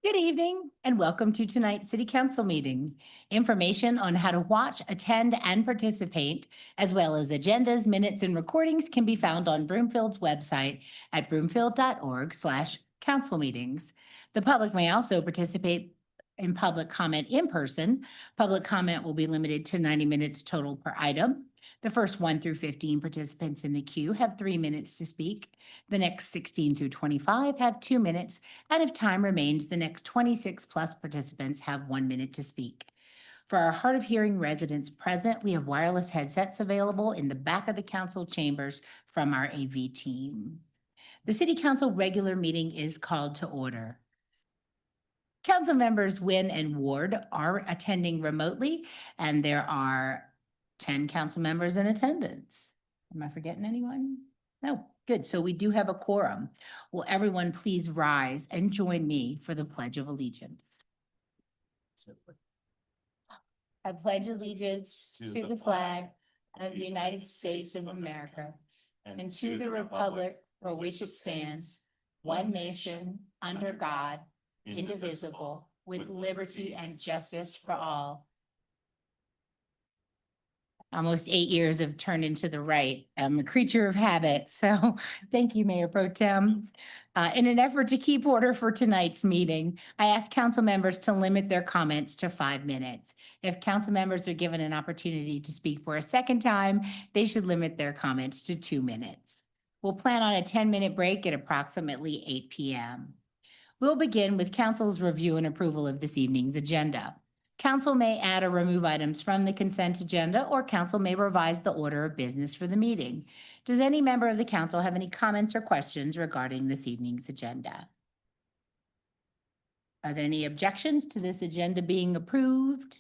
Good evening and welcome to tonight's City Council meeting. Information on how to watch, attend, and participate, as well as agendas, minutes, and recordings can be found on Broomfield's website at broomfield.org/council meetings. The public may also participate in public comment in person. Public comment will be limited to 90 minutes total per item. The first 1 through 15 participants in the queue have 3 minutes to speak. The next 16 through 25 have 2 minutes, and if time remains, the next 26 plus participants have 1 minute to speak. For our hard of hearing residents present, we have wireless headsets available in the back of the council chambers from our AV team. The City Council regular meeting is called to order. Council members Wynn and Ward are attending remotely, and there are 10 council members in attendance. Am I forgetting anyone? No, good. So we do have a quorum. Will everyone please rise and join me for the Pledge of Allegiance? I pledge allegiance to the flag of the United States of America and to the republic for which it stands, one nation, under God, indivisible, with liberty and justice for all. Almost 8 years have turned into the right. I'm a creature of habit. So thank you, Mayor Pro Tem. In an effort to keep order for tonight's meeting, I ask council members to limit their comments to 5 minutes. If council members are given an opportunity to speak for a second time, they should limit their comments to 2 minutes. We'll plan on a 10-minute break at approximately 8 p.m. We'll begin with council's review and approval of this evening's agenda. Council may add or remove items from the consent agenda, or council may revise the order of business for the meeting. Does any member of the council have any comments or questions regarding this evening's agenda? Are there any objections to this agenda being approved?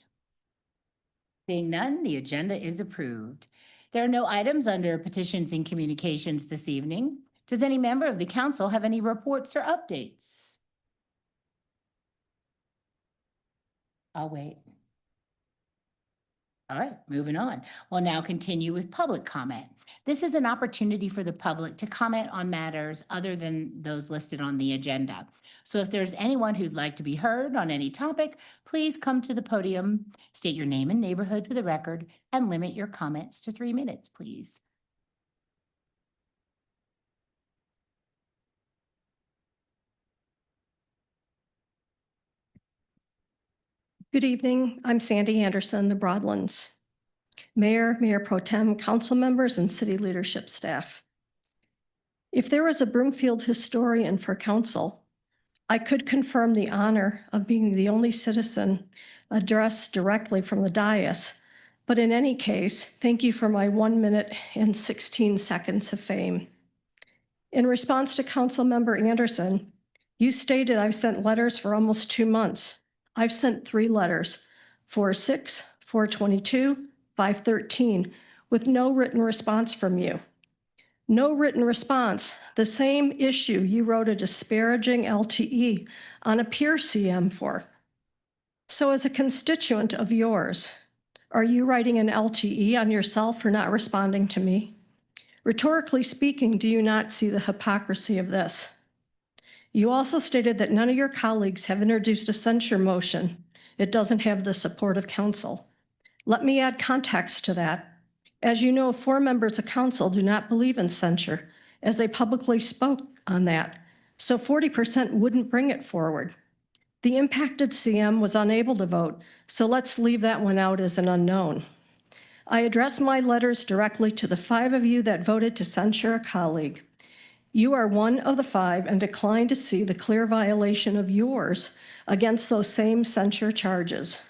Seeing none, the agenda is approved. There are no items under petitions and communications this evening. Does any member of the council have any reports or updates? I'll wait. All right, moving on. We'll now continue with public comment. This is an opportunity for the public to comment on matters other than those listed on the agenda. So if there's anyone who'd like to be heard on any topic, please come to the podium, state your name and neighborhood for the record, and limit your comments to 3 minutes, please. Good evening. I'm Sandy Anderson, the Broadlands. Mayor, Mayor Pro Tem, council members, and city leadership staff. If there was a Broomfield historian for council, I could confirm the honor of being the only citizen addressed directly from the dais. But in any case, thank you for my 1 minute and 16 seconds of fame. In response to Council Member Anderson, you stated I've sent letters for almost 2 months. I've sent 3 letters, 4/6, 4/22, 5/13, with no written response from you. No written response, the same issue you wrote a disparaging LTE on a peer CM for. So as a constituent of yours, are you writing an LTE on yourself for not responding to me? Rhetorically speaking, do you not see the hypocrisy of this? You also stated that none of your colleagues have introduced a censure motion. It doesn't have the support of council. Let me add context to that. As you know, 4 members of council do not believe in censure, as they publicly spoke on that. So 40% wouldn't bring it forward. The impacted CM was unable to vote, so let's leave that one out as an unknown. I address my letters directly to the 5 of you that voted to censure a colleague. You are one of the 5 and declined to see the clear violation of yours against those same censure charges.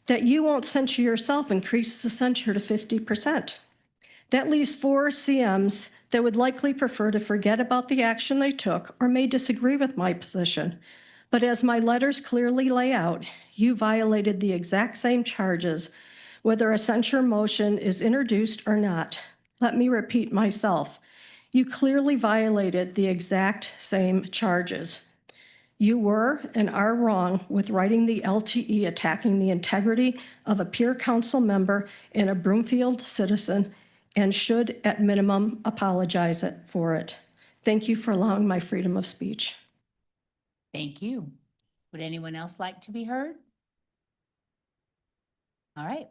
That you won't censure yourself increases the censure to 50%. That leaves 4 CMs that would likely prefer to forget about the action they took or may disagree with my position. But as my letters clearly lay out, you violated the exact same charges, whether a censure motion is introduced or not. Let me repeat myself. You clearly violated the exact same charges. You were and are wrong with writing the LTE attacking the integrity of a peer council member and a Broomfield citizen, and should at minimum apologize for it. Thank you for allowing my freedom of speech. Thank you. Would anyone else like to be heard? All right.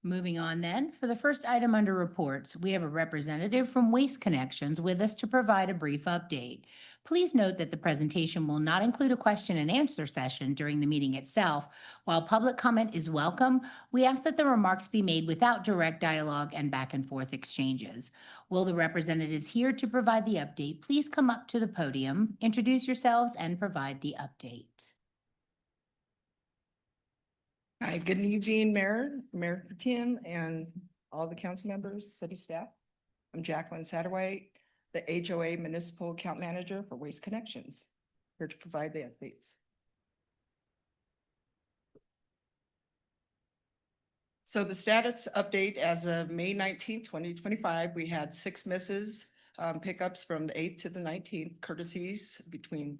Moving on then, for the first item under reports, we have a representative from Waste Connections with us to provide a brief update. Please note that the presentation will not include a question and answer session during the meeting itself. While public comment is welcome, we ask that the remarks be made without direct dialogue and back and forth exchanges. Will the representatives here to provide the update please come up to the podium, introduce yourselves, and provide the update? Hi, good evening, Mayor Pro Tem, and all the council members, city staff. I'm Jacqueline Satterwhite, the HOA Municipal Account Manager for Waste Connections, here to provide the updates. So the status update as of May 19th, 2025, we had 6 misses, pickups from the 8th to the 19th, courtesies between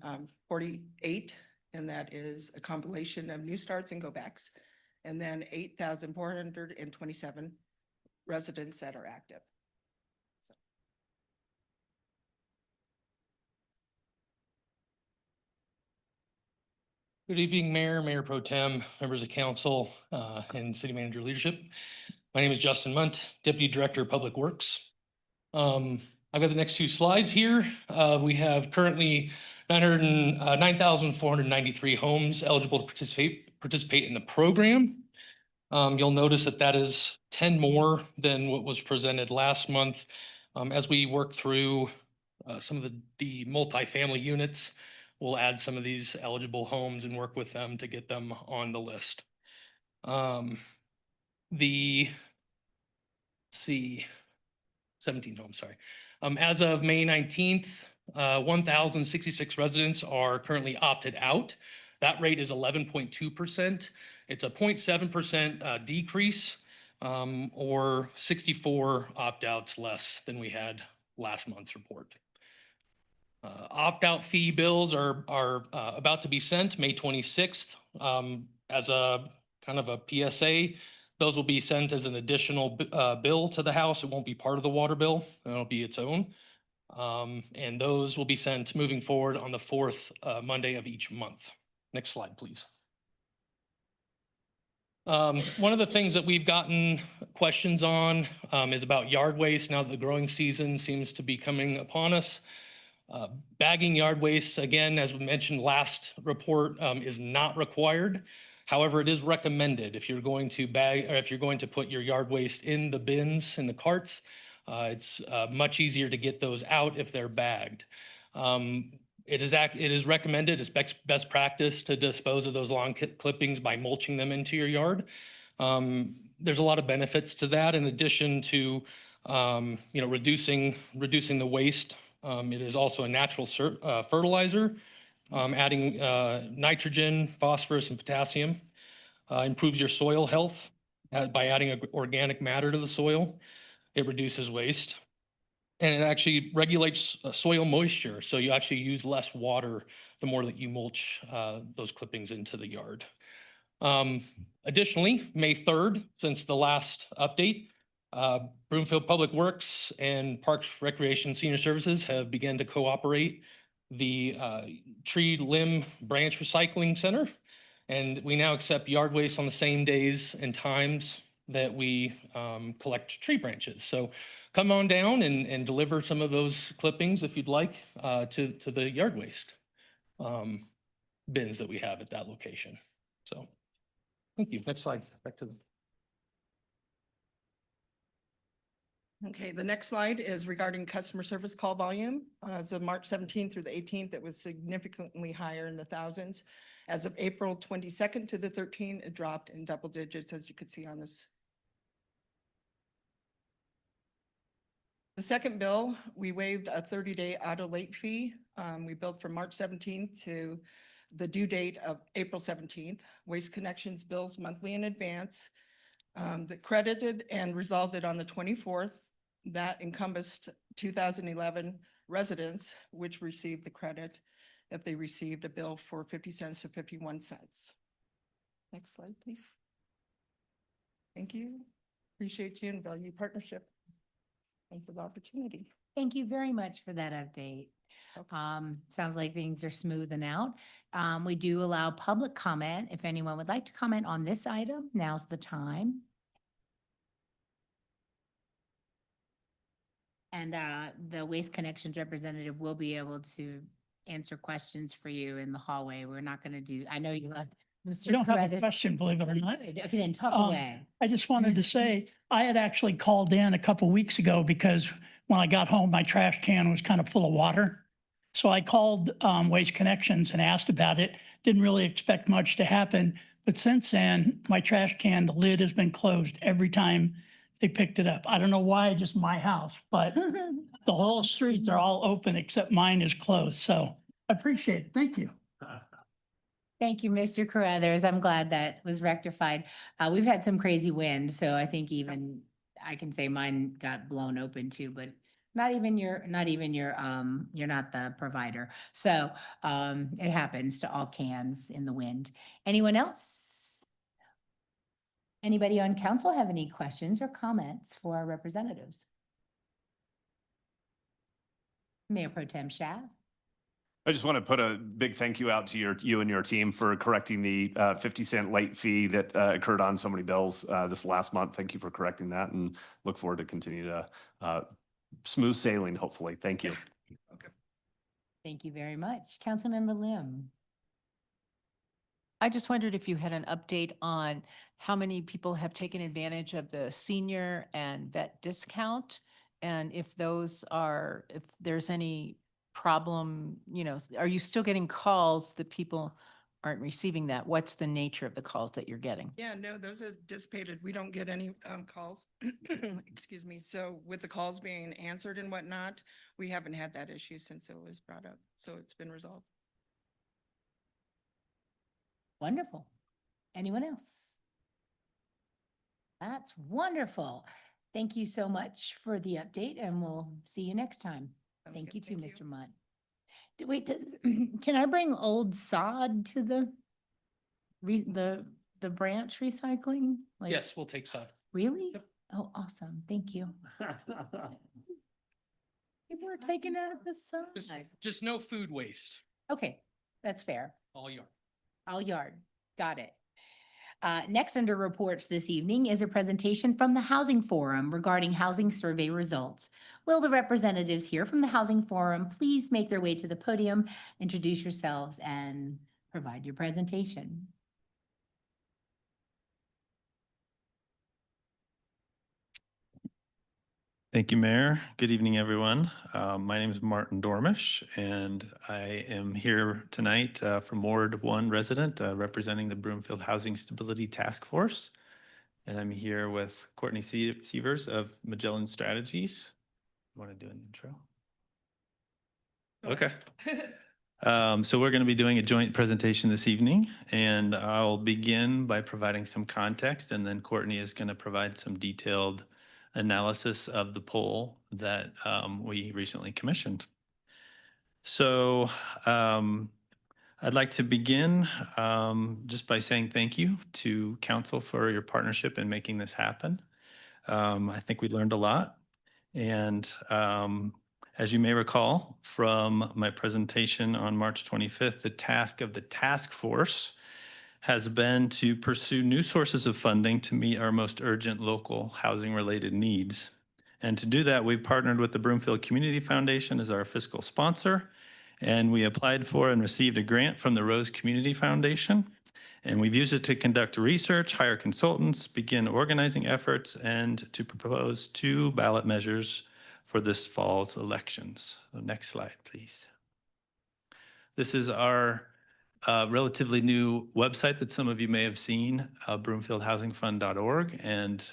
48, and that is a compilation of new starts and go backs. And then 8,427 residents that are active. Good evening, Mayor Pro Tem, members of council, and city manager leadership. My name is Justin Munt, Deputy Director of Public Works. I've got the next 2 slides here. We have currently 9,493 homes eligible to participate in the program. You'll notice that that is 10 more than what was presented last month. As we work through some of the multifamily units, we'll add some of these eligible homes and work with them to get them on the list. Let's see, 17 homes, sorry. As of May 19th, 1,066 residents are currently opted out. That rate is 11.2%. It's a 0.7% decrease, or 64 opt-outs less than we had last month's report. Opt-out fee bills are about to be sent May 26th. As a kind of a PSA, those will be sent as an additional bill to the House. It won't be part of the water bill. It'll be its own. And those will be sent moving forward on the 4th Monday of each month. Next slide, please. One of the things that we've gotten questions on is about yard waste now that the growing season seems to be coming upon us. Bagging yard waste, again, as we mentioned last report, is not required. However, it is recommended if you're going to bag or if you're going to put your yard waste in the bins, in the carts. It's much easier to get those out if they're bagged. It is recommended as best practice to dispose of those lawn clippings by mulching them into your yard. There's a lot of benefits to that in addition to reducing the waste. It is also a natural fertilizer, adding nitrogen, phosphorus, and potassium. Improves your soil health by adding organic matter to the soil. It reduces waste. And it actually regulates soil moisture. So you actually use less water the more that you mulch those clippings into the yard. Additionally, May 3rd, since the last update, Broomfield Public Works and Parks, Recreation, Senior Services have begun to cooperate the tree limb branch recycling center. And we now accept yard waste on the same days and times that we collect tree branches. So come on down and deliver some of those clippings if you'd like to the yard waste bins that we have at that location. So thank you. Next slide. Back to the. Okay, the next slide is regarding customer service call volume. As of March 17th through the 18th, it was significantly higher in the thousands. As of April 22nd to the 13th, it dropped in double digits, as you could see on this. The second bill, we waived a 30-day auto late fee. We billed from March 17th to the due date of April 17th. Waste Connections bills monthly in advance. That credited and resolved it on the 24th. That encompassed 2011 residents, which received the credit if they received a bill for 50 cents to 51 cents. Next slide, please. Thank you. Appreciate you and value partnership. And for the opportunity. Thank you very much for that update. Sounds like things are smoothing out. We do allow public comment. If anyone would like to comment on this item, now's the time. And the Waste Connections representative will be able to answer questions for you in the hallway. We're not going to do, I know you left. Mr. I don't have a Carruthers. question, believe it or not. Good. Okay, then talk Um, away. I just wanted to say, I had actually called in a couple weeks ago because when I got home, my trash can was kind of full of water. So I called Waste Connections and asked about it. Didn't really expect much to happen. But since then, my trash can, the lid has been closed every time they picked it up. I don't know why, just my house, but the whole streets are all open except mine is closed. So I appreciate it. Thank you. Thank you, Mr. Carruthers. I'm glad that was rectified. We've had some crazy wind, so I think even I can say mine got blown open too, but you're not the provider. So it happens to all cans in the wind. Anyone else? Anybody on council have any questions or comments for our representatives? Mayor Pro Tem Schaaf. I just want to put a big thank you out to you and your team for correcting the 50-cent late fee that occurred on so many bills this last month. Thank you for correcting that, and look forward to continue to smooth sailing, hopefully. Thank you. Okay. Thank you very much. Councilmember Lim. I just wondered if you had an update on how many people have taken advantage of the senior and vet discount, and if there's any problem, are you still getting calls that people aren't receiving that? What's the nature of the calls that you're getting? Yeah, no, those are dissipated. We don't get any calls. Excuse me. So with the calls being answered and whatnot, we haven't had that issue since it was brought up. So it's been resolved. Wonderful. Anyone else? That's wonderful. Thank you so much for the update, and we'll see you next time. Sounds Thank good. you too, Mr. Mudd. Wait, can I bring old sod to the branch recycling? Like, Yes, we'll take some. Really? Yep. Oh, awesome. Thank you. People are taking out the Just, side. just no food waste, Okay, that's fair. all yard. All yard. Got it. Next under reports this evening is a presentation from the Housing Forum regarding housing survey results. Will the representatives here from the Housing Forum please make their way to the podium, introduce yourselves, and provide your presentation? Thank you, Mayor. Good evening, everyone. My name is Martin Dormish, and I am here tonight from Ward 1 resident representing the Broomfield Housing Stability Task Force. And I'm here with Courtney Sievers of Magellan Strategies. You want to do an intro? Okay. So we're going to be doing a joint presentation this evening, and I'll begin by providing some context, and then Courtney is going to provide some detailed analysis of the poll that we recently commissioned. So I'd like to begin just by saying thank you to Council for your partnership in making this happen. I think we learned a lot. And as you may recall from my presentation on March 25th, the task of the task force has been to pursue new sources of funding to meet our most urgent local housing-related needs. And to do that, we've partnered with the Broomfield Community Foundation as our fiscal sponsor, and we applied for and received a grant from the Rose Community Foundation. And we've used it to conduct research, hire consultants, begin organizing efforts, and to propose 2 ballot measures for this fall's elections. So next slide, please. This is our relatively new website that some of you may have seen, broomfieldhousingfund.org, and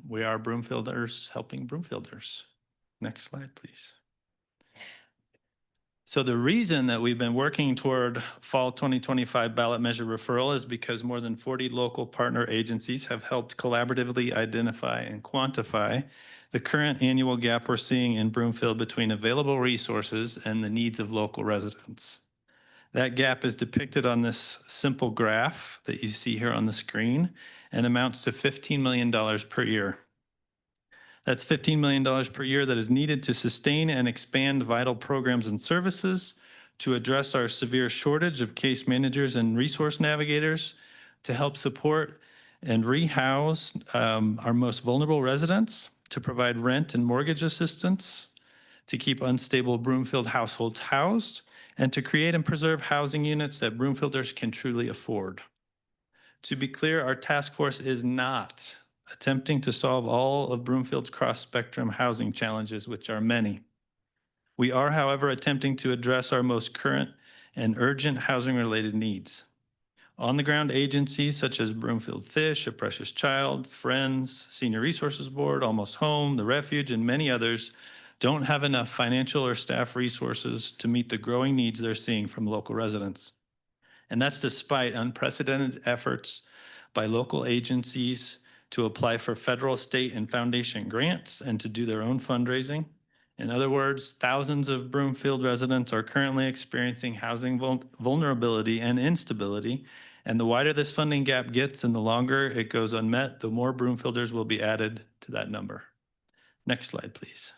we are Broomfielders helping Broomfielders. Next slide, please. So the reason that we've been working toward fall 2025 ballot measure referral is because more than 40 local partner agencies have helped collaboratively identify and quantify the current annual gap we're seeing in Broomfield between available resources and the needs of local residents. That gap is depicted on this simple graph that you see here on the screen and amounts to $15 million per year. That's $15 million per year that is needed to sustain and expand vital programs and services, to address our severe shortage of case managers and resource navigators, to help support and rehouse our most vulnerable residents, to provide rent and mortgage assistance, to keep unstable Broomfield households housed, and to create and preserve housing units that Broomfielders can truly afford. To be clear, our task force is not attempting to solve all of Broomfield's cross-spectrum housing challenges, which are many. We are, however, attempting to address our most current and urgent housing-related needs. On-the-ground agencies such as Broomfield Fish, A Precious Child, Friends, Senior Resources Board, Almost Home, The Refuge, and many others don't have enough financial or staff resources to meet the growing needs they're seeing from local residents. And that's despite unprecedented efforts by local agencies to apply for federal, state, and foundation grants and to do their own fundraising. In other words, thousands of Broomfield residents are currently experiencing housing vulnerability and instability. And the wider this funding gap gets and the longer it goes unmet, the more Broomfielders will be added to that number. Next slide, please.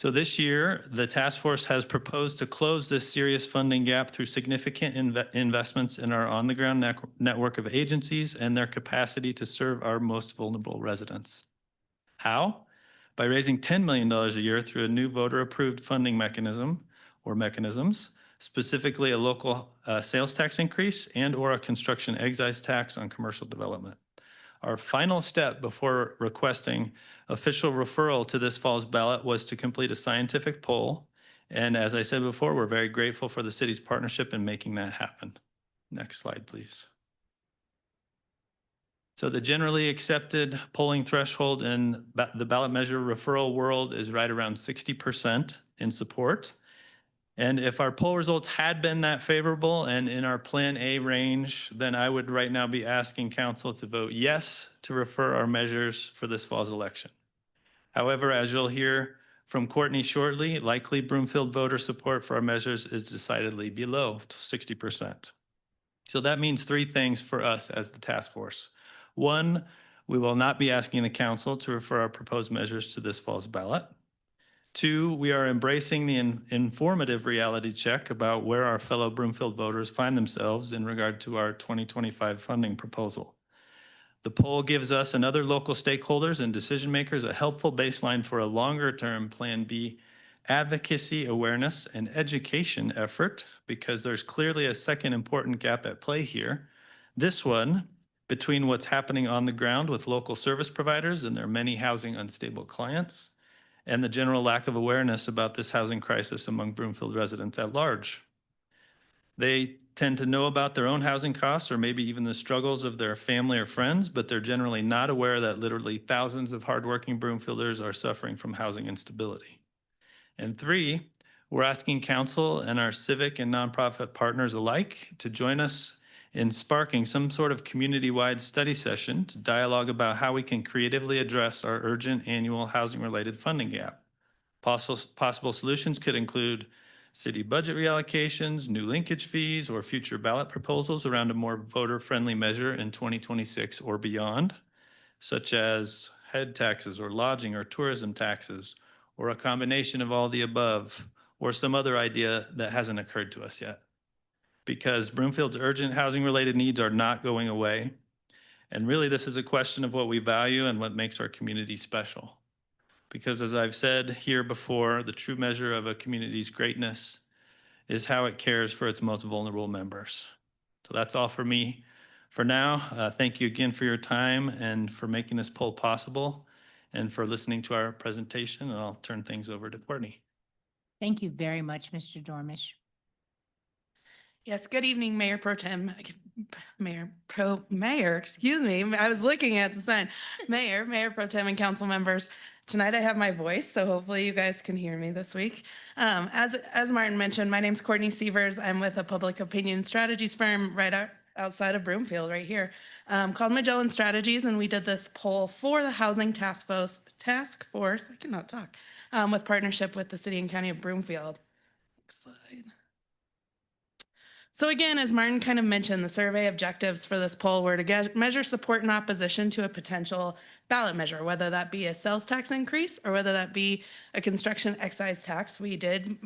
So this year, the task force has proposed to close this serious funding gap through significant investments in our on-the-ground network of agencies and their capacity to serve our most vulnerable residents. How? By raising $10 million a year through a new voter-approved funding mechanism or mechanisms, specifically a local sales tax increase and/or a construction excise tax on commercial development. Our final step before requesting official referral to this fall's ballot was to complete a scientific poll. And as I said before, we're very grateful for the city's partnership in making that happen. Next slide, please. So the generally accepted polling threshold in the ballot measure referral world is right around 60% in support. And if our poll results had been that favorable and in our Plan A range, then I would right now be asking council to vote yes to refer our measures for this fall's election. However, as you'll hear from Courtney shortly, likely Broomfield voter support for our measures is decidedly below 60%. So that means three things for us as the task force. One, we will not be asking the council to refer our proposed measures to this fall's ballot. Two, we are embracing the informative reality check about where our fellow Broomfield voters find themselves in regard to our 2025 funding proposal. The poll gives us and other local stakeholders and decision makers a helpful baseline for a longer-term Plan B advocacy, awareness, and education effort, because there's clearly a second important gap at play here. This one, between what's happening on the ground with local service providers and their many housing unstable clients, and the general lack of awareness about this housing crisis among Broomfield residents at large. They tend to know about their own housing costs or maybe even the struggles of their family or friends, but they're generally not aware that literally thousands of hardworking Broomfielders are suffering from housing instability. And three, we're asking council and our civic and nonprofit partners alike to join us in sparking some sort of community-wide study session to dialogue about how we can creatively address our urgent annual housing-related funding gap. Possible solutions could include city budget reallocations, new linkage fees, or future ballot proposals around a more voter-friendly measure in 2026 or beyond, such as head taxes or lodging or tourism taxes, or a combination of all the above, or some other idea that hasn't occurred to us yet. Because Broomfield's urgent housing-related needs are not going away. And really, this is a question of what we value and what makes our community special. Because as I've said here before, the true measure of a community's greatness is how it cares for its most vulnerable members. So that's all for me for now. Thank you again for your time and for making this poll possible and for listening to our presentation. And I'll turn things over to Courtney. Thank you very much, Mr. Dormish. Yes, good evening, Mayor Pro Tem, Mayor, excuse me. I was looking at the sign. Mayor Pro Tem and council members. Tonight I have my voice, so hopefully you guys can hear me this week. As Martin mentioned, my name's Courtney Sievers. I'm with a public opinion strategies firm right outside of Broomfield, right here, called Magellan Strategies, and we did this poll for the Housing Task Force, I cannot talk, with partnership with the City and County of Broomfield. Next slide. So again, as Martin kind of mentioned, the survey objectives for this poll were to measure support and opposition to a potential ballot measure, whether that be a sales tax increase or whether that be a construction excise tax. We did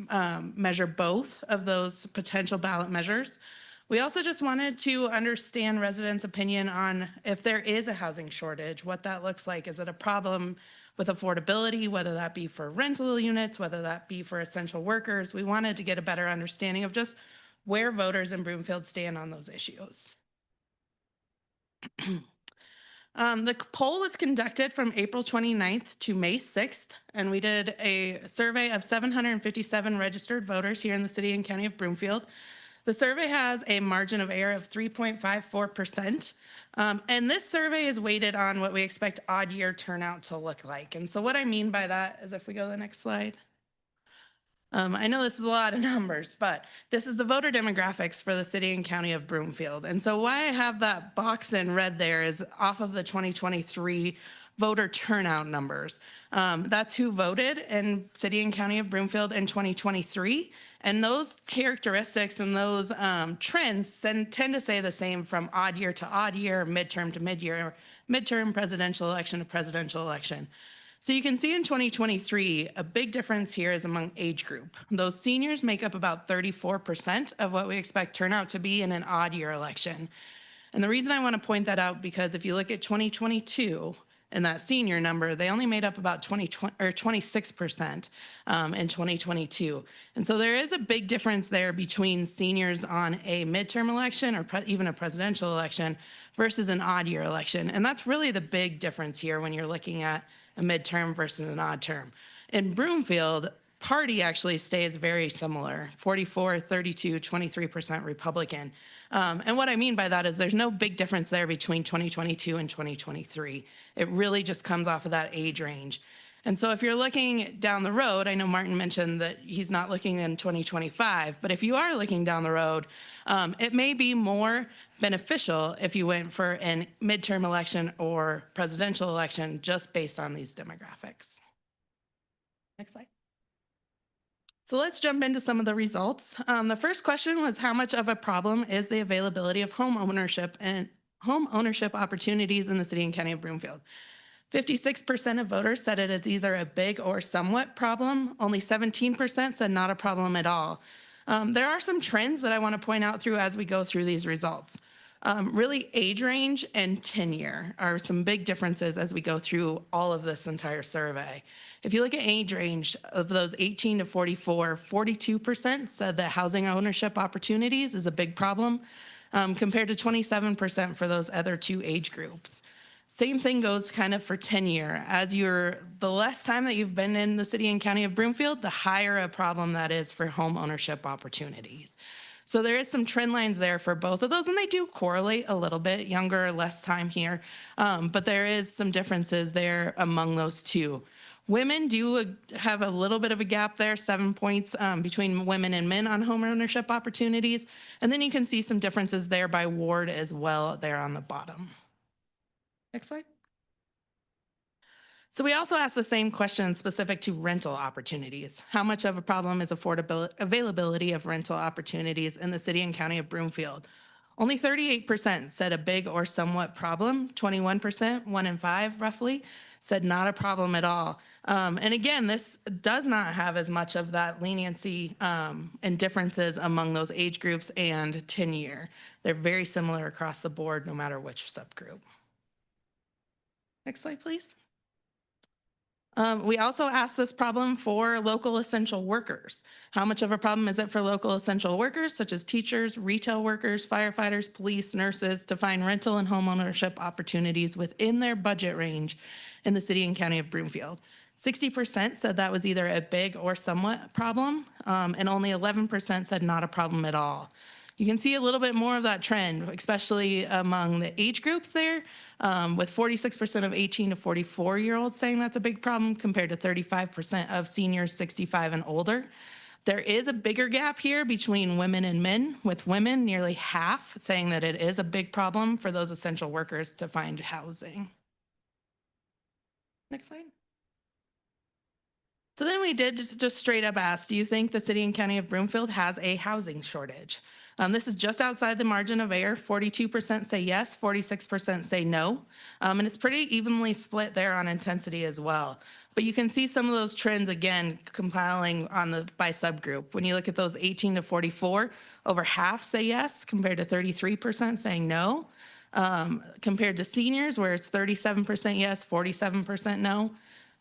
measure both of those potential ballot measures. We also just wanted to understand residents' opinion on if there is a housing shortage, what that looks like. Is it a problem with affordability, whether that be for rental units, whether that be for essential workers? We wanted to get a better understanding of just where voters in Broomfield stand on those issues. The poll was conducted from April 29th to May 6th, and we did a survey of 757 registered voters here in the city and county of Broomfield. The survey has a margin of error of 3.54%. And this survey is weighted on what we expect odd year turnout to look like. And so what I mean by that is, if we go to the next slide. I know this is a lot of numbers, but this is the voter demographics for the city and county of Broomfield. And so why I have that box in red there is off of the 2023 voter turnout numbers. That's who voted in city and county of Broomfield in 2023. And those characteristics and those trends tend to say the same from odd year to odd year, midterm to mid-year, midterm, presidential election to presidential election. So you can see in 2023, a big difference here is among age group. Those seniors make up about 34% of what we expect turnout to be in an odd year election. And the reason I want to point that out, because if you look at 2022 and that senior number, they only made up about 26% in 2022. And so there is a big difference there between seniors on a midterm election or even a presidential election versus an odd year election. And that's really the big difference here when you're looking at a midterm versus an odd term. In Broomfield, party actually stays very similar, 44, 32, 23% Republican. And what I mean by that is there's no big difference there between 2022 and 2023. It really just comes off of that age range. And so if you're looking down the road, I know Martin mentioned that he's not looking in 2025, but if you are looking down the road, it may be more beneficial if you went for an midterm election or presidential election just based on these demographics. Next slide. So let's jump into some of the results. The first question was, how much of a problem is the availability of home ownership and home ownership opportunities in the city and county of Broomfield? 56% of voters said it is either a big or somewhat problem. Only 17% said not a problem at all. There are some trends that I want to point out through as we go through these results. Really, age range and tenure are some big differences as we go through all of this entire survey. If you look at age range of those 18 to 44, 42% said that housing ownership opportunities is a big problem, compared to 27% for those other two age groups. Same thing goes kind of for tenure. The less time that you've been in the city and county of Broomfield, the higher a problem that is for home ownership opportunities. So there is some trend lines there for both of those, and they do correlate a little bit, younger, less time here, but there is some differences there among those two. Women do have a little bit of a gap there, 7 points between women and men on home ownership opportunities, and then you can see some differences there by ward as well there on the bottom. Next slide. So we also asked the same question specific to rental opportunities. How much of a problem is availability of rental opportunities in the city and county of Broomfield? Only 38% said a big or somewhat problem. 21%, 1 in 5 roughly, said not a problem at all. And again, this does not have as much of that leniency and differences among those age groups and tenure. They're very similar across the board, no matter which subgroup. Next slide, please. We also asked this problem for local essential workers. How much of a problem is it for local essential workers, such as teachers, retail workers, firefighters, police, nurses, to find rental and home ownership opportunities within their budget range in the city and county of Broomfield? 60% said that was either a big or somewhat problem, and only 11% said not a problem at all. You can see a little bit more of that trend, especially among the age groups there, with 46% of 18 to 44-year-olds saying that's a big problem compared to 35% of seniors 65 and older. There is a bigger gap here between women and men, with women nearly half saying that it is a big problem for those essential workers to find housing. Next slide. So then we did just straight up ask, do you think the city and county of Broomfield has a housing shortage? This is just outside the margin of error. 42% say yes, 46% say no. And it's pretty evenly split there on intensity as well. But you can see some of those trends again compiling on the by subgroup. When you look at those 18 to 44, over half say yes compared to 33% saying no. Compared to seniors where it's 37% yes, 47% no.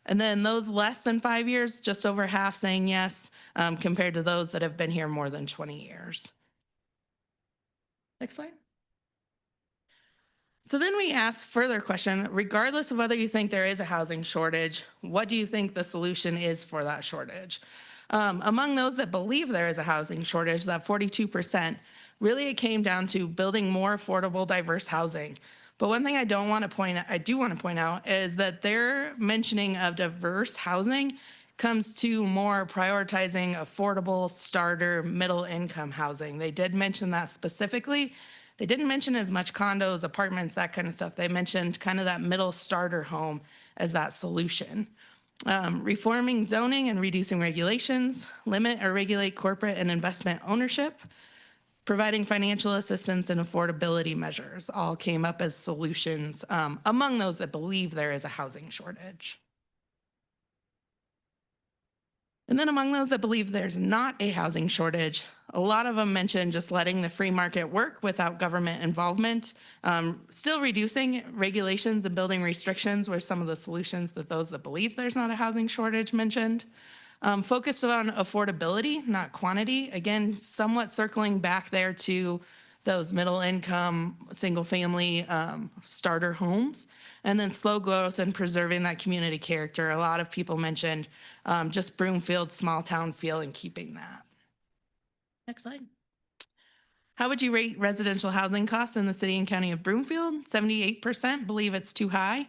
And then those less than 5 years, just over half saying yes, compared to those that have been here more than 20 years. Next slide. So then we ask further question, regardless of whether you think there is a housing shortage, what do you think the solution is for that shortage? Among those that believe there is a housing shortage, that 42%, really it came down to building more affordable, diverse housing. But one thing I do want to point out is that their mentioning of diverse housing comes to more prioritizing affordable starter middle income housing. They did mention that specifically. They didn't mention as much condos, apartments, that kind of stuff. They mentioned kind of that middle starter home as that solution. Reforming zoning and reducing regulations, limit or regulate corporate and investment ownership, providing financial assistance and affordability measures all came up as solutions among those that believe there is a housing shortage. And then among those that believe there's not a housing shortage, a lot of them mentioned just letting the free market work without government involvement. Still reducing regulations and building restrictions were some of the solutions that those that believe there's not a housing shortage mentioned. Focused on affordability, not quantity. Again, somewhat circling back there to those middle income, single family starter homes. And then slow growth and preserving that community character. A lot of people mentioned just Broomfield's small town feel and keeping that. Next slide. How would you rate residential housing costs in the city and county of Broomfield? 78% believe it's too high,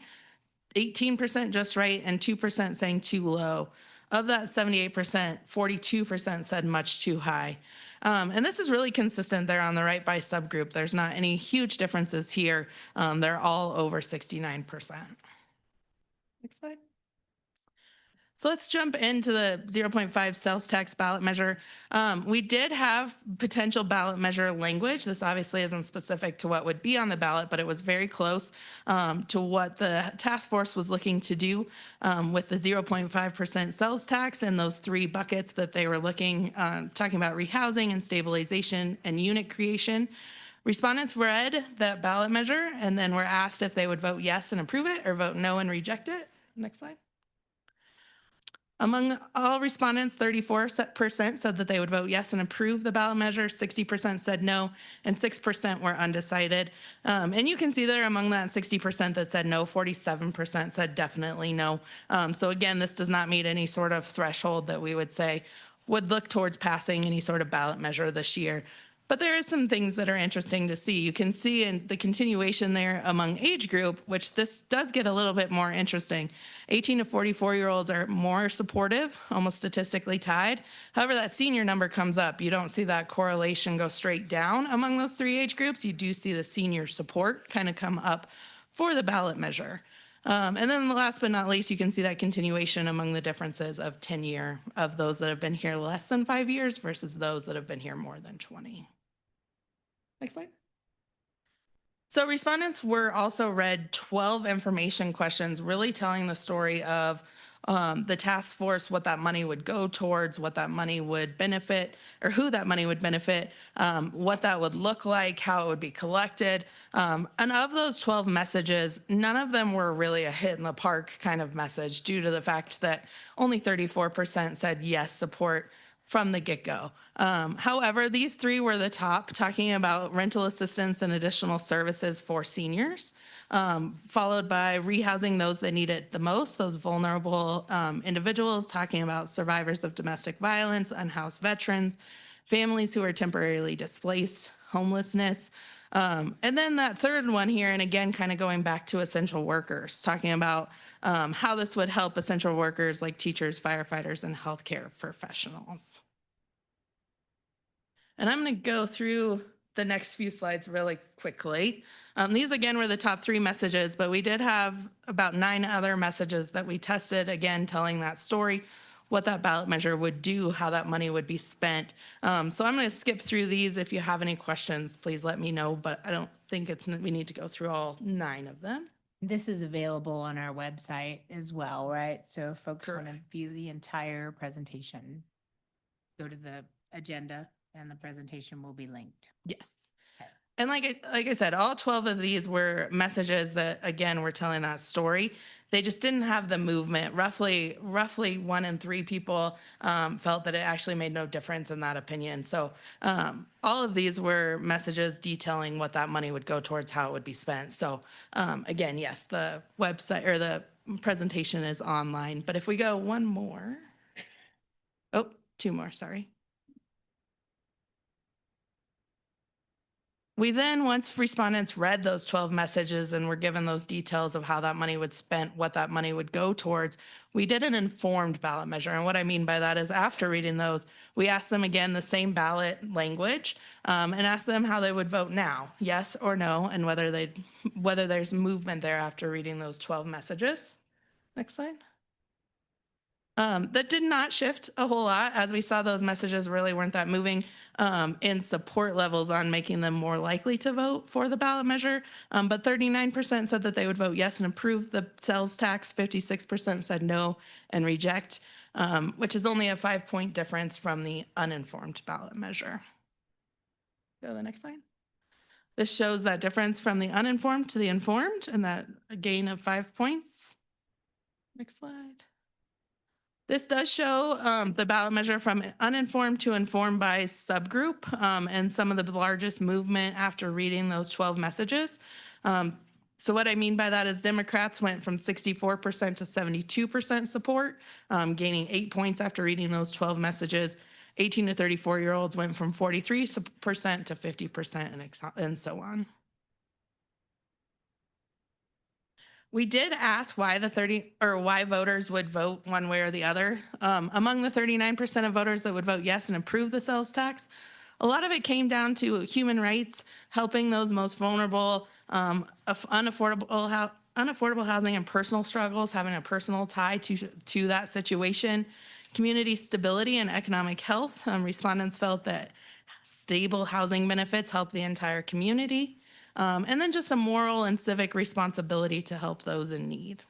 18% just right, and 2% saying too low. Of that 78%, 42% said much too high. And this is really consistent there on the right by subgroup. There's not any huge differences here. They're all over 69%. Next slide. So let's jump into the 0.5 sales tax ballot measure. We did have potential ballot measure language. This obviously isn't specific to what would be on the ballot, but it was very close to what the task force was looking to do with the 0.5% sales tax and those three buckets that they were looking, talking about rehousing and stabilization and unit creation. Respondents read that ballot measure and then were asked if they would vote yes and approve it or vote no and reject it. Next slide. Among all respondents, 34% said that they would vote yes and approve the ballot measure, 60% said no, and 6% were undecided. And you can see there among that 60% that said no, 47% said definitely no. So again, this does not meet any sort of threshold that we would say would look towards passing any sort of ballot measure this year. But there are some things that are interesting to see. You can see in the continuation there among age group, which this does get a little bit more interesting. 18 to 44-year-olds are more supportive, almost statistically tied. However, that senior number comes up. You don't see that correlation go straight down among those three age groups. You do see the senior support kind of come up for the ballot measure. And then last but not least, you can see that continuation among the differences of tenure of those that have been here less than 5 years versus those that have been here more than 20. Next slide. So respondents were also read 12 information questions, really telling the story of the task force, what that money would go towards, what that money would benefit, or who that money would benefit, what that would look like, how it would be collected. And of those 12 messages, none of them were really a hit in the park kind of message due to the fact that only 34% said yes, support from the get-go. However, these three were the top, talking about rental assistance and additional services for seniors, followed by rehousing those that need it the most, those vulnerable individuals, talking about survivors of domestic violence, unhoused veterans, families who are temporarily displaced, homelessness. And then that third one here, and again, kind of going back to essential workers, talking about how this would help essential workers like teachers, firefighters, and healthcare professionals. And I'm going to go through the next few slides really quickly. These again were the top three messages, but we did have about 9 other messages that we tested, again, telling that story. what that ballot measure would do, how that money would be spent. So I'm going to skip through these. If you have any questions, please let me know, but I don't think we need to go through all 9 of them. This is available on our website as well, right? So if folks want to Correct. view the entire presentation, go to the agenda and the presentation will be linked. Yes. Okay. And like I said, all 12 of these were messages that, again, were telling that story. They just didn't have the movement. Roughly 1 in 3 people felt that it actually made no difference in that opinion. So all of these were messages detailing what that money would go towards, how it would be spent. So again, yes, the website or the presentation is online. But if we go 2 more, sorry. We then, once respondents read those 12 messages and were given those details of how that money would spent, what that money would go towards, we did an informed ballot measure. And what I mean by that is after reading those, we asked them again the same ballot language and asked them how they would vote now, yes or no, and whether there's movement there after reading those 12 messages. Next slide. That did not shift a whole lot, as we saw those messages really weren't that moving in support levels on making them more likely to vote for the ballot measure. But 39% said that they would vote yes and approve the sales tax. 56% said no and reject, which is only a 5-point difference from the uninformed ballot measure. Go to the next slide. This shows that difference from the uninformed to the informed and that gain of 5 points. Next slide. This does show the ballot measure from uninformed to informed by subgroup and some of the largest movement after reading those 12 messages. So what I mean by that is Democrats went from 64% to 72% support, gaining 8 points after reading those 12 messages. 18 to 34-year-olds went from 43% to 50% and so on. We did ask why why voters would vote one way or the other. Among the 39% of voters that would vote yes and approve the sales tax, a lot of it came down to human rights, helping those most vulnerable, unaffordable housing and personal struggles, having a personal tie to that situation, community stability and economic health. Respondents felt that stable housing benefits help the entire community. And then just a moral and civic responsibility to help those in need.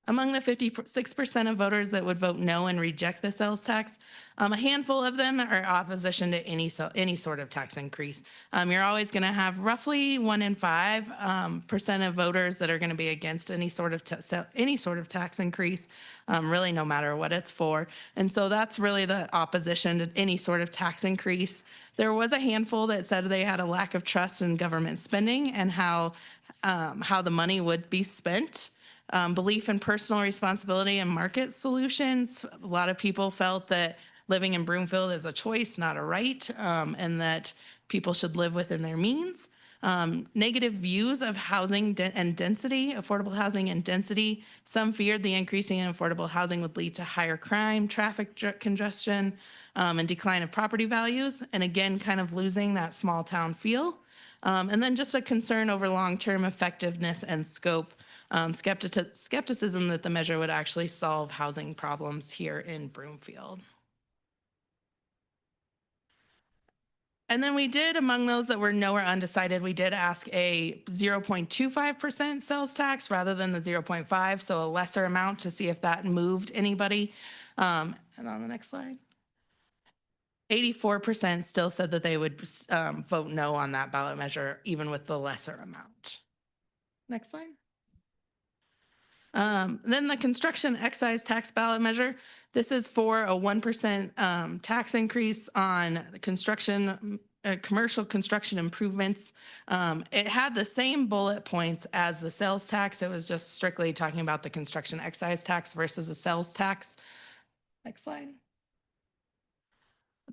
Among the 56% of voters that would vote no and reject the sales tax, a handful of them are opposition to any sort of tax increase. You're always going to have roughly 1 in 5% of voters that are going to be against any sort of tax increase, really no matter what it's for. And so that's really the opposition to any sort of tax increase. There was a handful that said they had a lack of trust in government spending and how the money would be spent. Belief in personal responsibility and market solutions. A lot of people felt that living in Broomfield is a choice, not a right, and that people should live within their means. Negative views of housing and density, affordable housing and density. Some feared the increasing in affordable housing would lead to higher crime, traffic congestion, and decline of property values. And again, kind of losing that small town feel. And then just a concern over long-term effectiveness and scope. Skepticism that the measure would actually solve housing problems here in Broomfield. And then we did, among those that were no or undecided, we did ask a 0.25% sales tax rather than the 0.5, so a lesser amount to see if that moved anybody. And on the next slide. 84% still said that they would vote no on that ballot measure, even with the lesser amount. Next slide. Then the construction excise tax ballot measure. This is for a 1% tax increase on construction, commercial construction improvements. It had the same bullet points as the sales tax. It was just strictly talking about the construction excise tax versus the sales tax. Next slide.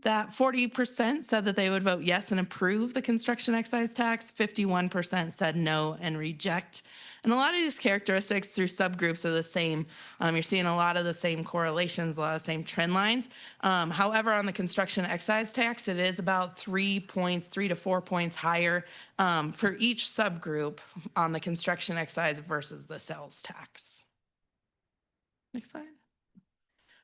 that 40% said that they would vote yes and approve the construction excise tax. 51% said no and reject. And a lot of these characteristics through subgroups are the same. You're seeing a lot of the same correlations, a lot of the same trend lines. However, on the construction excise tax, it is about 3 to 4 points higher for each subgroup on the construction excise versus the sales tax. Next slide.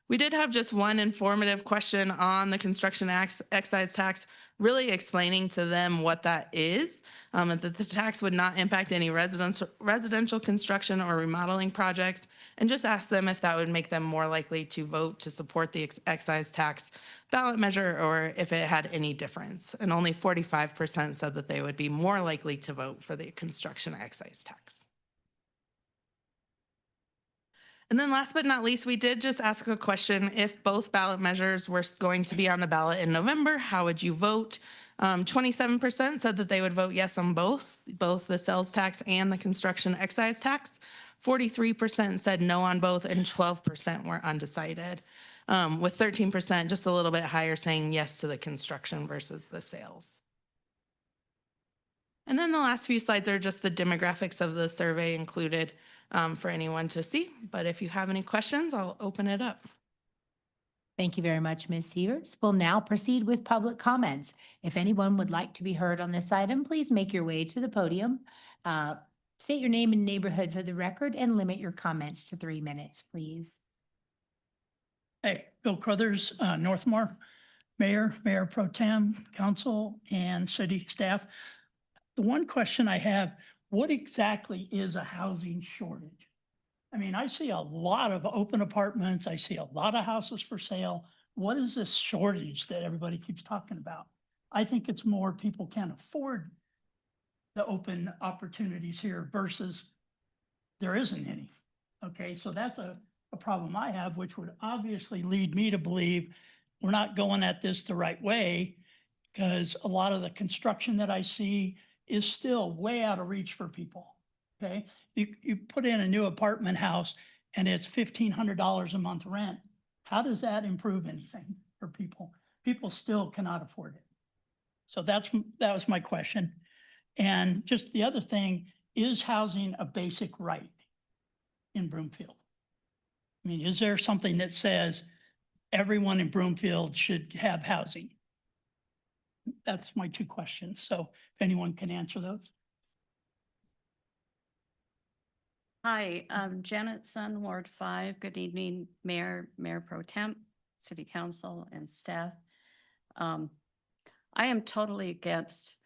We did have just one informative question on the construction excise tax, really explaining to them what that is, and that the tax would not impact any residential construction or remodeling projects, and just ask them if that would make them more likely to vote to support the excise tax ballot measure or if it had any difference. And only 45% said that they would be more likely to vote for the construction excise tax. And then last but not least, we did just ask a question. If both ballot measures were going to be on the ballot in November, how would you vote? 27% said that they would vote yes on both the sales tax and the construction excise tax. 43% said no on both, and 12% were undecided, with 13%, just a little bit higher, saying yes to the construction versus the sales. And then the last few slides are just the demographics of the survey included for anyone to see. But if you have any questions, I'll open it up. Thank you very much, Ms. Severs. We'll now proceed with public comments. If anyone would like to be heard on this item, please make your way to the podium. State your name and neighborhood for the record and limit your comments to 3 minutes, please. Hey, Bill Crothers, Northmore, Mayor, Mayor Pro Tem, Council, and city staff. The one question I have, what exactly is a housing shortage? I mean, I see a lot of open apartments. I see a lot of houses for sale. What is this shortage that everybody keeps talking about? I think it's more people can't afford the open opportunities here versus there isn't any. Okay, so that's a problem I have, which would obviously lead me to believe we're not going at this the right way, because a lot of the construction that I see is still way out of reach for people. Okay, you put in a new apartment house and it's $1,500 a month rent. How does that improve anything for people? People still cannot afford it. So that was my question. And just the other thing, is housing a basic right in Broomfield? I mean, is there something that says everyone in Broomfield should have housing? That's my 2 questions. So if anyone can answer those. Hi, Janet Sun, Ward 5. Good evening, Mayor, Mayor Pro Temp, City Council, and staff. I am totally against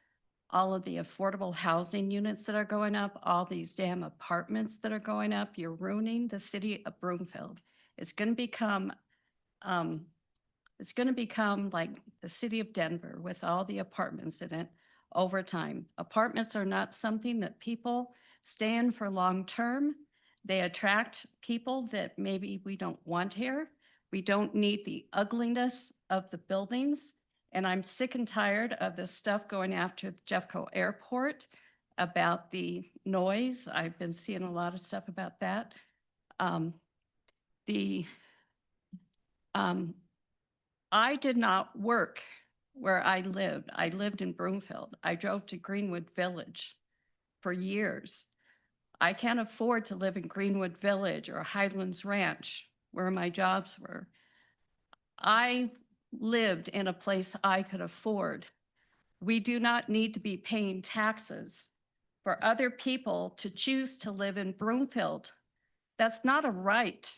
all of the affordable housing units that are going up, all these damn apartments that are going up. You're ruining the city of Broomfield. It's going to become like the city of Denver with all the apartments in it over time. Apartments are not something that people stay in for long term. They attract people that maybe we don't want here. We don't need the ugliness of the buildings. And I'm sick and tired of this stuff going after the Jeffco Airport about the noise. I've been seeing a lot of stuff about that. I did not work where I lived. I lived in Broomfield. I drove to Greenwood Village for years. I can't afford to live in Greenwood Village or Highlands Ranch, where my jobs were. I lived in a place I could afford. We do not need to be paying taxes for other people to choose to live in Broomfield. That's not a right.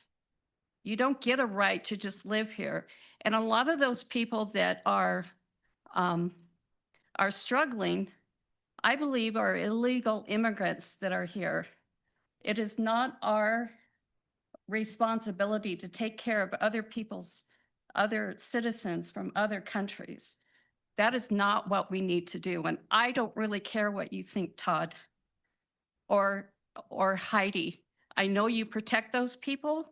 You don't get a right to just live here. And a lot of those people that are struggling, I believe, are illegal immigrants that are here. It is not our responsibility to take care of other citizens from other countries. That is not what we need to do. And I don't really care what you think, Todd or Heidi. I know you protect those people,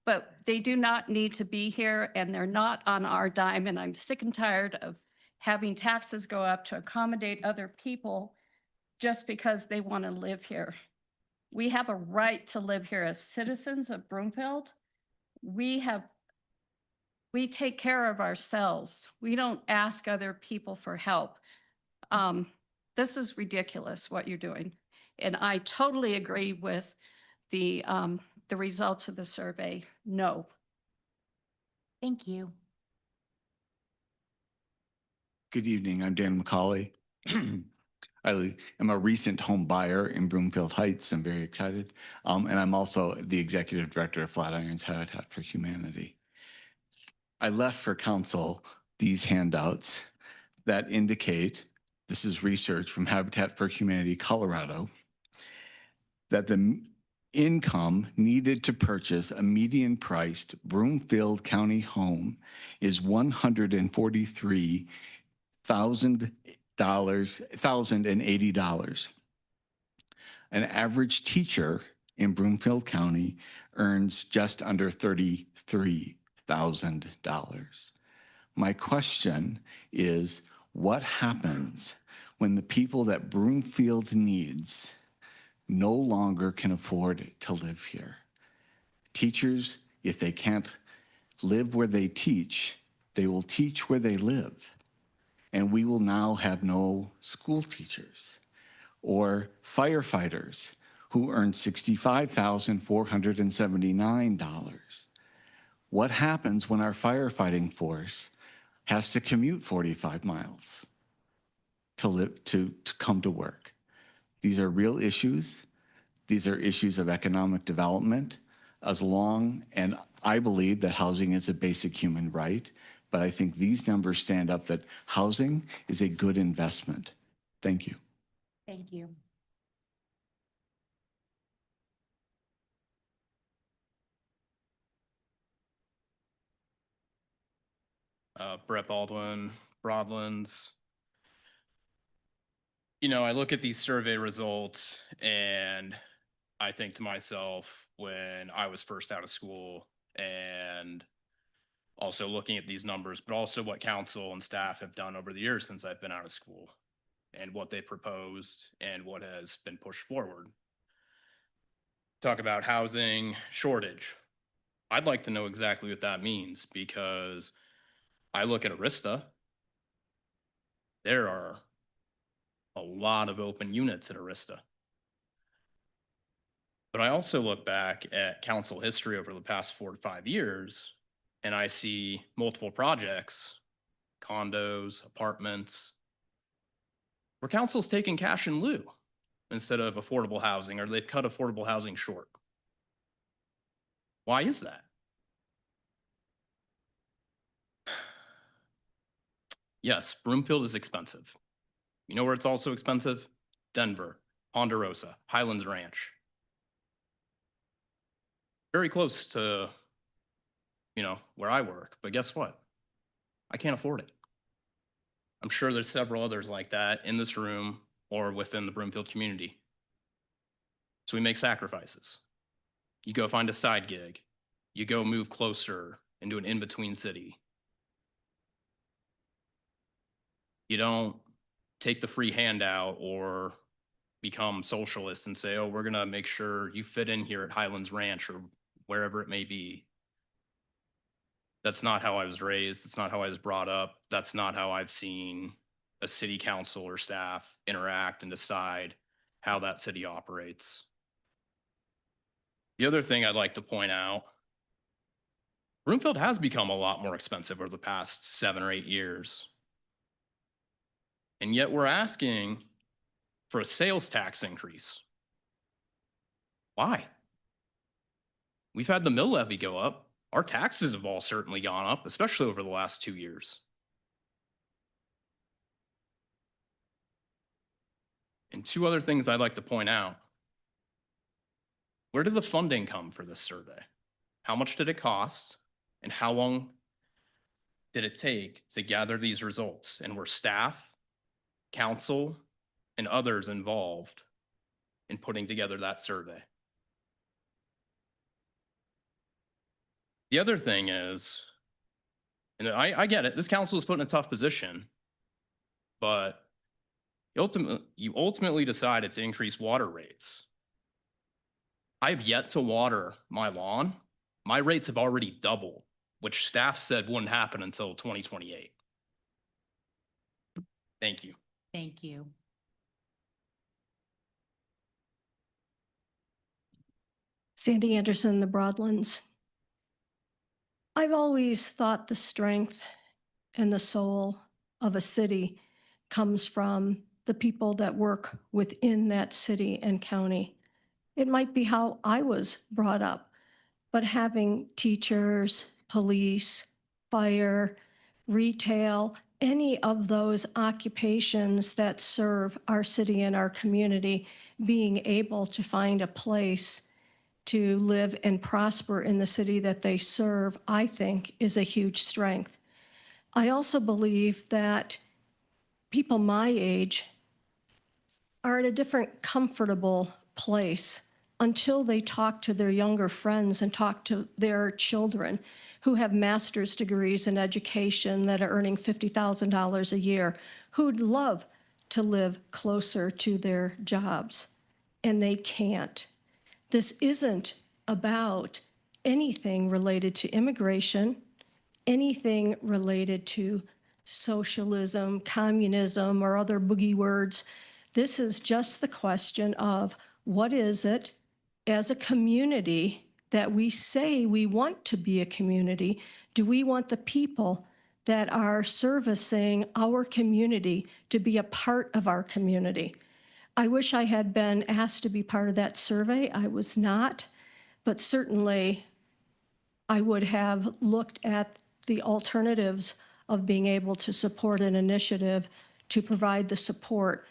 but they do not need to be here and they're not on our dime. And I'm sick and tired of having taxes go up to accommodate other people just because they want to live here. We have a right to live here as citizens of Broomfield. We have We take care of ourselves. We don't ask other people for help. This is ridiculous what you're doing. And I totally agree with the results of the survey. No. Thank you. Good evening. I'm Dan McCauley. I am a recent home buyer in Broomfield Heights. I'm very excited. And I'm also the executive director of Flatirons Habitat for Humanity. I left for council these handouts that indicate, this is research from Habitat for Humanity Colorado, that the income needed to purchase a median priced Broomfield County home is $143,080. An average teacher in Broomfield County earns just under $33,000. My question is, what happens when the people that Broomfield needs no longer can afford to live here? Teachers, if they can't live where they teach, they will teach where they live. And we will now have no school teachers or firefighters who earn $65,479. What happens when our firefighting force has to commute 45 miles to come to work? These are real issues. These are issues of economic development, and I believe that housing is a basic human right, but I think these numbers stand up that housing is a good investment. Thank you. Thank you. Brett Baldwin, Broadlands. You know, I look at these survey results and I think to myself, when I was first out of school, and also looking at these numbers, but also what council and staff have done over the years since I've been out of school, and what they proposed and what has been pushed forward. Talk about housing shortage. I'd like to know exactly what that means, because I look at Arista. There are a lot of open units at Arista. But I also look back at council history over the past 4 to 5 years, and I see multiple projects, condos, apartments, where council's taking cash in lieu instead of affordable housing, or they've cut affordable housing short. Why is that? Yes, Broomfield is expensive. You know where it's also expensive? Denver, Ponderosa, Highlands Ranch. Very close to, you know, where I work, but guess what? I can't afford it. I'm sure there's several others like that in this room or within the Broomfield community. So we make sacrifices. You go find a side gig. You go move closer into an in-between city. You don't take the free handout or become socialist and say, oh, we're gonna make sure you fit in here at Highlands Ranch or wherever it may be. That's not how I was raised. That's not how I was brought up. That's not how I've seen a city council or staff interact and decide how that city operates. The other thing I'd like to point out, Broomfield has become a lot more expensive over the past 7 or 8 years. And yet we're asking for a sales tax increase. Why? We've had the mill levy go up. Our taxes have all certainly gone up, especially over the last 2 years. And 2 other things I'd like to point out. Where did the funding come for this survey? How much did it cost? And how long did it take to gather these results? And were staff, council, and others involved in putting together that survey? The other thing is, and I get it, this council is put in a tough position, but you ultimately decided to increase water rates. I have yet to water my lawn. My rates have already doubled which staff said wouldn't happen until 2028. Thank you. Thank you. Sandy Anderson, the Broadlands. I've always thought the strength and the soul of a city comes from the people that work within that city and county. It might be how I was brought up, but having teachers, police, fire, retail, any of those occupations that serve our city and our community, being able to find a place to live and prosper in the city that they serve, I think is a huge strength. I also believe that people my age are at a different comfortable place until they talk to their younger friends and talk to their children who have master's degrees in education that are earning $50,000 a year, who'd love to live closer to their jobs, and they can't. This isn't about anything related to immigration, anything related to socialism, communism, or other boogie words. This is just the question of what is it as a community that we say we want to be a community? Do we want the people that are servicing our community to be a part of our community? I wish I had been asked to be part of that survey. I was not, but certainly I would have looked at the alternatives of being able to support an initiative to provide the support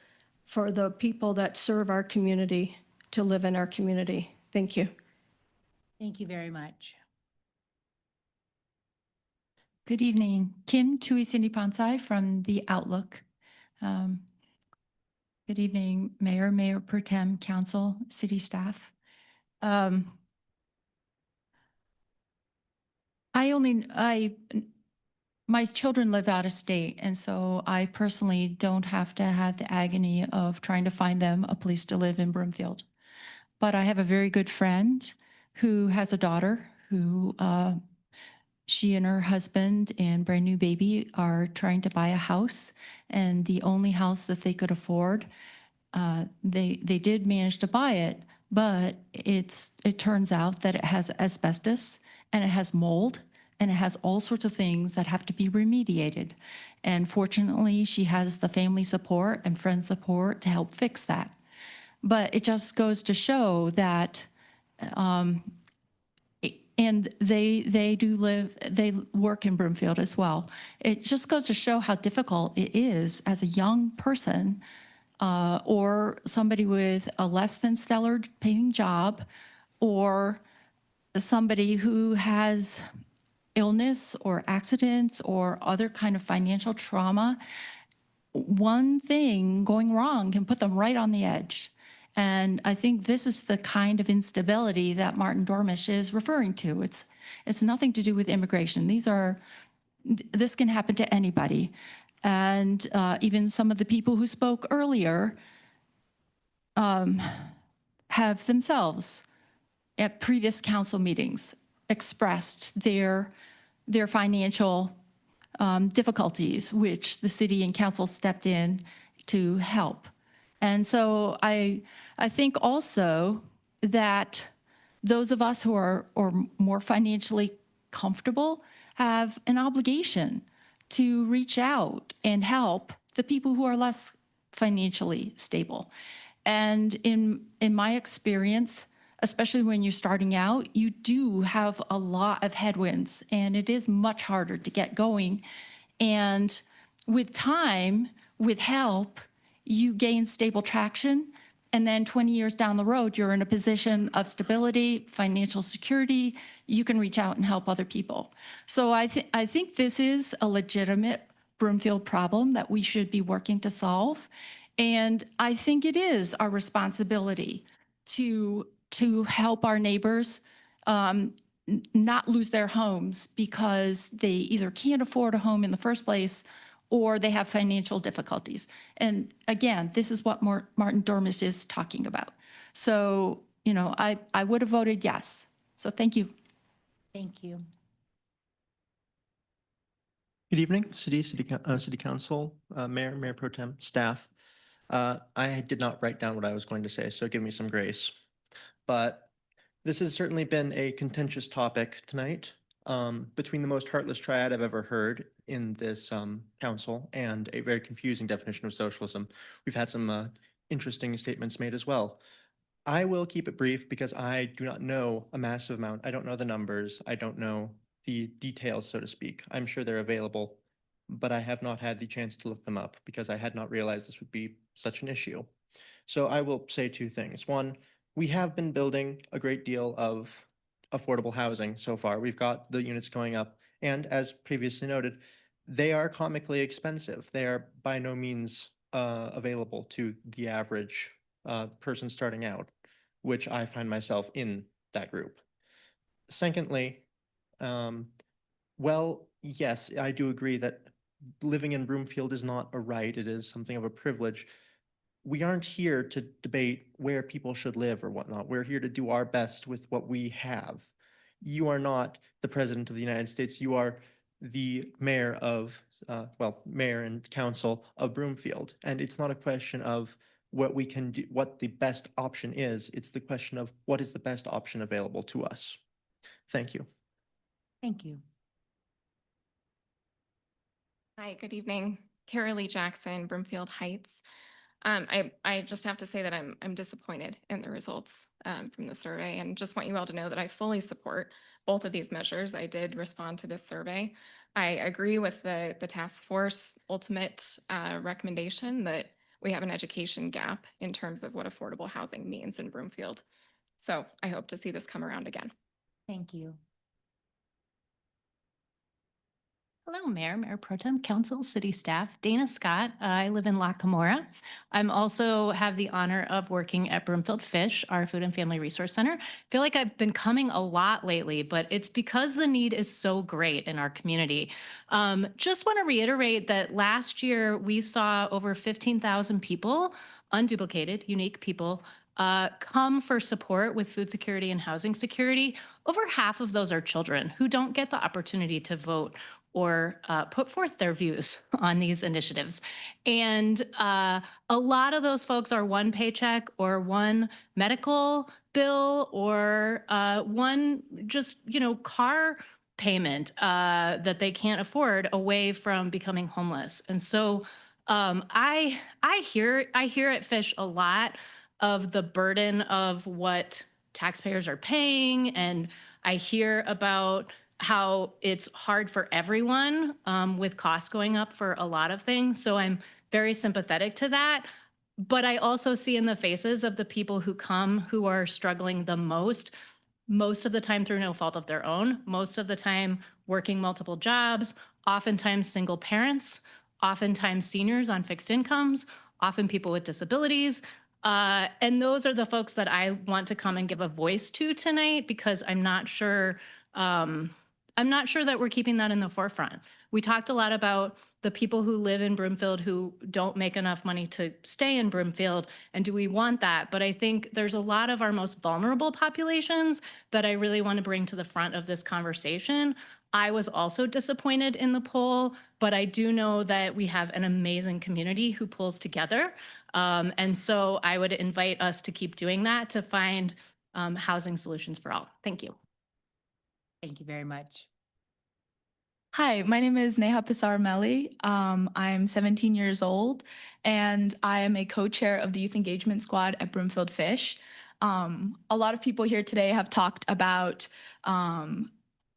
for the people that serve our community to live in our community. Thank you. Thank you very much. Good evening. Kim Tuisini-Pansai from The Outlook. Good evening, Mayor, Mayor Pro Tem, Council, City staff. My children live out of state, and so I personally don't have to have the agony of trying to find them a place to live in Broomfield. But I have a very good friend who has a daughter who she and her husband and brand new baby are trying to buy a house, and the only house that they could afford, they did manage to buy it, but it turns out that it has asbestos and it has mold and it has all sorts of things that have to be remediated. And fortunately, she has the family support and friend support to help fix that. But it just goes to show that and they work in Broomfield as well. It just goes to show how difficult it is as a young person or somebody with a less than stellar paying job or somebody who has illness or accidents or other kind of financial trauma. One thing going wrong can put them right on the edge. And I think this is the kind of instability that Martin Dormish is referring to. It's nothing to do with immigration. This can happen to anybody. And even some of the people who spoke earlier have themselves at previous council meetings expressed their financial difficulties, which the city and council stepped in to help. And so I think also that those of us who are more financially comfortable have an obligation to reach out and help the people who are less financially stable. And in my experience, especially when you're starting out, you do have a lot of headwinds and it is much harder to get going. And with time, with help, you gain stable traction. And then 20 years down the road, you're in a position of stability, financial security. You can reach out and help other people. So I think this is a legitimate Broomfield problem that we should be working to solve. And I think it is our responsibility to help our neighbors not lose their homes because they either can't afford a home in the first place or they have financial difficulties. And again, this is what Martin Dormish is talking about. So, I would have voted yes. So thank you. Thank you. Good evening, City Council, Mayor, Mayor Pro Tem, staff. I did not write down what I was going to say, so give me some grace. But this has certainly been a contentious topic tonight, between the most heartless triad I've ever heard in this council and a very confusing definition of socialism. We've had some interesting statements made as well. I will keep it brief because I do not know a massive amount. I don't know the numbers. I don't know the details, so to speak. I'm sure they're available, but I have not had the chance to look them up because I had not realized this would be such an issue. So I will say two things. One, we have been building a great deal of affordable housing so far. We've got the units going up, and as previously noted, they are comically expensive. They are by no means available to the average person starting out, which I find myself in that group. Secondly, well, yes, I do agree that living in Broomfield is not a right. It is something of a privilege. We aren't here to debate where people should live or whatnot. We're here to do our best with what we have. You are not the President of the United States. You are the mayor of, mayor and council of Broomfield. And it's not a question of what we can do, what the best option is. It's the question of what is the best option available to us. Thank you. Thank you. Hi, good evening. Carolee Jackson, Broomfield Heights. I just have to say that I'm disappointed in the results from the survey, and just want you all to know that I fully support both of these measures. I did respond to this survey. I agree with the task force ultimate recommendation that we have an education gap in terms of what affordable housing means in Broomfield. So I hope to see this come around again. Thank you. Hello, Mayor, Mayor Pro Tem, Council, City Staff. Dana Scott. I live in La Camora. I'm also have the honor of working at Broomfield Fish, our Food and Family Resource Center. I feel like I've been coming a lot lately, but it's because the need is so great in our community. Just want to reiterate that last year we saw over 15,000 people, unduplicated, unique people, come for support with food security and housing security. Over half of those are children who don't get the opportunity to vote or put forth their views on these initiatives. And a lot of those folks are one paycheck or one medical bill or one just, car payment that they can't afford away from becoming homeless. And so I hear at Fish a lot of the burden of what taxpayers are paying, and I hear about how it's hard for everyone with costs going up for a lot of things. So I'm very sympathetic to that. But I also see in the faces of the people who come who are struggling the most of the time through no fault of their own, most of the time working multiple jobs, oftentimes single parents, oftentimes seniors on fixed incomes, often people with disabilities. And those are the folks that I want to come and give a voice to tonight, because I'm not sure that we're keeping that in the forefront. We talked a lot about the people who live in Broomfield who don't make enough money to stay in Broomfield, and do we want that? But I think there's a lot of our most vulnerable populations that I really want to bring to the front of this conversation. I was also disappointed in the poll, but I do know that we have an amazing community who pulls together. And so I would invite us to keep doing that to find housing solutions for all. Thank you. Thank you very much. Hi, my name is Neha Pisar-Melli. I'm 17 years old, and I am a co-chair of the Youth Engagement Squad at Broomfield Fish. A lot of people here today have talked about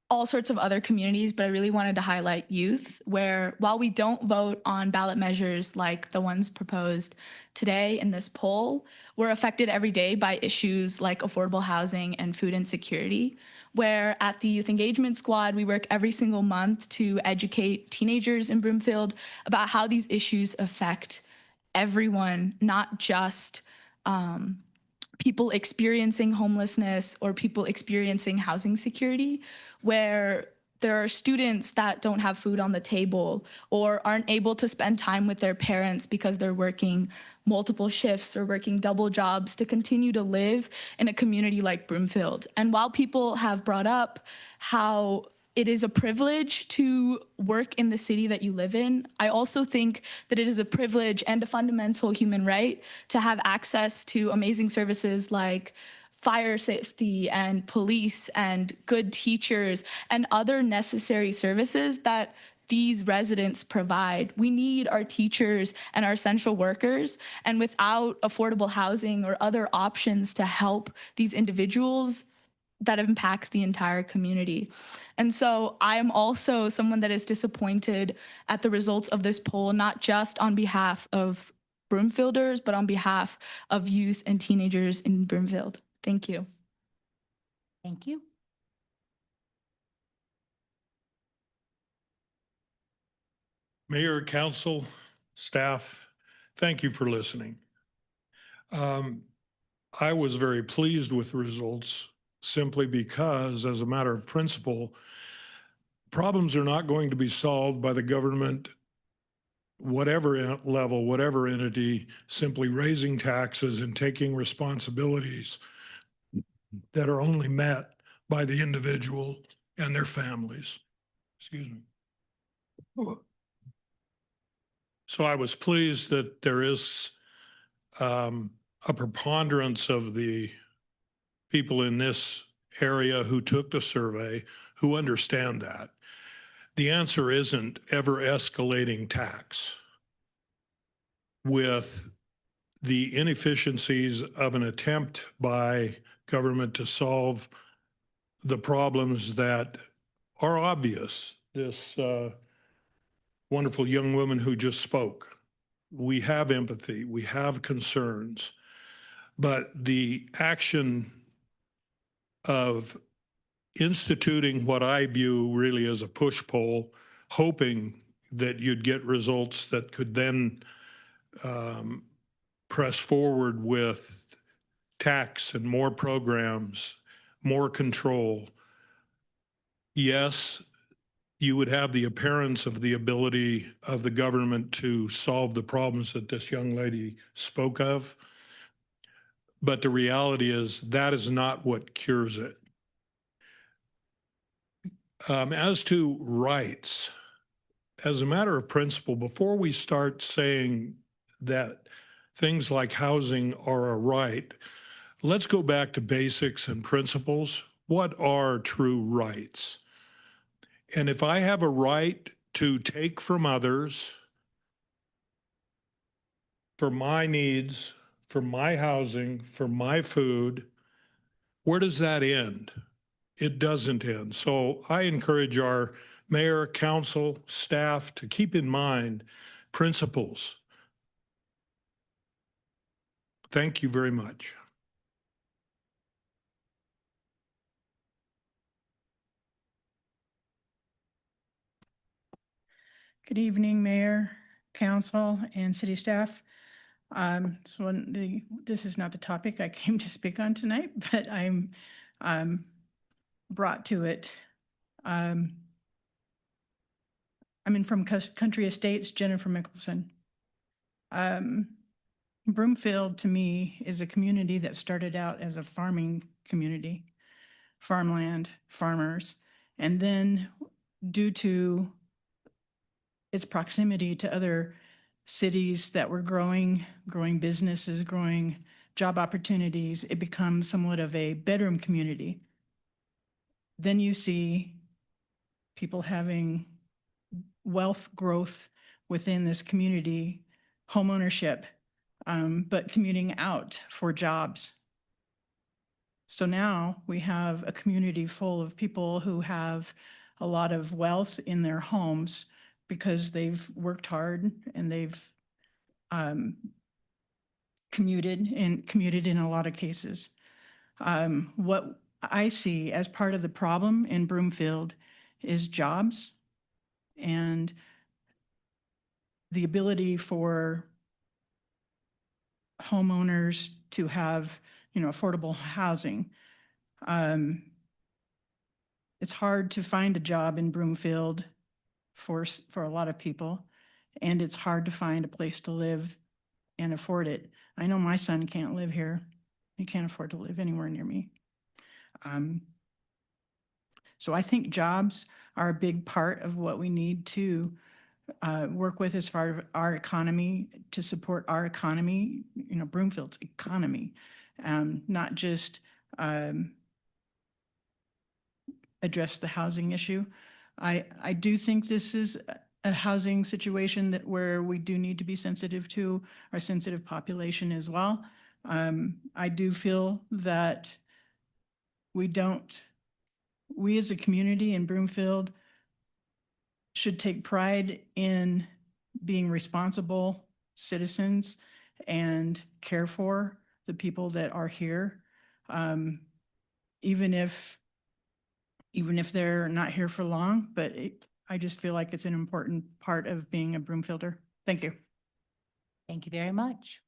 all sorts of other communities, but I really wanted to highlight youth, where while we don't vote on ballot measures like the ones proposed today in this poll, we're affected every day by issues like affordable housing and food insecurity, where at the Youth Engagement Squad, we work every single month to educate teenagers in Broomfield about how these issues affect everyone, not just people experiencing homelessness or people experiencing housing security, where there are students that don't have food on the table or aren't able to spend time with their parents because they're working multiple shifts or working double jobs to continue to live in a community like Broomfield. And while people have brought up how it is a privilege to work in the city that you live in. I also think that it is a privilege and a fundamental human right to have access to amazing services like fire safety and police and good teachers and other necessary services that these residents provide. We need our teachers and our essential workers, and without affordable housing or other options to help these individuals, that impacts the entire community. And so I am also someone that is disappointed at the results of this poll, not just on behalf of Broomfielders, but on behalf of youth and teenagers in Broomfield. Thank you. Thank you. Mayor, council, staff, thank you for listening. I was very pleased with the results simply because, as a matter of principle, problems are not going to be solved by the government, whatever level, whatever entity, simply raising taxes and taking responsibilities that are only met by the individual and their families. Excuse me. So I was pleased that there is a preponderance of the people in this area who took the survey who understand that. The answer isn't ever escalating tax. With the inefficiencies of an attempt by government to solve the problems that are obvious, this wonderful young woman who just spoke, we have empathy, we have concerns, but the action of instituting what I view really as a push poll, hoping that you'd get results that could then press forward with tax and more programs, more control. Yes, you would have the appearance of the ability of the government to solve the problems that this young lady spoke of. But the reality is that is not what cures it. As to rights, as a matter of principle, before we start saying that things like housing are a right, let's go back to basics and principles. What are true rights? And if I have a right to take from others for my needs, for my housing, for my food, where does that end? It doesn't end. So I encourage our mayor, council, staff to keep in mind principles. Thank you very much. Good evening, Mayor, Council, and City staff. This is not the topic I came to speak on tonight, but I'm brought to it. I'm in from Country Estates, Jennifer Mickelson. Broomfield, to me, is a community that started out as a farming community, farmland, farmers, and then due to its proximity to other cities that were growing businesses, growing job opportunities, it becomes somewhat of a bedroom community. Then you see people having wealth growth within this community, home ownership, but commuting out for jobs. So now we have a community full of people who have a lot of wealth in their homes because they've worked hard and they've commuted in a lot of cases. What I see as part of the problem in Broomfield is jobs and the ability for homeowners to have, affordable housing. It's hard to find a job in Broomfield for a lot of people, and it's hard to find a place to live and afford it. I know my son can't live here. He can't afford to live anywhere near me. So I think jobs are a big part of what we need to work with as far as our economy, to support our economy, Broomfield's economy, not just address the housing issue. I do think this is a housing situation where we do need to be sensitive to our sensitive population as well. I do feel that we as a community in Broomfield should take pride in being responsible citizens and care for the people that are here, even if they're not here for long. But I just feel like it's an important part of being a Broomfielder. Thank you. Thank you very much.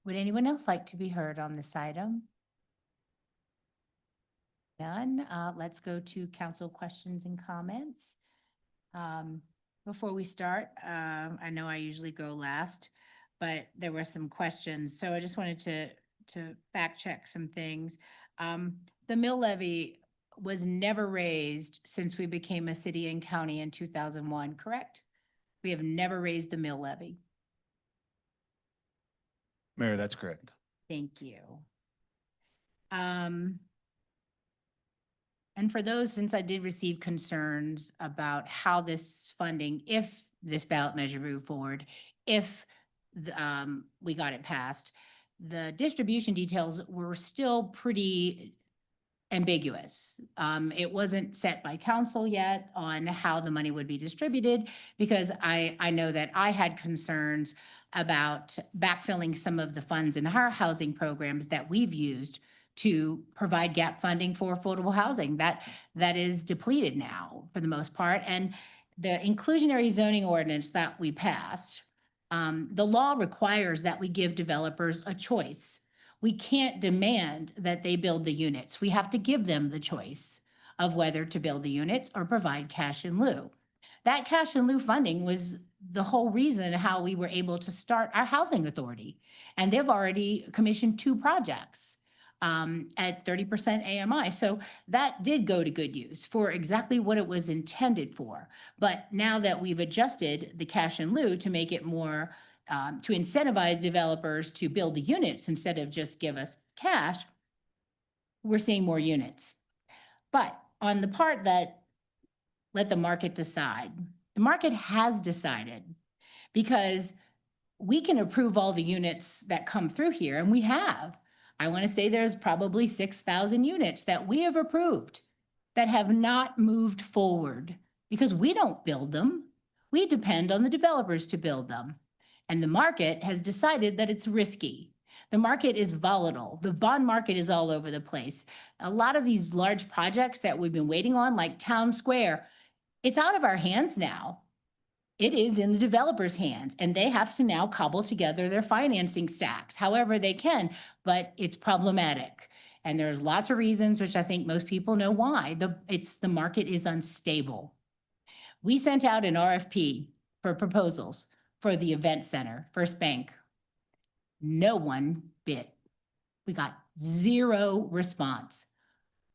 Would anyone else like to be heard on this item? None. Let's go to council questions and comments. Before we start, I know I usually go last, but there were some questions. So I just wanted to fact check some things. The mill levy was never raised since we became a city and county in 2001, correct? We have never raised the mill levy. Mayor, that's correct. Thank you. And for those, since I did receive concerns about how this funding, if this ballot measure moved forward, if we got it passed, the distribution details were still pretty ambiguous. It wasn't set by council yet on how the money would be distributed, because I know that I had concerns about backfilling some of the funds in our housing programs that we've used to provide gap funding for affordable housing. That is depleted now for the most part. And the inclusionary zoning ordinance that we passed, the law requires that we give developers a choice. We can't demand that they build the units. We have to give them the choice of whether to build the units or provide cash in lieu. That cash in lieu funding was the whole reason how we were able to start our housing authority. And they've already commissioned 2 projects at 30% AMI. So that did go to good use for exactly what it was intended for. But now that we've adjusted the cash in lieu to make it more, to incentivize developers to build the units instead of just give us cash, we're seeing more units. But on the part that let the market decide, the market has decided, because we can approve all the units that come through here, and we have. I want to say there's probably 6,000 units that we have approved that have not moved forward because we don't build them. We depend on the developers to build them. And the market has decided that it's risky. The market is volatile. The bond market is all over the place. A lot of these large projects that we've been waiting on, like Town Square, it's out of our hands now. It is in the developer's hands, and they have to now cobble together their financing stacks however they can, but it's problematic. And there's lots of reasons, which I think most people know why. The market is unstable. We sent out an RFP for proposals for the event center, First Bank. No one bid. We got 0 response.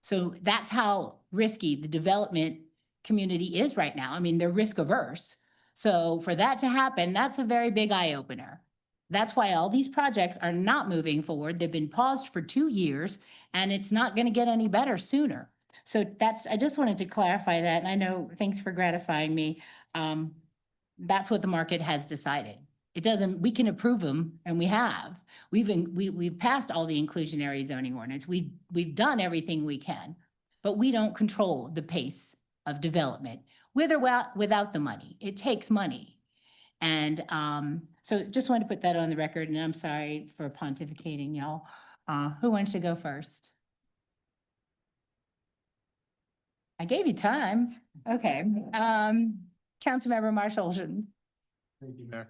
So that's how risky the development community is right now. I mean, they're risk averse. So for that to happen, that's a very big eye opener. That's why all these projects are not moving forward. They've been paused for 2 years, and it's not going to get any better sooner. So I just wanted to clarify that. And I know, thanks for gratifying me. That's what the market has decided. We can approve them, and we have. We've passed all the inclusionary zoning ordinance. We've done everything we can, but we don't control the pace of development with or without the money. It takes money. And so just wanted to put that on the record, and I'm sorry for pontificating, y'all. Who wants to go first? I gave you time. Okay. Councilmember Marshall. Thank you, Mayor.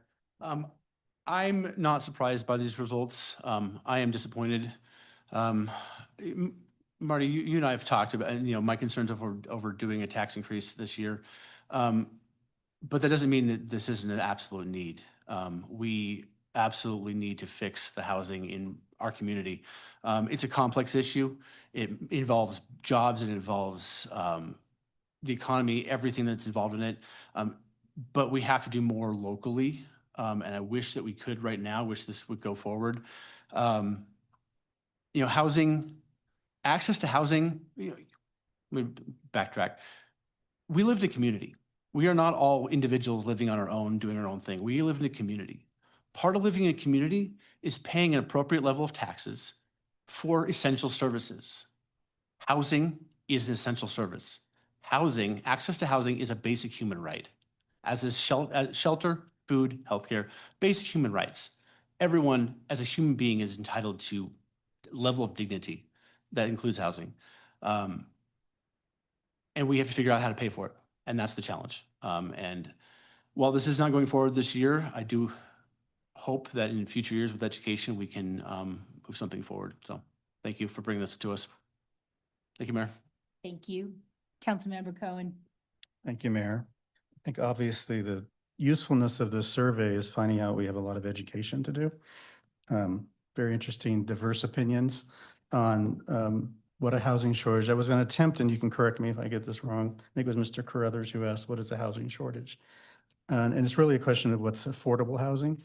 I'm not surprised by these results. I am disappointed. Marty, you and I have talked about, and my concerns over doing a tax increase this year. But that doesn't mean that this isn't an absolute need. We absolutely need to fix the housing in our community. It's a complex issue. It involves jobs, it involves the economy, everything that's involved in it. But we have to do more locally. And I wish that we could right now, wish this would go forward. Housing, access to housing, let me backtrack. We live in a community. We are not all individuals living on our own, doing our own thing. We live in a community. Part of living in a community is paying an appropriate level of taxes for essential services. Housing is an essential service. Housing, access to housing is a basic human right, as is shelter, food, healthcare, basic human rights. Everyone as a human being is entitled to a level of dignity that includes housing. And we have to figure out how to pay for it. And that's the challenge. And while this is not going forward this year, I do hope that in future years with education, we can move something forward. So thank you for bringing this to us. Thank you, Mayor. Thank you. Councilmember Cohen. Thank you, Mayor. I think obviously the usefulness of this survey is finding out we have a lot of education to do. Very interesting, diverse opinions on what a housing shortage. I was going to attempt, and you can correct me if I get this wrong. I think it was Mr. Carruthers who asked, what is a housing shortage? And it's really a question of what's affordable housing.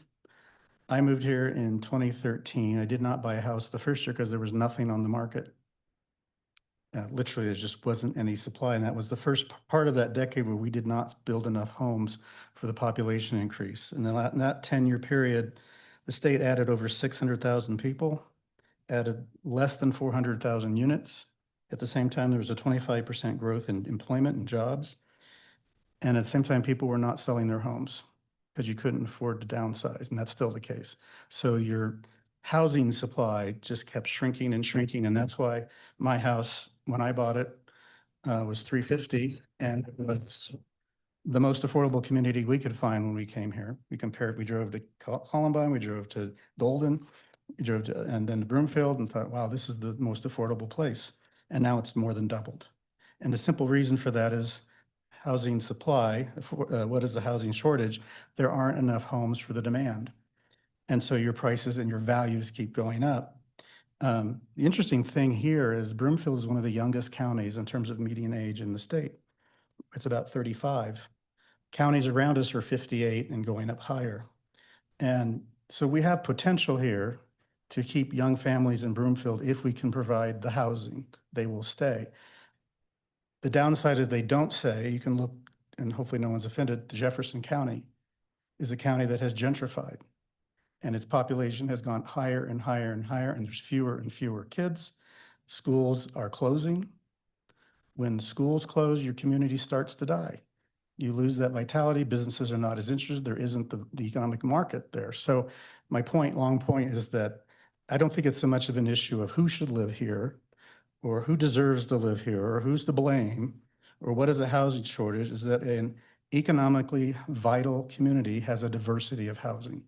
I moved here in 2013. I did not buy a house the first year because there was nothing on the market. Literally, there just wasn't any supply. And that was the first part of that decade where we did not build enough homes for the population increase. And then in that 10-year period, the state added over 600,000 people, added less than 400,000 units. At the same time, there was a 25% growth in employment and jobs. And at the same time, people were not selling their homes because you couldn't afford to downsize. And that's still the case. So your housing supply just kept shrinking and shrinking. And that's why my house, when I bought it, was $350, and it was the most affordable community we could find when we came here. We drove to Columbine, we drove to Golden, we drove to, and then to Broomfield, and thought, wow, this is the most affordable place. And now it's more than doubled. And the simple reason for that is housing supply. What is the housing shortage? There aren't enough homes for the demand. And so your prices and your values keep going up. The interesting thing here is Broomfield is one of the youngest counties in terms of median age in the state. It's about 35. Counties around us are 58 and going up higher. And so we have potential here to keep young families in Broomfield. If we can provide the housing, they will stay. The downside is they don't say, you can look, and hopefully no one's offended, Jefferson County is a county that has gentrified. And its population has gone higher and higher and higher, and there's fewer and fewer kids. Schools are closing. When schools close, your community starts to die. You lose that vitality. Businesses are not as interested. There isn't the economic market there. So my point, long point, is that I don't think it's so much of an issue of who should live here or who deserves to live here or who's to blame or what is a housing shortage, is that an economically vital community has a diversity of housing.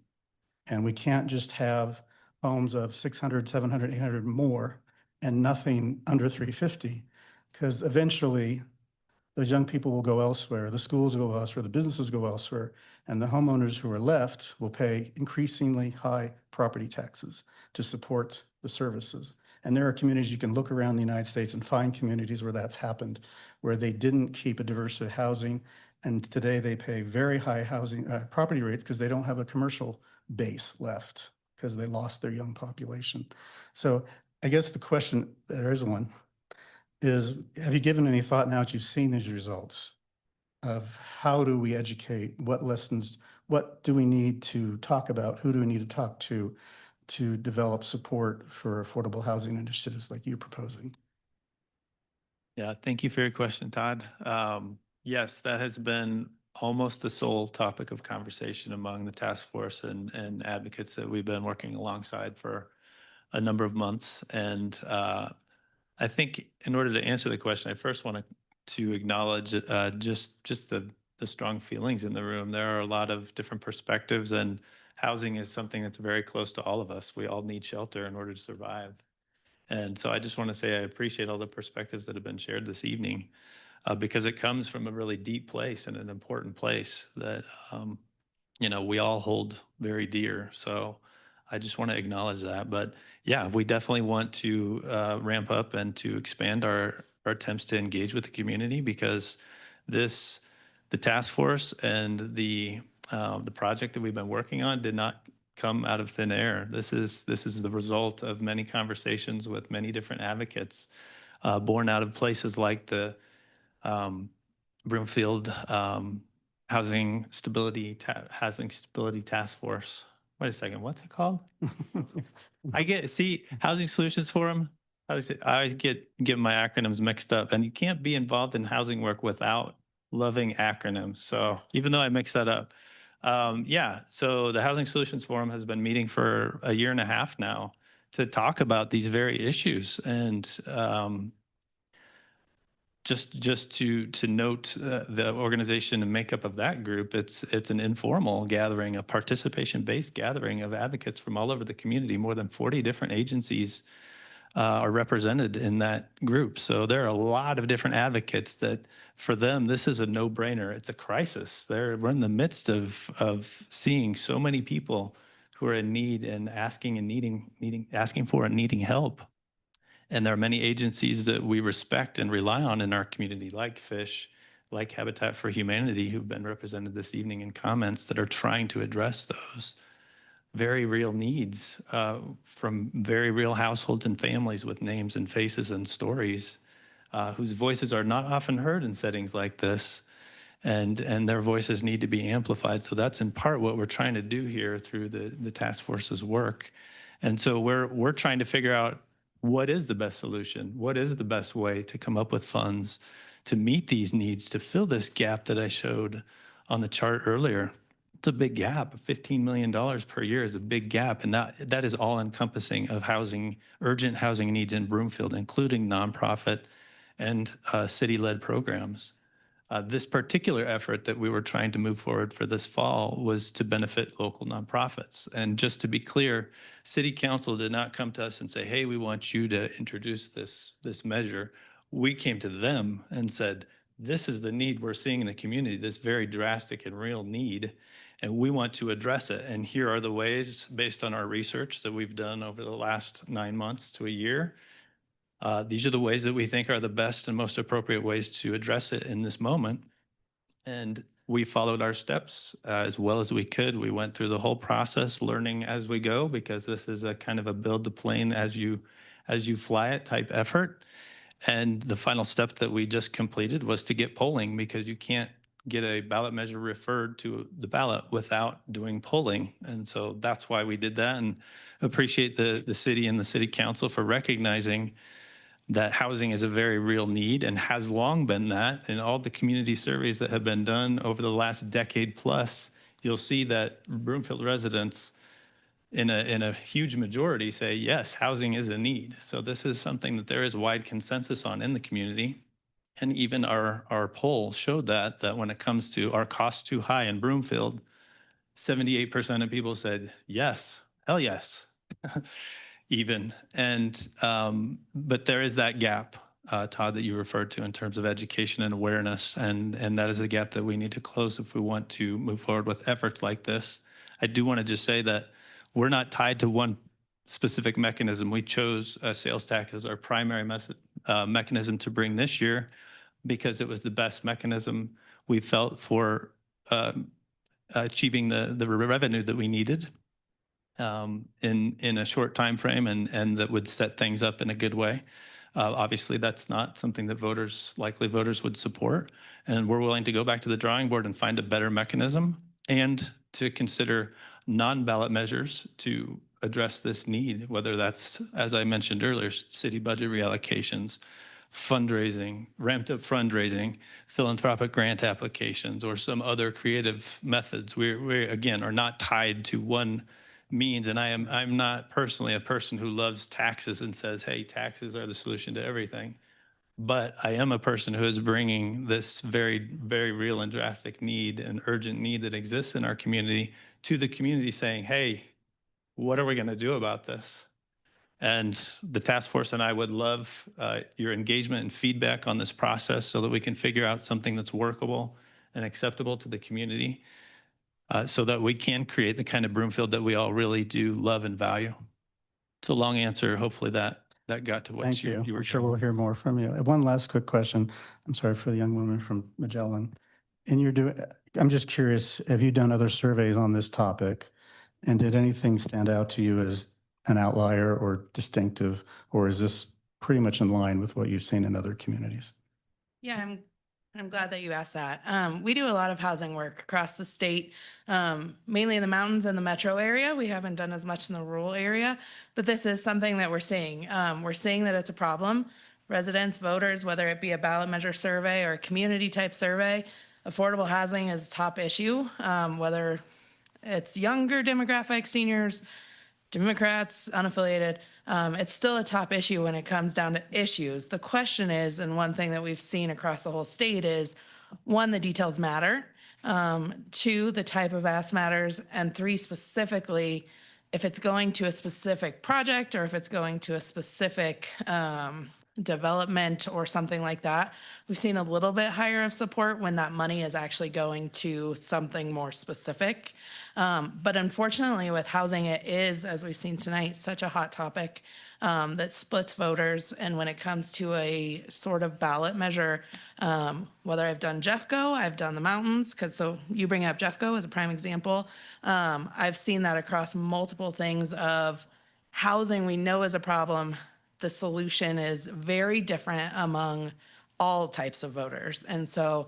And we can't just have homes of 600, 700, 800 more and nothing under 350, because eventually those young people will go elsewhere, the schools will go elsewhere, the businesses go elsewhere, and the homeowners who are left will pay increasingly high property taxes to support the services. And there are communities, you can look around the United States and find communities where that's happened, where they didn't keep a diversity of housing, and today they pay very high housing property rates because they don't have a commercial base left because they lost their young population. So I guess the question, there is one, is have you given any thought now that you've seen these results of how do we educate, what lessons, what do we need to talk about, who do we need to talk to develop support for affordable housing initiatives like you're proposing? Yeah, thank you for your question, Todd. Yes, that has been almost the sole topic of conversation among the task force and advocates that we've been working alongside for a number of months. And I think in order to answer the question, I first want to acknowledge just the strong feelings in the room. There are a lot of different perspectives, and housing is something that's very close to all of us. We all need shelter in order to survive. And so I just want to say I appreciate all the perspectives that have been shared this evening. Because it comes from a really deep place and an important place that, we all hold very dear. So I just want to acknowledge that. But yeah, we definitely want to ramp up and to expand our attempts to engage with the community, because the task force and the project that we've been working on did not come out of thin air. This is the result of many conversations with many different advocates, born out of places like the Broomfield Housing Stability Task Force. Wait a second, what's it called? Housing Solutions Forum. I always get my acronyms mixed up, and you can't be involved in housing work without loving acronyms. So even though I mixed that up, so the Housing Solutions Forum has been meeting for a year and a half now to talk about these very issues. And just to note the organization and makeup of that group, it's an informal gathering, a participation-based gathering of advocates from all over the community. More than 40 different agencies are represented in that group. So there are a lot of different advocates that, for them, this is a no-brainer. It's a crisis. We're in the midst of seeing so many people who are in need and asking for and needing help. And there are many agencies that we respect and rely on in our community, like FISH, like Habitat for Humanity, who've been represented this evening in comments, that are trying to address those very real needs from very real households and families with names and faces and stories, whose voices are not often heard in settings like this, and their voices need to be amplified. So that's in part what we're trying to do here through the task force's work. And so we're trying to figure out, what is the best solution? What is the best way to come up with funds to meet these needs, to fill this gap that I showed on the chart earlier? It's a big gap. $15 million per year is a big gap, and that is all encompassing of urgent housing needs in Broomfield, including nonprofit and city-led programs. This particular effort that we were trying to move forward for this fall was to benefit local nonprofits. And just to be clear, City Council did not come to us and say, hey, we want you to introduce this measure. We came to them and said, this is the need we're seeing in the community, this very drastic and real need, and we want to address it. And here are the ways, based on our research that we've done over the last 9 months to a year. These are the ways that we think are the best and most appropriate ways to address it in this moment. And we followed our steps as well as we could. We went through the whole process, learning as we go, because this is a kind of a build the plane as you fly it type effort. And the final step that we just completed was to get polling, because you can't get a ballot measure referred to the ballot without doing polling. And so that's why we did that, and appreciate the city and the city council for recognizing that housing is a very real need and has long been that. In all the community surveys that have been done over the last decade plus, you'll see that Broomfield residents in a huge majority say, yes, housing is a need. So this is something that there is wide consensus on in the community. And even our poll showed that when it comes to our cost too high in Broomfield, 78% of people said, yes, hell yes. Even. And, but there is that gap, Todd, that you referred to in terms of education and awareness. And that is a gap that we need to close if we want to move forward with efforts like this. I do want to just say that we're not tied to one specific mechanism. We chose sales tax as our primary mechanism to bring this year, because it was the best mechanism we felt for achieving the revenue that we needed in a short time frame, and that would set things up in a good way. Obviously, that's not something that likely voters would support, and we're willing to go back to the drawing board and find a better mechanism, and to consider non-ballot measures to address this need, whether that's, as I mentioned earlier, city budget reallocations, fundraising, ramped up fundraising, philanthropic grant applications, or some other creative methods. We again are not tied to one means, and I'm not personally a person who loves taxes and says, hey, taxes are the solution to everything. But I am a person who is bringing this very, very real and drastic need, and urgent need that exists in our community, to the community, saying, hey, what are we going to do about this? And the task force and I would love your engagement and feedback on this process, so that we can figure out something that's workable and acceptable to the community, so that we can create the kind of Broomfield that we all really do love and value. It's a long answer. Hopefully that that got to what Thank you. you were I'm sure we'll getting. hear more from you. One last quick question. I'm sorry for the young woman from Magellan. And I'm just curious, have you done other surveys on this topic? And did anything stand out to you as an outlier or distinctive, or is this pretty much in line with what you've seen in other communities? Yeah, I'm glad that you asked that. We do a lot of housing work across the state, mainly in the mountains and the metro area. We haven't done as much in the rural area, but this is something that we're seeing. We're seeing that it's a problem. Residents, voters, whether it be a ballot measure survey or a community type survey, affordable housing is a top issue, whether it's younger demographic, seniors, Democrats, unaffiliated. It's still a top issue when it comes down to issues. The question is, and one thing that we've seen across the whole state is, one, the details matter. Two, the type of ask matters. And three, specifically, if it's going to a specific project or if it's going to a specific development or something like that. We've seen a little bit higher of support when that money is actually going to something more specific. But unfortunately with housing, it is, as we've seen tonight, such a hot topic that splits voters. And when it comes to a sort of ballot measure, whether I've done Jeffco, I've done the mountains, so you bring up Jeffco as a prime example. I've seen that across multiple things of housing we know is a problem. The solution is very different among all types of voters. And so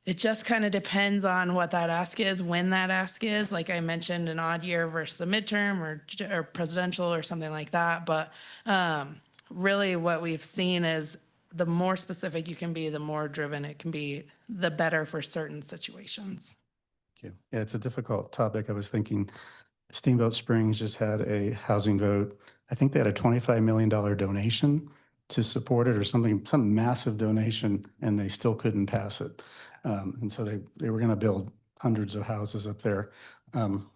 it just kind of depends on what that ask is, when that ask is. Like I mentioned, an odd year versus a midterm or presidential or something like that. But really what we've seen is the more specific you can be, the more driven it can be, the better for certain situations. Thank you. Yeah, it's a difficult topic. I was thinking Steamboat Springs just had a housing vote. I think they had a $25 million donation to support it or something, some massive donation, and they still couldn't pass it. And so they were going to build hundreds of houses up there.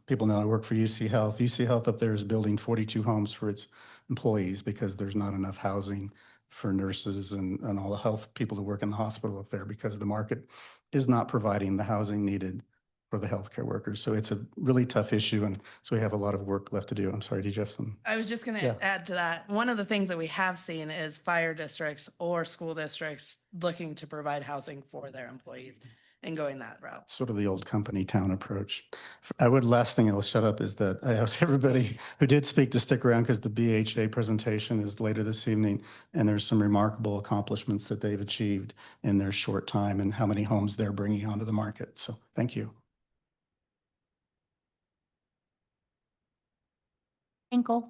People know I work for UC Health. UC Health up there is building 42 homes for its employees because there's not enough housing for nurses and all the health people who work in the hospital up there because the market is not providing the housing needed for the healthcare workers. So it's a really tough issue. And so we have a lot of work left to do. I'm sorry, did you have some? I was just going to add to that. One of the things that we have seen is fire districts or school districts looking to provide housing for their employees and going that route. Sort of the old company town approach. Last thing I'll shut up is that I ask everybody who did speak to stick around because the BHA presentation is later this evening and there's some remarkable accomplishments that they've achieved in their short time and how many homes they're bringing onto the market. So thank you. Hinkle.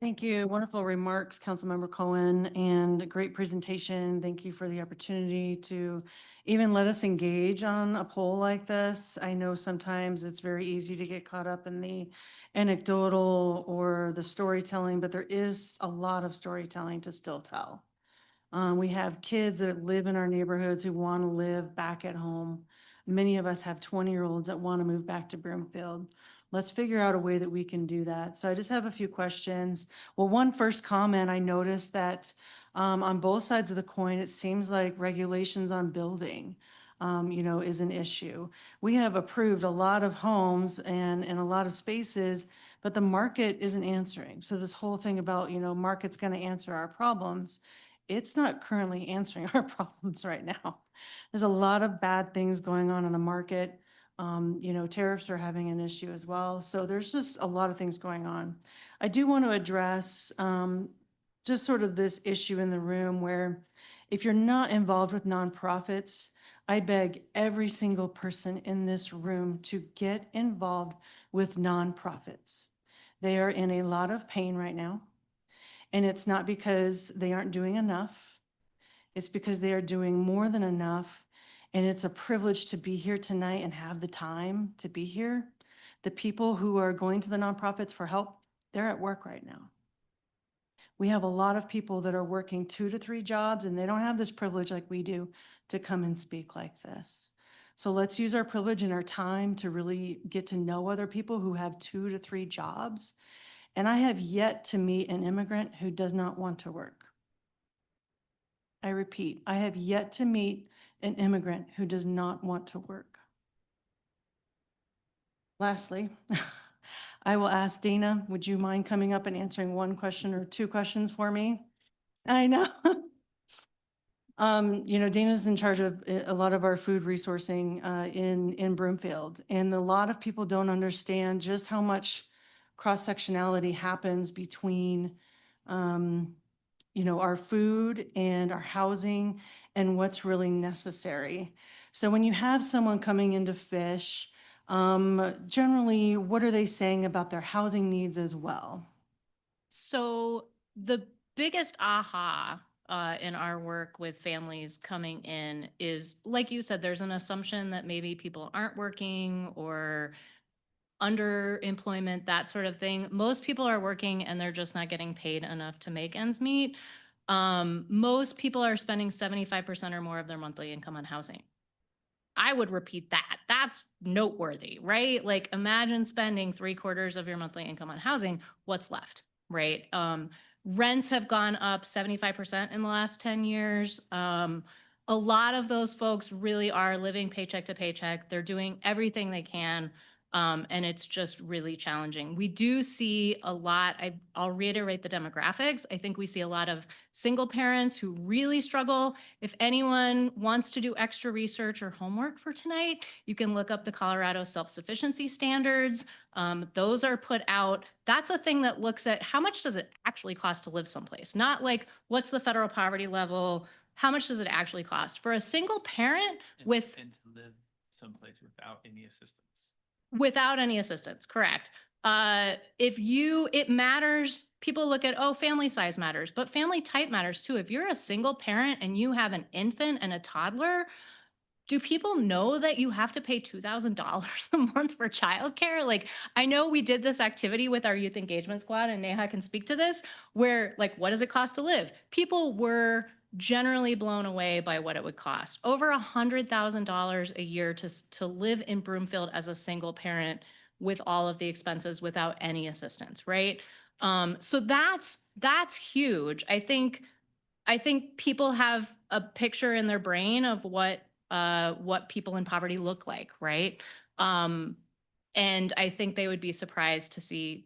Thank you. Wonderful remarks, Councilmember Cohen, and a great presentation. Thank you for the opportunity to even let us engage on a poll like this. I know sometimes it's very easy to get caught up in the anecdotal or the storytelling, but there is a lot of storytelling to still tell. We have kids that live in our neighborhoods who want to live back at home. Many of us have 20-year-olds that want to move back to Broomfield. Let's figure out a way that we can do that. So I just have a few questions. Well, one first comment, I noticed that on both sides of the coin, it seems like regulations on building, is an issue. We have approved a lot of homes and a lot of spaces, but the market isn't answering. So this whole thing about, market's going to answer our problems, it's not currently answering our problems right now. There's a lot of bad things going on in the market. Tariffs are having an issue as well. So there's just a lot of things going on. I do want to address just sort of this issue in the room where if you're not involved with nonprofits, I beg every single person in this room to get involved with nonprofits. They are in a lot of pain right now. And it's not because they aren't doing enough. It's because they are doing more than enough. And it's a privilege to be here tonight and have the time to be here. The people who are going to the nonprofits for help, they're at work right now. We have a lot of people that are working 2 to 3 jobs and they don't have this privilege like we do to come and speak like this. So let's use our privilege and our time to really get to know other people who have 2 to 3 jobs. And I have yet to meet an immigrant who does not want to work. I repeat, I have yet to meet an immigrant who does not want to work. Lastly, I will ask Dana, would you mind coming up and answering one question or two questions for me? I know. Dana's in charge of a lot of our food resourcing in Broomfield. And a lot of people don't understand just how much cross-sectionality happens between, our food and our housing and what's really necessary. So when you have someone coming into Fish, generally, what are they saying about their housing needs as well? So the biggest aha in our work with families coming in is, like you said, there's an assumption that maybe people aren't working or underemployment, that sort of thing. Most people are working and they're just not getting paid enough to make ends meet. Most people are spending 75% or more of their monthly income on housing. I would repeat that. That's noteworthy, right? Like imagine spending 3/4 of your monthly income on housing. What's left, right? Rents have gone up 75% in the last 10 years. A lot of those folks really are living paycheck to paycheck. They're doing everything they can. And it's just really challenging. We do see a lot, I'll reiterate the demographics. I think we see a lot of single parents who really struggle. If anyone wants to do extra research or homework for tonight, you can look up the Colorado self-sufficiency standards. Those are put out. That's a thing that looks at how much does it actually cost to live someplace, not like what's the federal poverty level, how much does it actually cost for a single parent with And to live someplace without any assistance. without any assistance, correct. It matters, people look at, oh, family size matters, but family type matters too. If you're a single parent and you have an infant and a toddler, do people know that you have to pay $2,000 a month for childcare? Like, I know we did this activity with our youth engagement squad, and Neha can speak to this, where like, what does it cost to live? People were generally blown away by what it would cost. Over $100,000 a year to live in Broomfield as a single parent with all of the expenses without any assistance, right? So that's huge. I think people have a picture in their brain of what people in poverty look like, right? And I think they would be surprised to see,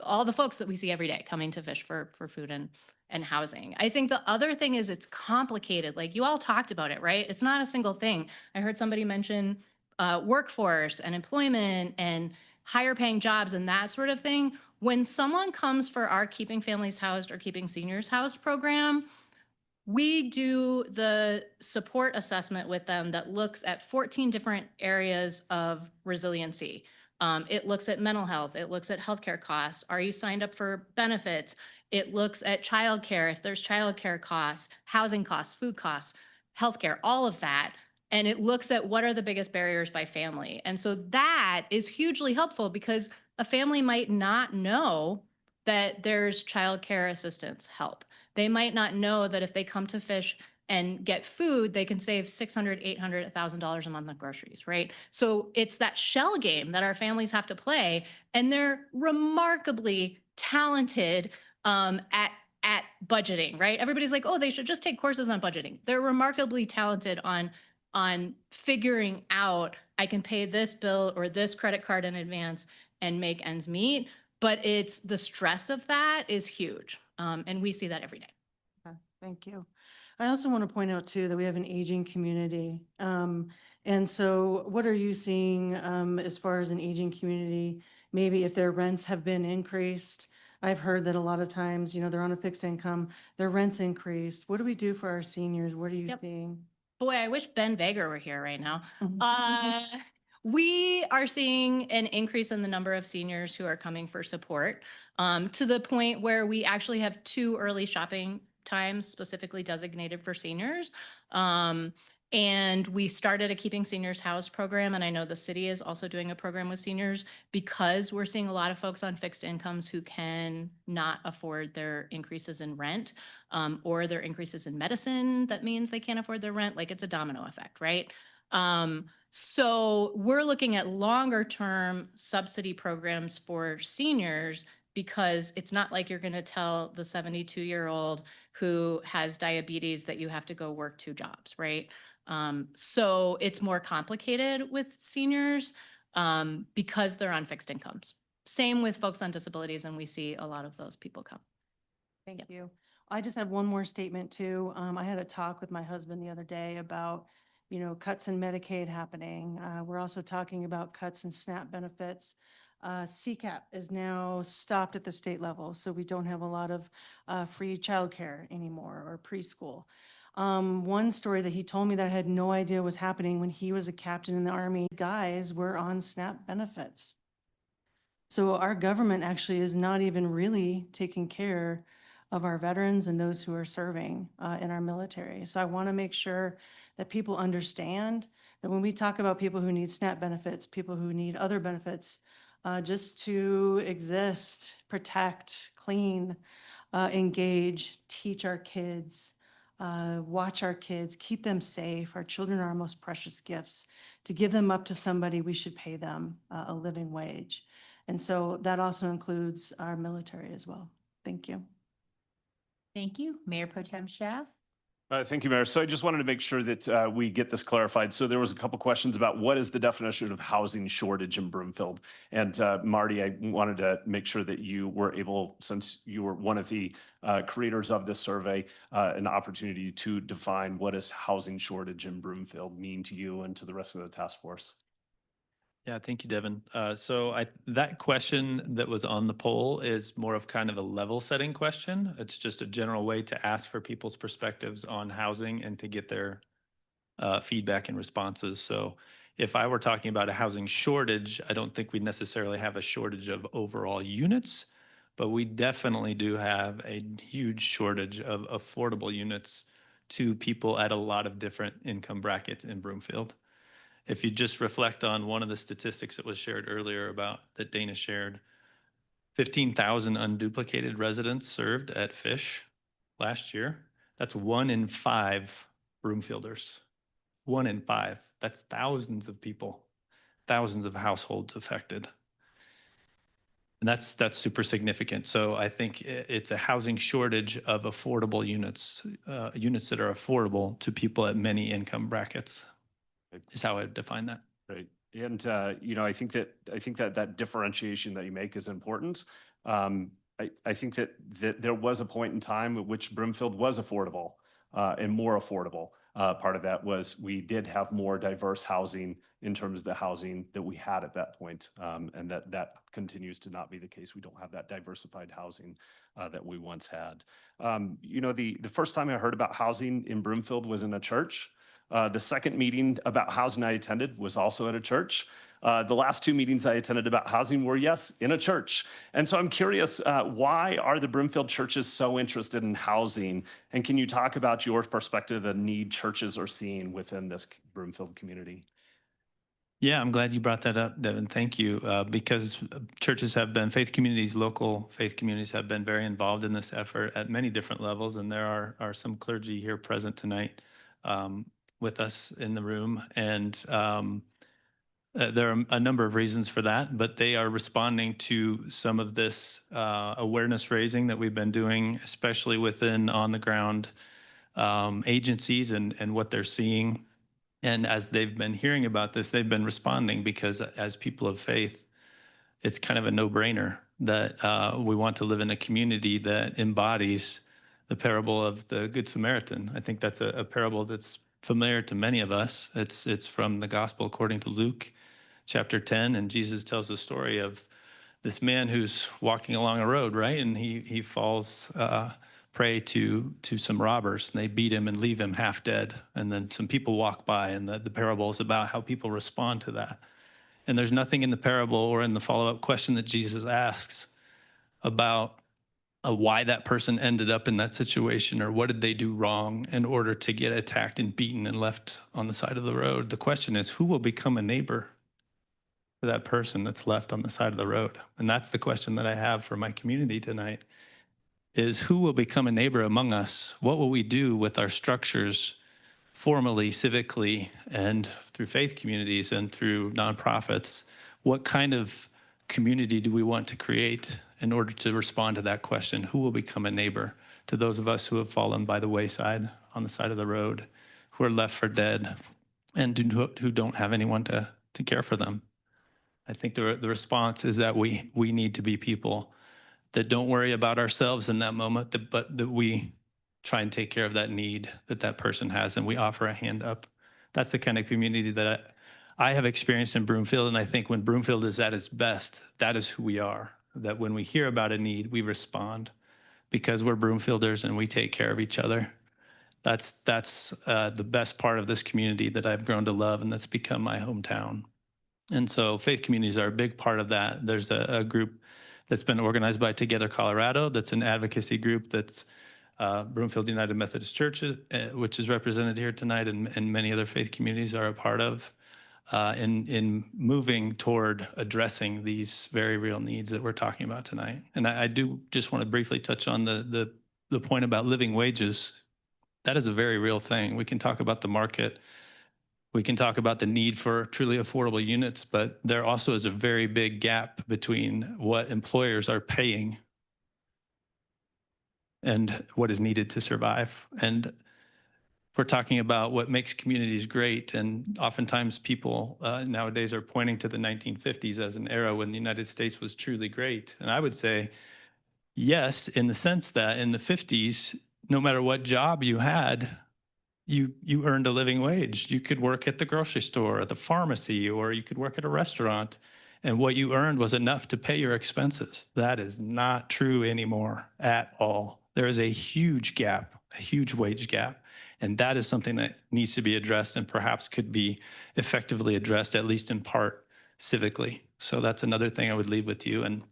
all the folks that we see every day coming to Fish for food and housing. I think the other thing is it's complicated. Like you all talked about it, right? It's not a single thing. I heard somebody mention workforce and employment and higher paying jobs and that sort of thing. When someone comes for our Keeping Families Housed or Keeping Seniors Housed program, we do the support assessment with them that looks at 14 different areas of resiliency. It looks at mental health. It looks at healthcare costs. Are you signed up for benefits? It looks at childcare, if there's childcare costs, housing costs, food costs, healthcare, all of that. And it looks at what are the biggest barriers by family. And so that is hugely helpful because a family might not know that there's childcare assistance help. They might not know that if they come to Fish and get food, they can save $600, $800, $1,000 a month on groceries, right? So it's that shell game that our families have to play, and they're remarkably talented at budgeting, right? Everybody's like, oh, they should just take courses on budgeting. They're remarkably talented on figuring out, I can pay this bill or this credit card in advance and make ends meet. But it's the stress of that is huge. And we see that every day. Okay, thank you. I also want to point out too that we have an aging community. And so what are you seeing as far as an aging community? Maybe if their rents have been increased. I've heard that a lot of times, they're on a fixed income, their rents increase. What do we do for our seniors? What are you seeing? Boy, I wish Ben Vager were here right now. We are seeing an increase in the number of seniors who are coming for support, to the point where we actually have 2 early shopping times specifically designated for seniors. And we started a Keeping Seniors Housed program, and I know the city is also doing a program with seniors because we're seeing a lot of folks on fixed incomes who can not afford their increases in rent, or their increases in medicine. That means they can't afford their rent. Like it's a domino effect, right? So we're looking at longer term subsidy programs for seniors because it's not like you're going to tell the 72-year-old who has diabetes that you have to go work 2 jobs, right? So it's more complicated with seniors. because they're on fixed incomes. Same with folks on disabilities, and we see a lot of those people come. Thank you. I just have one more statement too. I had a talk with my husband the other day about, cuts in Medicaid happening. We're also talking about cuts in SNAP benefits. CCAP is now stopped at the state level, so we don't have a lot of free childcare anymore or preschool. One story that he told me that I had no idea was happening when he was a captain in the Army, guys were on SNAP benefits. So our government actually is not even really taking care of our veterans and those who are serving in our military. So I want to make sure that people understand that when we talk about people who need SNAP benefits, people who need other benefits, just to exist, protect, clean, engage, teach our kids, watch our kids, keep them safe. Our children are our most precious gifts. To give them up to somebody, we should pay them a living wage. And so that also includes our military as well. Thank you. Thank you. Mayor Pro Tem Schaaf. Thank you, Mayor. So I just wanted to make sure that we get this clarified. So there was a couple questions about what is the definition of housing shortage in Broomfield? And Marty, I wanted to make sure that you were able, since you were one of the creators of this survey, an opportunity to define what does housing shortage in Broomfield mean to you and to the rest of the task force? Yeah, thank you, Devin. That question that was on the poll is more of kind of a level setting question. It's just a general way to ask for people's perspectives on housing and to get their feedback and responses. So if I were talking about a housing shortage, I don't think we necessarily have a shortage of overall units, but we definitely do have a huge shortage of affordable units to people at a lot of different income brackets in Broomfield. If you just reflect on one of the statistics that was shared earlier about that Dana shared, 15,000 unduplicated residents served at Fish last year. That's 1 in 5 Broomfielders. 1 in 5. That's thousands of people, thousands of households affected. And that's super significant. So I think it's a housing shortage of affordable units, units that are affordable to people at many income brackets. Is how I would define that. Right. And, I think that differentiation that you make is important. I think that there was a point in time at which Broomfield was affordable and more affordable. Part of that was we did have more diverse housing in terms of the housing that we had at that point. And that continues to not be the case. We don't have that diversified housing that we once had. The first time I heard about housing in Broomfield was in a church. The second meeting about housing I attended was also at a church. The last 2 meetings I attended about housing were, yes, in a church. And so I'm curious, why are the Broomfield churches so interested in housing? And can you talk about your perspective and need churches are seeing within this Broomfield community? Yeah, I'm glad you brought that up, Devin. Thank you. Because churches have been, faith communities, local faith communities have been very involved in this effort at many different levels. And there are some clergy here present tonight with us in the room. And there are a number of reasons for that, but they are responding to some of this awareness raising that we've been doing, especially within on the ground agencies and what they're seeing. And as they've been hearing about this, they've been responding because as people of faith, it's kind of a no-brainer that we want to live in a community that embodies the parable of the Good Samaritan. I think that's a parable that's familiar to many of us. It's from the Gospel according to Luke chapter 10, and Jesus tells the story of this man who's walking along a road, right? And he falls prey to some robbers, and they beat him and leave him half dead. And then some people walk by, and the parable is about how people respond to that. And there's nothing in the parable or in the follow-up question that Jesus asks about why that person ended up in that situation or what did they do wrong in order to get attacked and beaten and left on the side of the road. The question is, who will become a neighbor for that person that's left on the side of the road? And that's the question that I have for my community tonight, is who will become a neighbor among us? What will we do with our structures formally, civically, and through faith communities and through nonprofits? What kind of community do we want to create in order to respond to that question? Who will become a neighbor to those of us who have fallen by the wayside on the side of the road, who are left for dead, and who don't have anyone to care for them? I think the response is that we need to be people that don't worry about ourselves in that moment, but that we try and take care of that need that that person has, and we offer a hand up. That's the kind of community that I have experienced in Broomfield, and I think when Broomfield is at its best, that is who we are. That when we hear about a need, we respond because we're Broomfielders and we take care of each other. That's the best part of this community that I've grown to love, and that's become my hometown. And so faith communities are a big part of that. There's a group that's been organized by Together Colorado. That's an advocacy group that's Broomfield United Methodist Church, which is represented here tonight, and many other faith communities are a part of in moving toward addressing these very real needs that we're talking about tonight. And I do just want to briefly touch on the point about living wages. That is a very real thing. We can talk about the market. We can talk about the need for truly affordable units, but there also is a very big gap between what employers are paying and what is needed to survive. And we're talking about what makes communities great. And oftentimes people nowadays are pointing to the 1950s as an era when the United States was truly great. And I would say, yes, in the sense that in the 50s, no matter what job you had, you earned a living wage. You could work at the grocery store, at the pharmacy, or you could work at a restaurant. And what you earned was enough to pay your expenses. That is not true anymore at all. There is a huge gap, a huge wage gap. And that is something that needs to be addressed and perhaps could be effectively addressed, at least in part, civically. So that's another thing I would leave with you. And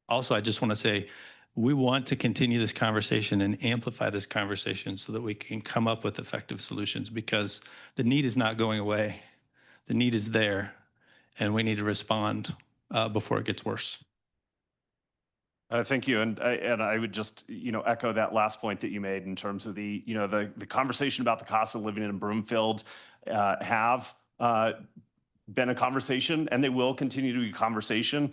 also, I just want to say, we want to continue this conversation and amplify this conversation so that we can come up with effective solutions, because the need is not going away. The need is there, and we need to respond before it gets worse. Thank you. And I would just, echo that last point that you made in terms of the conversation about the cost of living in Broomfield have been a conversation, and they will continue to be a conversation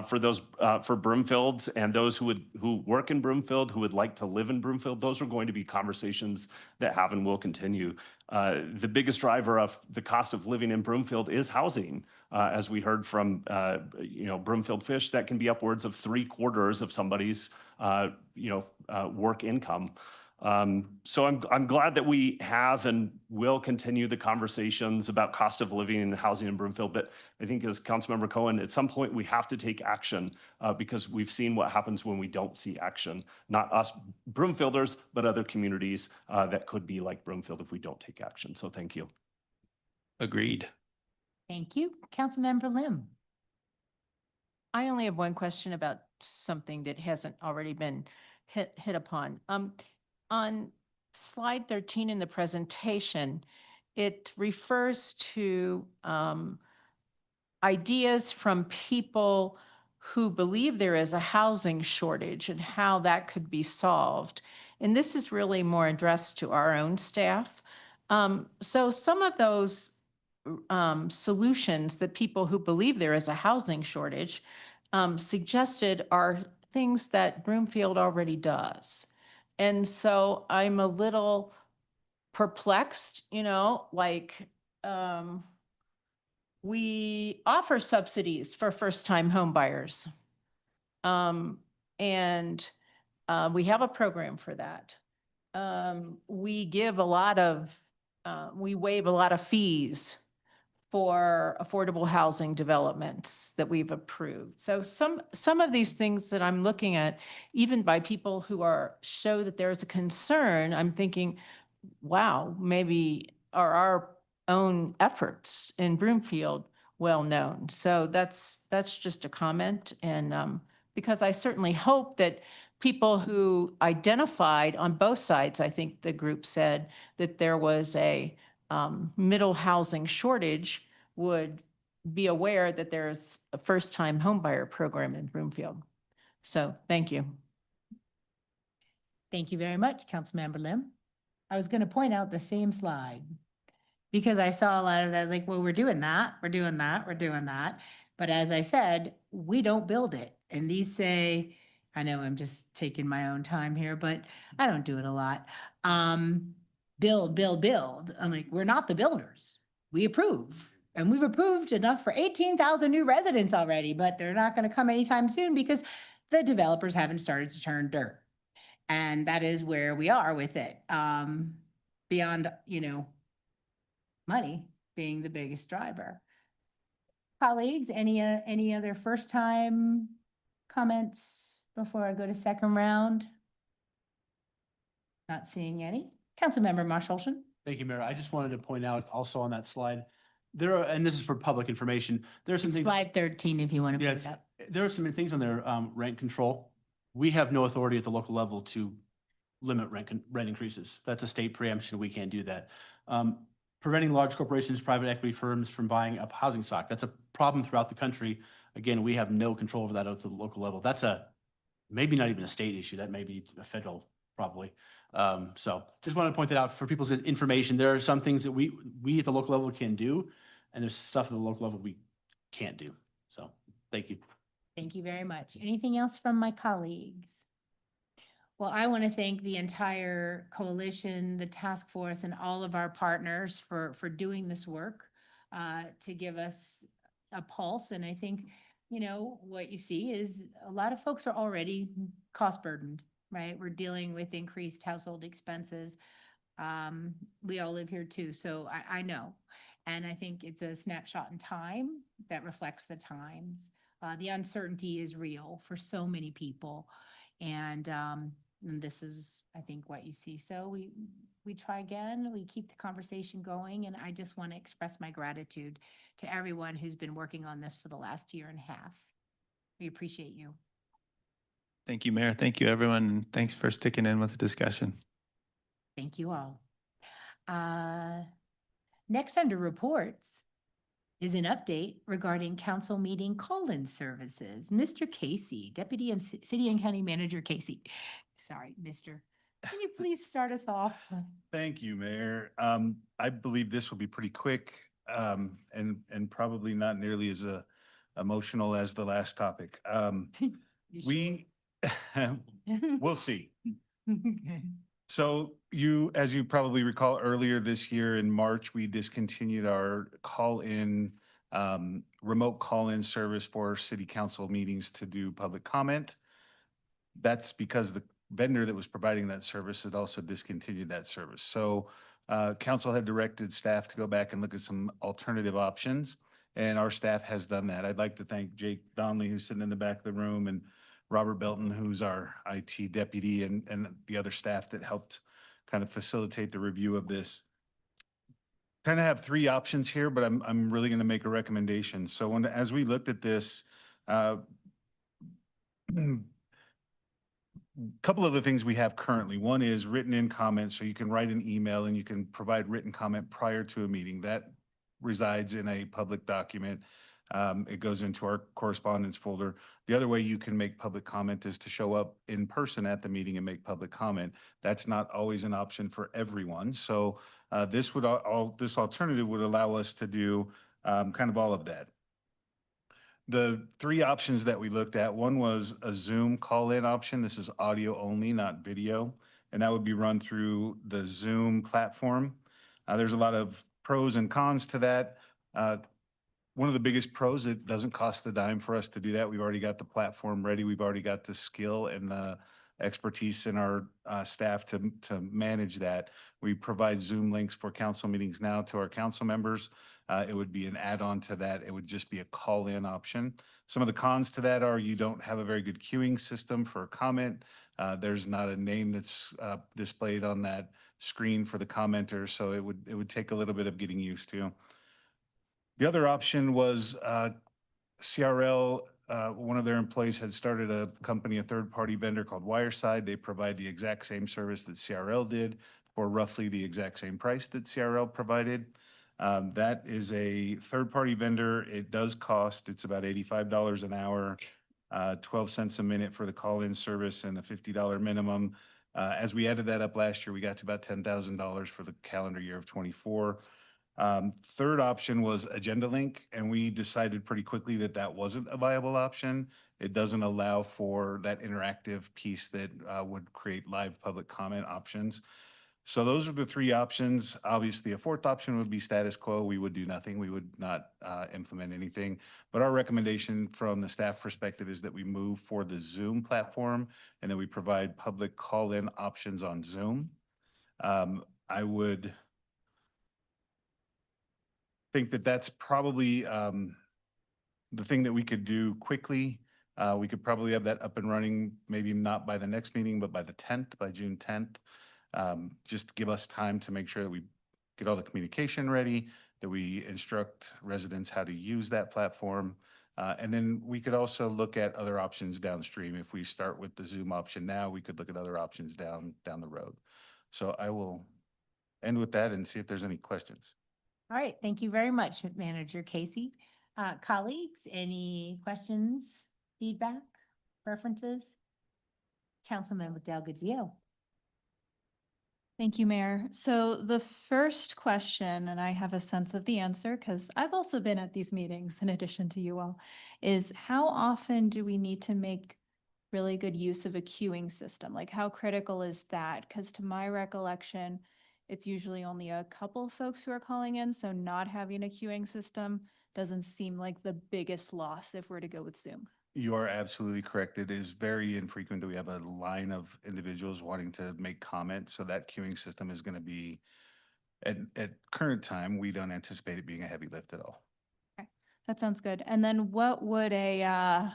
for those for Broomfields and those who work in Broomfield, who would like to live in Broomfield. Those are going to be conversations that have and will continue. The biggest driver of the cost of living in Broomfield is housing. As we heard from Broomfield Fish, that can be upwards of 3/4 of somebody's work income. So I'm glad that we have and will continue the conversations about cost of living and housing in Broomfield. But I think, as Councilmember Cohen, at some point we have to take action because we've seen what happens when we don't see action. Not us Broomfielders, but other communities that could be like Broomfield if we don't take action. So thank you. Agreed. Thank you. Councilmember Lim. I only have one question about something that hasn't already been hit upon. On slide 13 in the presentation, it refers to ideas from people who believe there is a housing shortage and how that could be solved. And this is really more addressed to our own staff. So some of those solutions that people who believe there is a housing shortage suggested are things that Broomfield already does. And so I'm a little perplexed, we offer subsidies for first-time home buyers. And we have a program for that. We give we waive a lot of fees for affordable housing developments that we've approved. So some of these things that I'm looking at, even by people who show that there's a concern, I'm thinking, wow, maybe are our own efforts in Broomfield well known? So that's just a comment. And because I certainly hope that people who identified on both sides, I think the group said that there was a middle housing shortage, would be aware that there's a first-time homebuyer program in Broomfield. So thank you. Thank you very much, Councilmember Lim. I was going to point out the same slide because I saw a lot of that. I was like, well, we're doing that, we're doing that, we're doing that. But as I said, we don't build it. And these say, I know I'm just taking my own time here, but I don't do it a lot. Build, build, build. I'm like, we're not the builders. We approve And we've approved enough for 18,000 new residents already, but they're not going to come anytime soon because the developers haven't started to turn dirt. And that is where we are with it. Beyond, money being the biggest driver. Colleagues, any other first time comments before I go to second round? Not seeing any. Councilmember Marshallson. Thank you, Mayor. I just wanted to point out also on that slide, there are, and this is for public information, there are some things. Slide 13 if you want to Yeah, put it up. there are some things on there, rent control. We have no authority at the local level to limit rent increases. That's a state preemption. We can't do that. Preventing large corporations, private equity firms from buying up housing stock. That's a problem throughout the country. Again, we have no control over that at the local level. That's maybe not even a state issue. That may be a federal, probably. So just want to point that out for people's information. There are some things that we at the local level can do, and there's stuff at the local level we can't do. So thank you. Thank you very much. Anything else from my colleagues? Well, I want to thank the entire coalition, the task force, and all of our partners for doing this work to give us a pulse. And I think, what you see is a lot of folks are already cost burdened, right? We're dealing with increased household expenses. We all live here too, so I know. And I think it's a snapshot in time that reflects the times. The uncertainty is real for so many people. And this is, I think, what you see. So we try again, we keep the conversation going. And I just want to express my gratitude to everyone who's been working on this for the last year and a half. We appreciate you. Thank you, Mayor. Thank you, everyone. And thanks for sticking in with the discussion. Thank you all. Next under reports is an update regarding council meeting call-in services. Mr. Casey, Deputy and City and County Manager Casey. Sorry, Mr. Can you please start us off? Thank you, Mayor. I believe this will be pretty quick and probably not nearly as emotional as the last topic. We'll see. So as you probably recall, earlier this year in March, we discontinued our remote call-in service for city council meetings to do public comment. That's because the vendor that was providing that service had also discontinued that service. So council had directed staff to go back and look at some alternative options, and our staff has done that. I'd like to thank Jake Donnelly, who's sitting in the back of the room, and Robert Belton, who's our IT deputy, and the other staff that helped kind of facilitate the review of this. Kind of have three options here, but I'm really going to make a recommendation. So as we looked at this, couple of the things we have currently. One is written in comments, so you can write an email and you can provide written comment prior to a meeting. That resides in a public document. It goes into our correspondence folder. The other way you can make public comment is to show up in person at the meeting and make public comment. That's not always an option for everyone. So this alternative would allow us to do kind of all of that. The three options that we looked at, one was a Zoom call-in option. This is audio only, not video, and that would be run through the Zoom platform. There's a lot of pros and cons to that. One of the biggest pros, it doesn't cost a dime for us to do that. We've already got the platform ready. We've already got the skill and the expertise in our staff to manage that. We provide Zoom links for council meetings now to our council members. It would be an add-on to that. It would just be a call-in option. Some of the cons to that are you don't have a very good queuing system for comment. There's not a name that's displayed on that screen for the commenter, so it would take a little bit of getting used to. The other option was CRL. One of their employees had started a company, a third-party vendor called Wireside. They provide the exact same service that CRL did for roughly the exact same price that CRL provided. That is a third-party vendor. It does cost, it's about $85 an hour, 12 cents a minute for the call-in service and a $50 minimum. As we added that up last year, we got to about $10,000 for the calendar year of '24. Third option was Agenda Link, and we decided pretty quickly that that wasn't a viable option. It doesn't allow for that interactive piece that would create live public comment options. So those are the three options. Obviously, a fourth option would be status quo. We would do nothing. We would not implement anything. But our recommendation from the staff perspective is that we move for the Zoom platform and that we provide public call-in options on Zoom. I would think that that's probably the thing that we could do quickly. We could probably have that up and running, maybe not by the next meeting, but by the 10th, by June 10th. Just to give us time to make sure that we get all the communication ready, that we instruct residents how to use that platform. And then we could also look at other options downstream. If we start with the Zoom option now, we could look at other options down the road. So I will end with that and see if there's any questions. All right, thank you very much, Manager Casey. Colleagues, any questions, feedback, preferences? Councilmember Delgadillo. Thank you, Mayor. So the first question, and I have a sense of the answer because I've also been at these meetings in addition to you all, is how often do we need to make really good use of a queuing system? Like how critical is that? Because to my recollection, it's usually only a couple folks who are calling in, so not having a queuing system doesn't seem like the biggest loss if we're to go with Zoom. You are absolutely correct. It is very infrequent that we have a line of individuals wanting to make comments. So that queuing system is going to be, at current time, we don't anticipate it being a heavy lift at all. Okay, that sounds good. And then what would a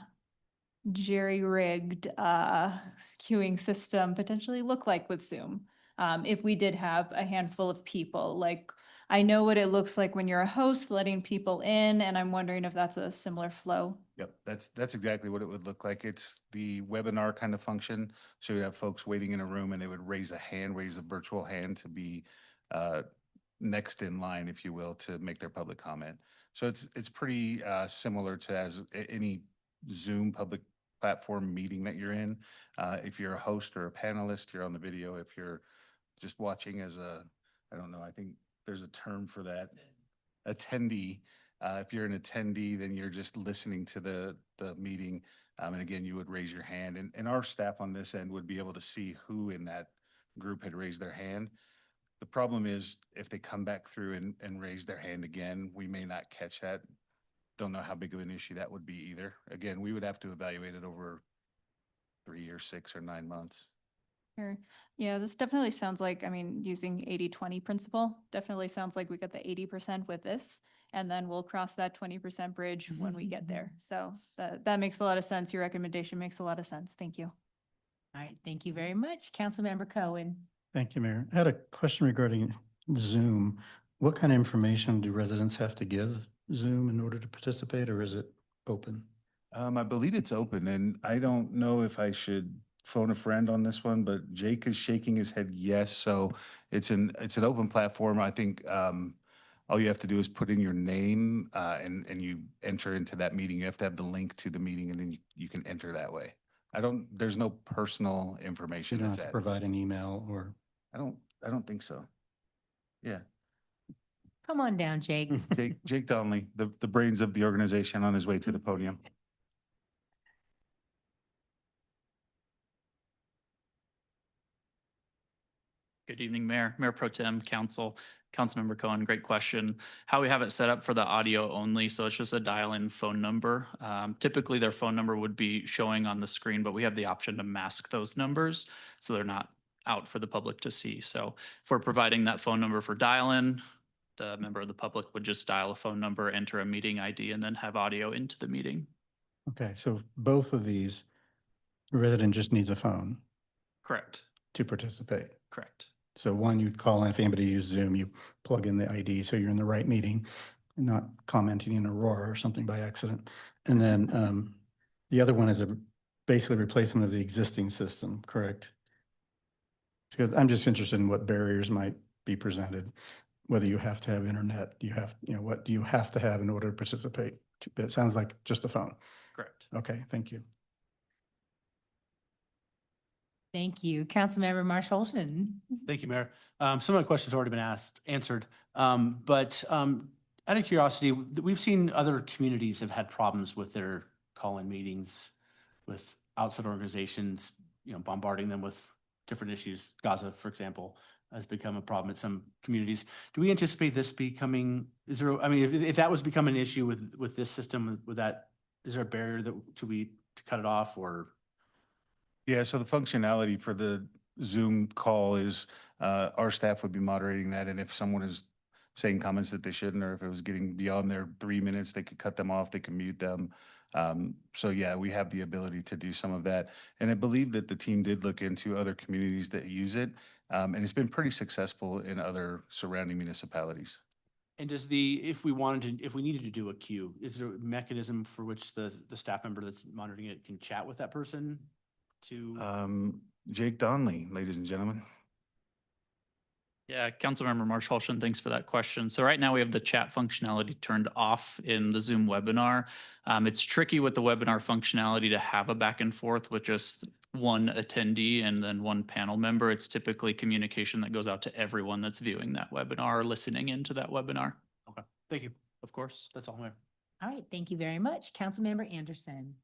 jerry-rigged queuing system potentially look like with Zoom? If we did have a handful of people, like I know what it looks like when you're a host letting people in, and I'm wondering if that's a similar flow. Yep, that's exactly what it would look like. It's the webinar kind of function. So you have folks waiting in a room and they would raise a hand, raise a virtual hand to be next in line, if you will, to make their public comment. So it's pretty similar to as any Zoom public platform meeting that you're in. If you're a host or a panelist, you're on the video. If you're just watching as a, I don't know, I think there's a term for that, attendee. If you're an attendee, then you're just listening to the meeting. And again, you would raise your hand and our staff on this end would be able to see who in that group had raised their hand. The problem is if they come back through and raise their hand again, we may not catch that. Don't know how big of an issue that would be either. Again, we would have to evaluate it over 3 or 6 or 9 months. Sure. Yeah, this definitely sounds like, I mean, using 80-20 principle, definitely sounds like we got the 80% with this, and then we'll cross that 20% bridge when we get there. So that makes a lot of sense. Your recommendation makes a lot of sense. Thank you. All right, thank you very much. Councilmember Cohen. Thank you, Mayor. I had a question regarding Zoom. What kind of information do residents have to give Zoom in order to participate, or is it open? I believe it's open and I don't know if I should phone a friend on this one, but Jake is shaking his head yes. So it's an open platform. I think all you have to do is put in your name and you enter into that meeting. You have to have the link to the meeting and then you can enter that way. There's no personal You information don't that's have to added. provide an email or? I don't think so. Yeah. Come on down, Jake. Jake Donnelly, the brains of the organization, on his way to the podium. Good evening, Mayor, Mayor Pro Tem, Council, Councilmember Cohen, great question. How we have it set up for the audio only, so it's just a dial-in phone number. Typically, their phone number would be showing on the screen, but we have the option to mask those numbers so they're not out for the public to see. So if we're providing that phone number for dial-in, the member of the public would just dial a phone number, enter a meeting ID, and then have audio into the meeting. Okay, so both of these, the resident just needs a phone Correct, to participate. correct. So one, you'd call in, if anybody used Zoom, you plug in the ID, so you're in the right meeting, and not commenting in Aurora or something by accident. And then the other one is a basically replacement of the existing system, correct? So I'm just interested in what barriers might be presented, whether you have to have internet, what do you have to have in order to participate? It sounds like just a phone. Correct. Okay, thank you. Thank you. Councilmember Marshallton. Thank you, Mayor. Some of my questions have already been answered. But out of curiosity, we've seen other communities have had problems with their call-in meetings with outside organizations, bombarding them with different issues, Gaza, for example. has become a problem in some communities. Do we anticipate this becoming, is there, I mean, if that was become an issue with this system, would that, is there a barrier that, to cut it off or? Yeah, so the functionality for the Zoom call is our staff would be moderating that, and if someone is saying comments that they shouldn't, or if it was getting beyond their 3 minutes, they could cut them off, they could mute them. So yeah, we have the ability to do some of that. And I believe that the team did look into other communities that use it, and it's been pretty successful in other surrounding municipalities. And does if we needed to do a queue, is there a mechanism for which the staff member that's monitoring it can chat with that person to? Jake Donnelly, ladies and gentlemen. Yeah, Councilmember Marshall, thanks for that question. So right now we have the chat functionality turned off in the Zoom webinar. It's tricky with the webinar functionality to have a back and forth with just one attendee and then one panel member. It's typically communication that goes out to everyone that's viewing that webinar or listening into that webinar. Okay, thank you. Of course. That's all, Mayor. All right, thank you very much. Councilmember Anderson.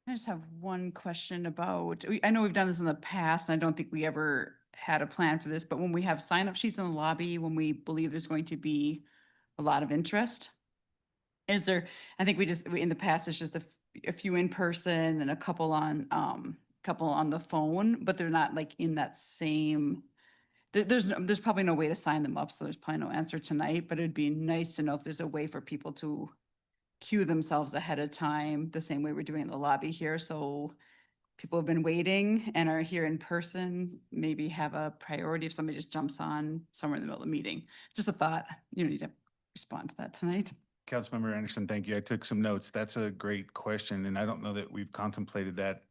I just have one question about, I know we've done this in the past, and I don't think we ever had a plan for this, but when we have sign-up sheets in the lobby, when we believe there's going to be a lot of interest, is there, I think in the past, it's just a few in person and a couple on the phone, but they're not like in that same, there's probably no way to sign them up, so there's probably no answer tonight, but it'd be nice to know if there's a way for people to queue themselves ahead of time, the same way we're doing in the lobby here. So people have been waiting and are here in person, maybe have a priority if somebody just jumps on somewhere in the middle of the meeting. Just a thought, you need to respond to that tonight. Councilmember Anderson, thank you. I took some notes. That's a great question, and I don't know that we've contemplated that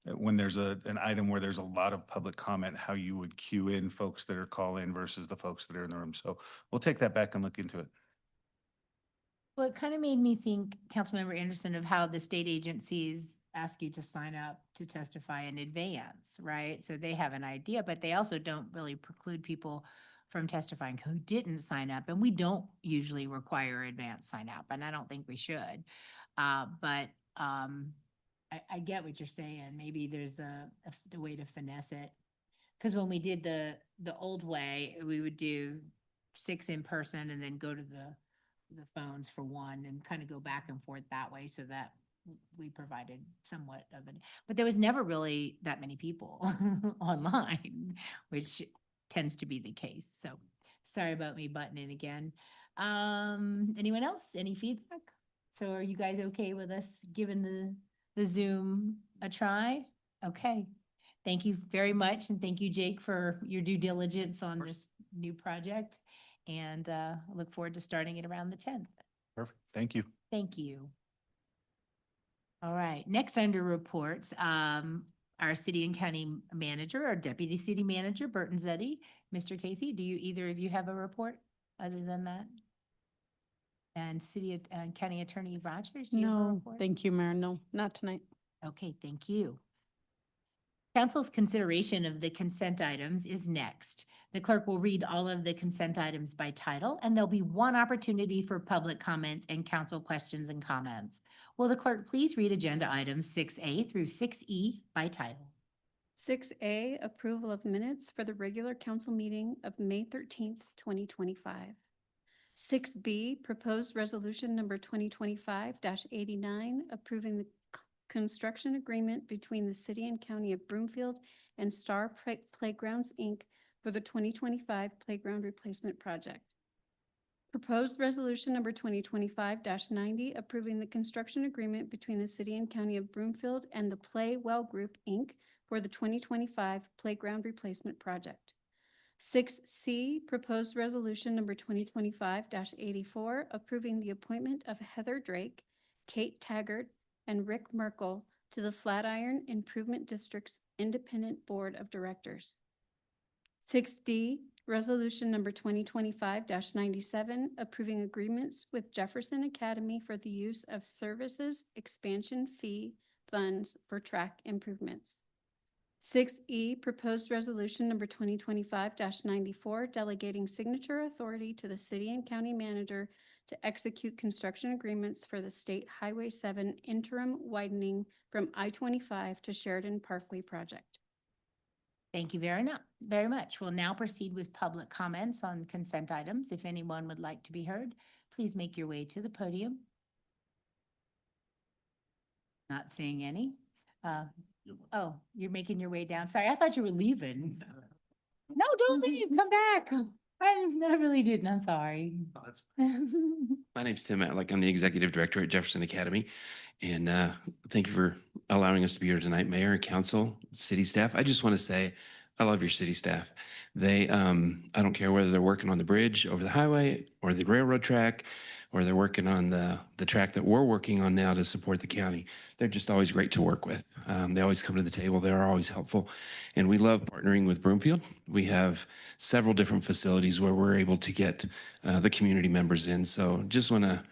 when there's an item where there's a lot of public comment, how you would queue in folks that are call-in versus the folks that are in the room. So we'll take that back and look into it. Well, it kind of made me think, Councilmember Anderson, of how the state agencies ask you to sign up to testify in advance, right? So they have an idea, but they also don't really preclude people from testifying who didn't sign up. And we don't usually require advance sign up, and I don't think we should. But I get what you're saying. Maybe there's a way to finesse it. Because when we did the old way, we would do 6 in person and then go to the phones for 1 and kind of go back and forth that way, so that we provided somewhat of it. But there was never really that many people online, which tends to be the case. So sorry about me butting in again. Anyone else? Any feedback? So are you guys okay with us giving the Zoom a try? Okay. Thank you very much. And thank you, Jake, for your due diligence on this new project. And I look forward to starting it around the 10th. Perfect. Thank you. Thank you. All right, next under reports, our city and county manager, our deputy city manager, Burton Zeddy. Mr. Casey, do either of you have a report other than that? And city and county attorney Rogers, do you have a No, report? thank you, Mayor. No, not tonight. Okay, thank you. Council's consideration of the consent items is next. The clerk will read all of the consent items by title, and there'll be one opportunity for public comments and council questions and comments. Will the clerk please read agenda items 6A through 6E by title? 6A, approval of minutes for the regular council meeting of May 13th, 2025. 6B, proposed resolution number 2025-89, approving the construction agreement between the city and county of Broomfield and Star Playgrounds, Inc. for the 2025 playground replacement project. Proposed resolution number 2025-90, approving the construction agreement between the city and county of Broomfield and the Play Well Group, Inc. for the 2025 playground replacement project. 6C, proposed resolution number 2025-84, approving the appointment of Heather Drake, Kate Taggart, and Rick Merkel to the Flatiron Improvement District's Independent Board of Directors. 6D, resolution number 2025-97, approving agreements with Jefferson Academy for the use of services expansion fee funds for track improvements. 6E, proposed resolution number 2025-94, delegating signature authority to the city and county manager to execute construction agreements for the State Highway 7 interim widening from I-25 to Sheridan Parkway project. Thank you very much. We'll now proceed with public comments on consent items. If anyone would like to be heard, please make your way to the podium. Not seeing any. Oh, you're making your way down. Sorry, I thought you were leaving. No, don't leave. Come back. I really didn't. I'm sorry. My name's Tim Matlick. I'm the Executive Director at Jefferson Academy. And thank you for allowing us to be here tonight, Mayor, Council, city staff. I just want to say, I love your city staff. They, I don't care whether they're working on the bridge over the highway or the railroad track, or they're working on the track that we're working on now to support the county. They're just always great to work with. They always come to the table. They're always helpful. And we love partnering with Broomfield. We have several different facilities where we're able to get the community members in. So just want to,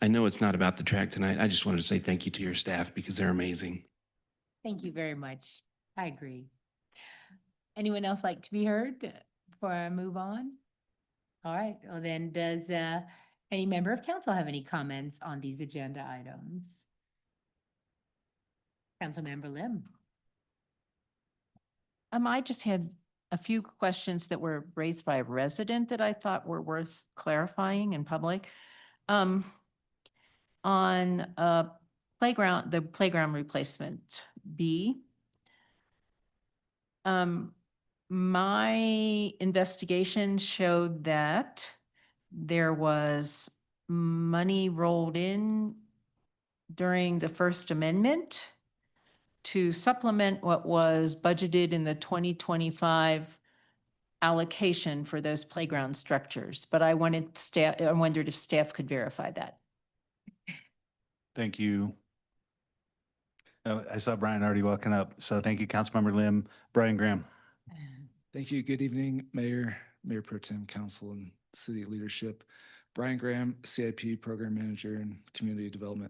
I know it's not about the track tonight. I just wanted to say thank you to your staff because they're amazing. Thank you very much. I agree. Anyone else like to be heard before I move on? All right, well then, does any member of council have any comments on these agenda items? Councilmember Lim. I just had a few questions that were raised by a resident that I thought were worth clarifying in public. On the playground replacement B. My investigation showed that there was money rolled in during the First Amendment to supplement what was budgeted in the 2025 allocation for those playground structures. But I wondered if staff could verify that. Thank you. I saw Brian already walking up. So thank you, Councilmember Lim. Brian Graham. Thank you. Good evening, Mayor, Mayor Pro Tem, Council, and City Leadership. Brian Graham, CIP Program Manager and Community Development.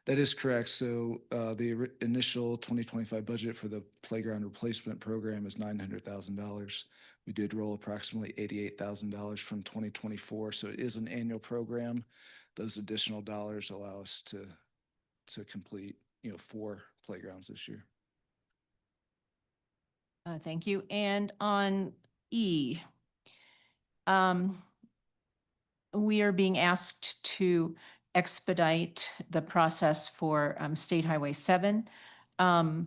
That is correct. So the initial 2025 budget for the playground replacement program is $900,000. We did roll approximately $88,000 from 2024. So it is an annual program. Those additional dollars allow us to complete, 4 playgrounds this year. Thank you. And on E, we are being asked to expedite the process for State Highway 7. The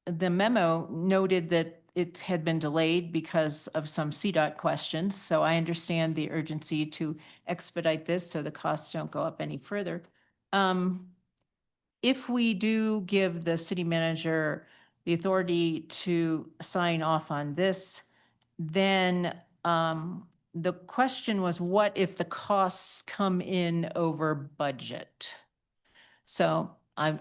memo noted that it had been delayed because of some CDOT questions. So I understand the urgency to expedite this so the costs don't go up any further. If we do give the city manager the authority to sign off on this, then the question was, what if the costs come in over budget? So I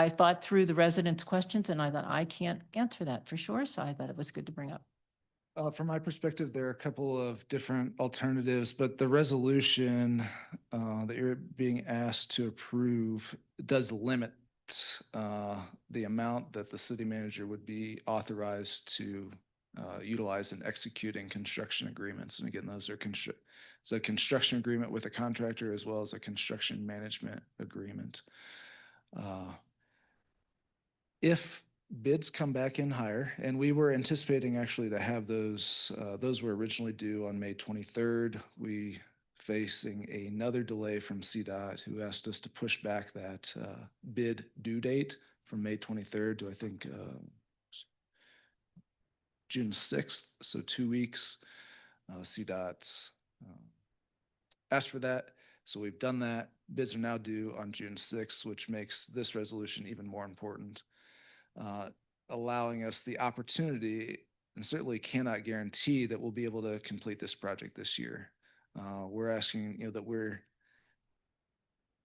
thought through the residents' questions and I thought I can't answer that for sure. So I thought it was good to bring up. From my perspective, there are a couple of different alternatives, but the resolution that you're being asked to approve does limit the amount that the city manager would be authorized to utilize in executing construction agreements. And again, those are it's a construction agreement with a contractor as well as a construction management agreement. If bids come back in higher, and we were anticipating actually to have those were originally due on May 23rd. We facing another delay from CDOT, who asked us to push back that bid due date from May 23rd to, I think, June 6th, so 2 weeks. CDOT asked for that, so we've done that. Bids are now due on June 6th, which makes this resolution even more important, allowing us the opportunity, and certainly cannot guarantee that we'll be able to complete this project this year. We're asking, that we're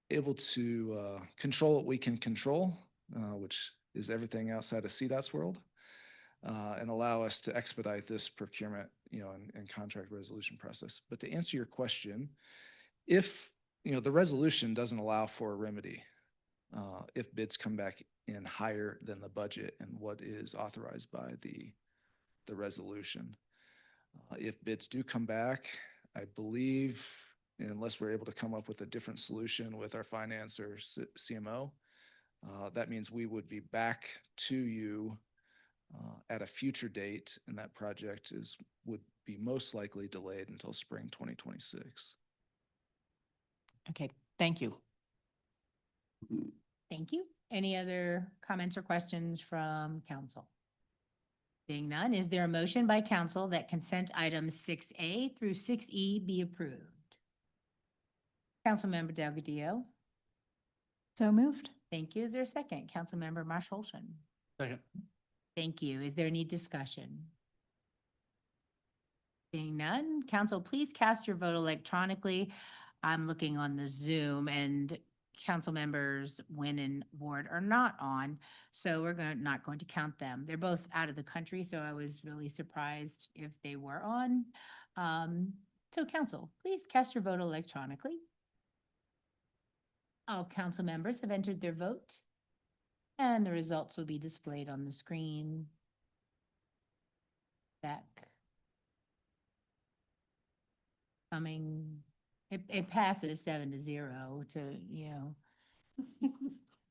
able to control what we can control, which is everything outside of CDOT's world, and allow us to expedite this procurement, and contract resolution process. But to answer your question, if, the resolution doesn't allow for a remedy, if bids come back in higher than the budget and what is authorized by the resolution. If bids do come back, I believe, unless we're able to come up with a different solution with our finance or CMO, that means we would be back to you at a future date, and that project would be most likely delayed until spring 2026. Okay, thank you. Thank you. Any other comments or questions from council? Seeing none, is there a motion by council that consent items 6A through 6E be approved? Councilmember Delgadillo. So moved. Thank you. Is there a second? Councilmember Marshall. Second. Thank you. Is there any discussion? Seeing none, council, please cast your vote electronically. I'm looking on the Zoom and council members Wynn and Ward are not on, so we're not going to count them. They're both out of the country, so I was really surprised if they were on. So council, please cast your vote electronically. All council members have entered their vote, and the results will be displayed on the screen. Back. Coming, it passes 7-0 to, you know,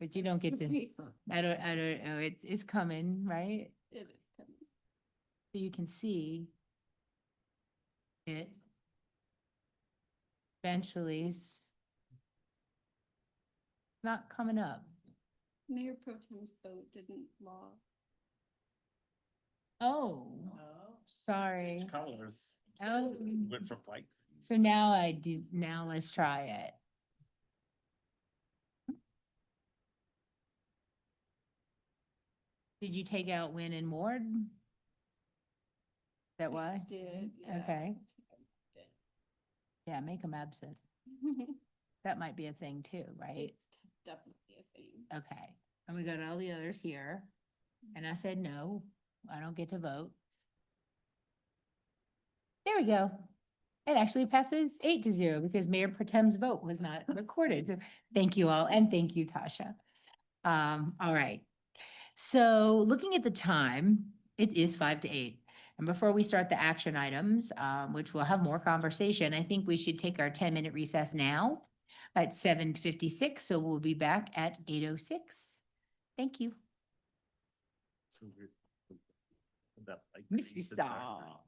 but you don't get to, I don't know, it's coming, right? It is coming. So you can see it eventually is not coming up. Mayor Pro Tem's vote didn't log. Oh, sorry. Colors. Oh. Went from white. So now now let's try it. Did you take out Win and Ward? Is that why? Did, yeah. Okay. Yeah, make them absent. That might be a thing too, right? It's definitely a thing. Okay. And we got all the others here. And I said, no, I don't get to vote. There we go. It actually passes 8-0 because Mayor Pro Tem's vote was not recorded. So thank you all. And thank you, Tasha. All right. So looking at the time, it is 5-8. And before we start the action items, which we'll have more conversation, I think we should take our 10-minute recess now at 7:56. So we'll be back at 8:06. Thank you. So weird. That, like, Miss piece in Risa. background.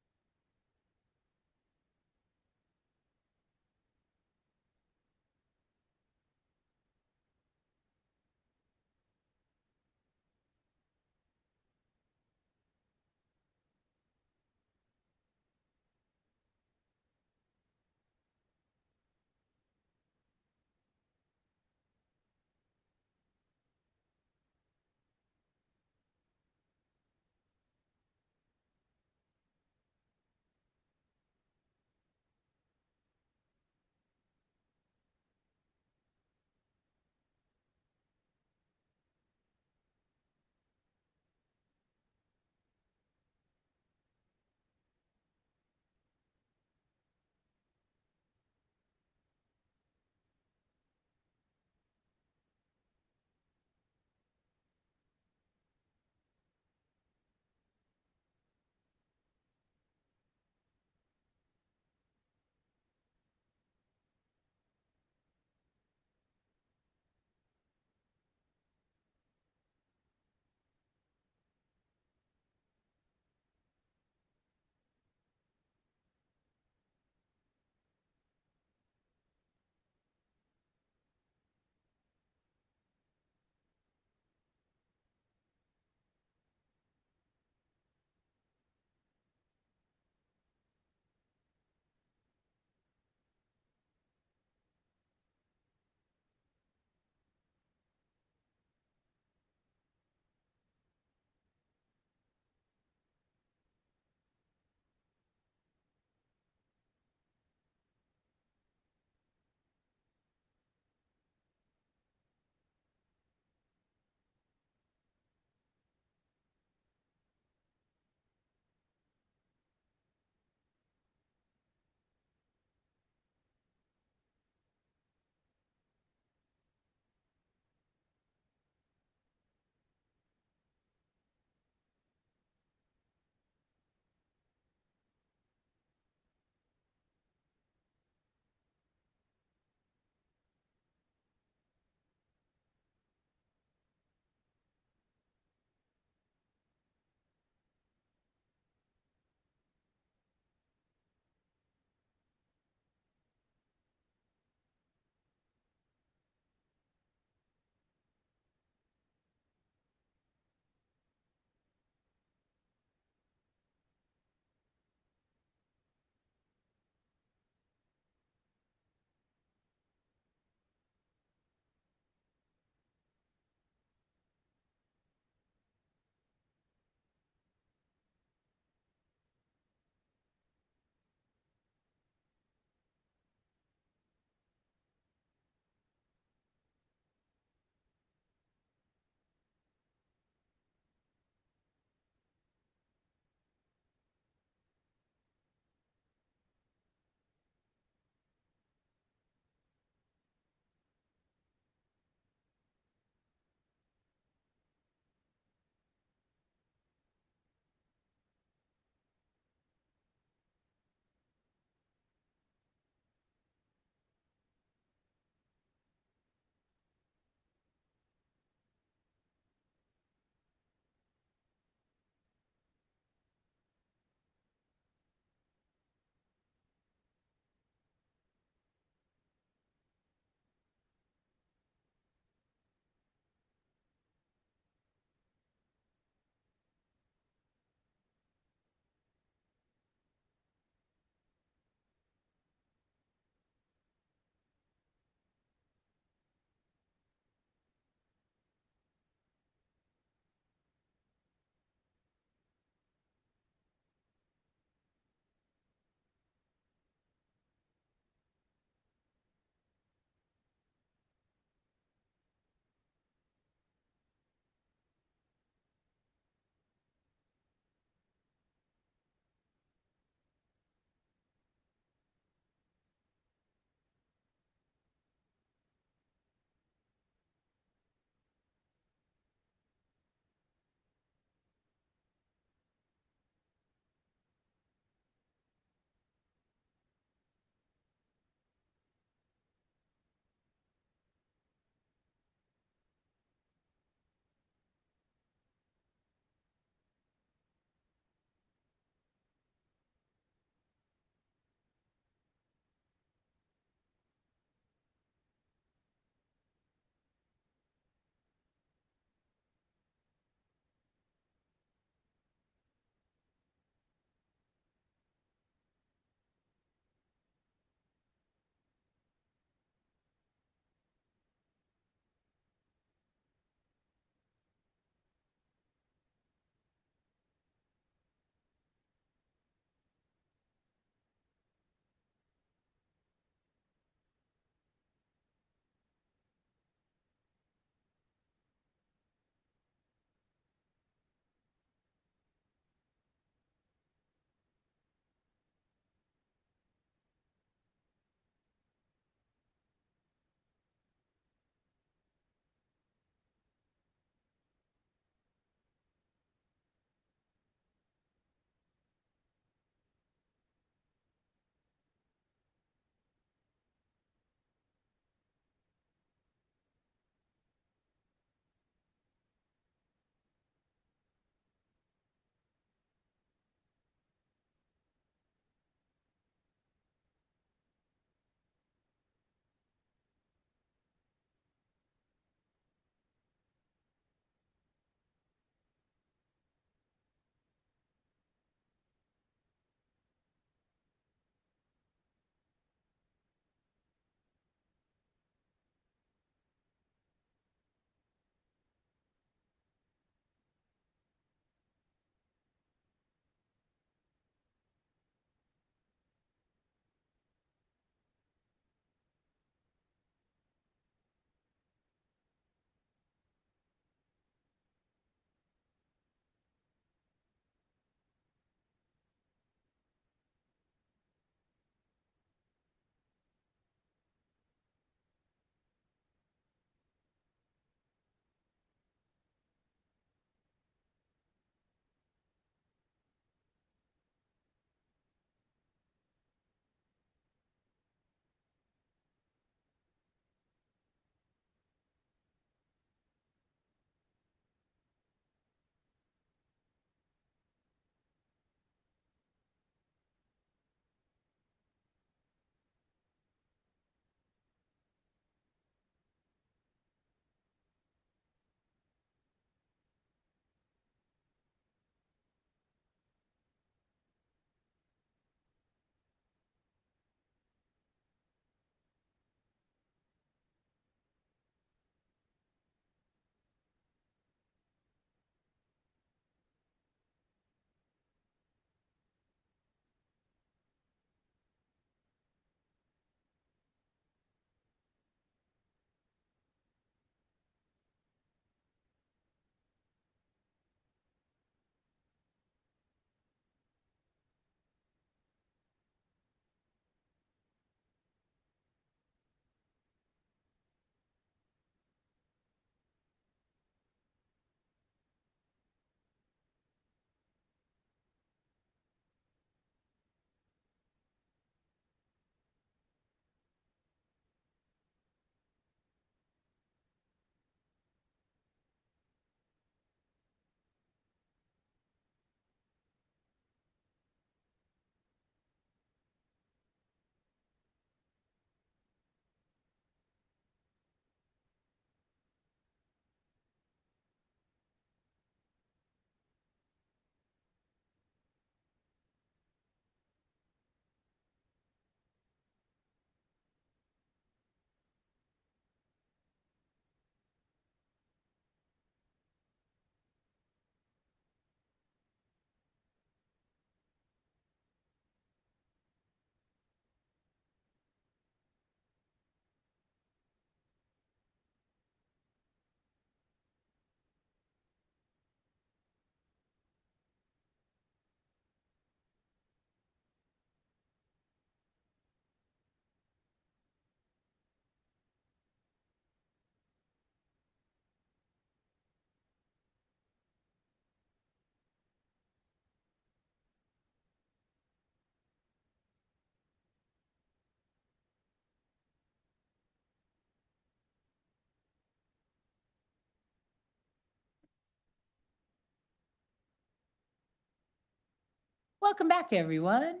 Welcome back, everyone.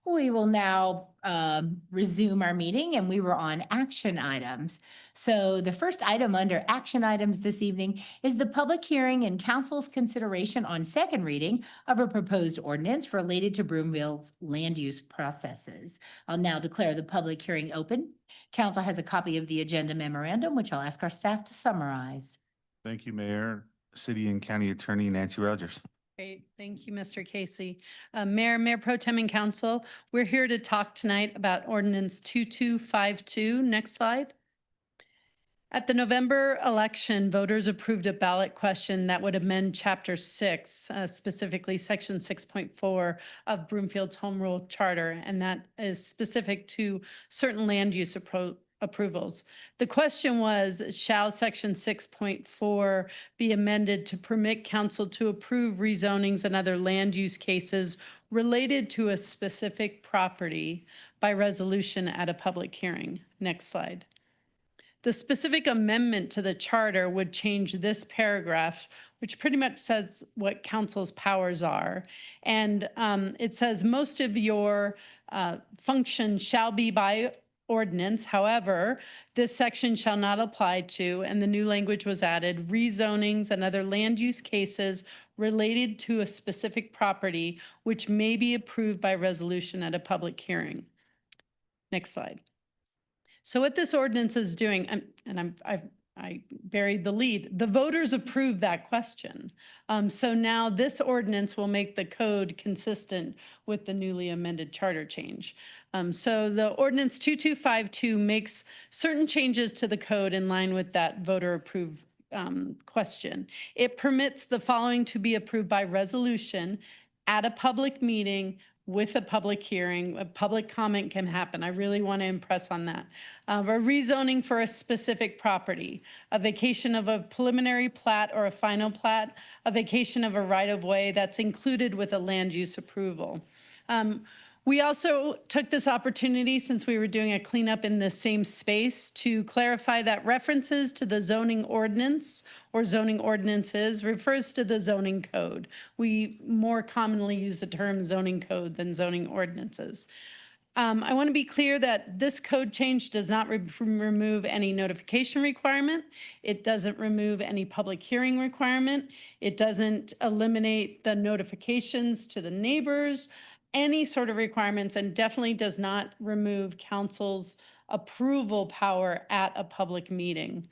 We will now resume our meeting, and we were on action items. So the first item under action items this evening is the public hearing and council's consideration on second reading of a proposed ordinance related to Broomfield's land use processes. I'll now declare the public hearing open. Council has a copy of the agenda memorandum, which I'll ask our staff to summarize. Thank you, Mayor. City and County Attorney Nancy Rogers. Great. Thank you, Mr. Casey. Mayor, Mayor Pro Tem and Council, we're here to talk tonight about ordinance 2252. Next slide. At the November election, voters approved a ballot question that would amend Chapter 6, specifically Section 6.4 of Broomfield's Home Rule Charter, and that is specific to certain land use approvals. The question was, shall Section 6.4 be amended to permit council to approve rezonings and other land use cases related to a specific property by resolution at a public hearing? Next slide. The specific amendment to the charter would change this paragraph, which pretty much says what council's powers are. And it says most of your function shall be by ordinance. However, this section shall not apply to, and the new language was added, rezonings and other land use cases related to a specific property, which may be approved by resolution at a public hearing. Next slide. So what this ordinance is doing, I buried the lead. The voters approved that question. So now this ordinance will make the code consistent with the newly amended charter change. So the ordinance 2252 makes certain changes to the code in line with that voter approved question. It permits the following to be approved by resolution at a public meeting with a public hearing. A public comment can happen. I really want to impress on that. A rezoning for a specific property, a vacation of a preliminary plat or a final plat, a vacation of a right-of-way that's included with a land use approval. We also took this opportunity, since we were doing a cleanup in the same space, to clarify that references to the zoning ordinance or zoning ordinances refers to the zoning code. We more commonly use the term zoning code than zoning ordinances. I want to be clear that this code change does not remove any notification requirement. It doesn't remove any public hearing requirement. It doesn't eliminate the notifications to the neighbors, any sort of requirements, and definitely does not remove council's approval power at a public meeting.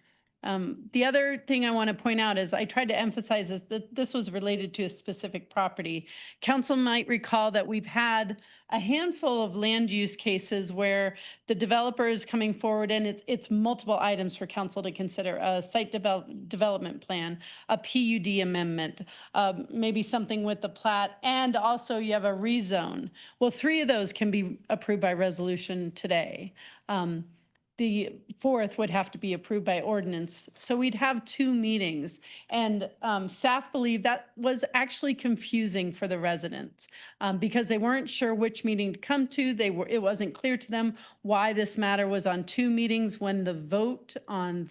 The other thing I want to point out is I tried to emphasize that this was related to a specific property. Council might recall that we've had a handful of land use cases where the developer is coming forward and it's multiple items for council to consider: a site development plan, a PUD amendment, maybe something with the plat, and also you have a rezone. Well, 3 of those can be approved by resolution today. The 4th would have to be approved by ordinance. So we'd have 2 meetings. And staff believe that was actually confusing for the residents because they weren't sure which meeting to come to. It wasn't clear to them why this matter was on 2 meetings when the vote on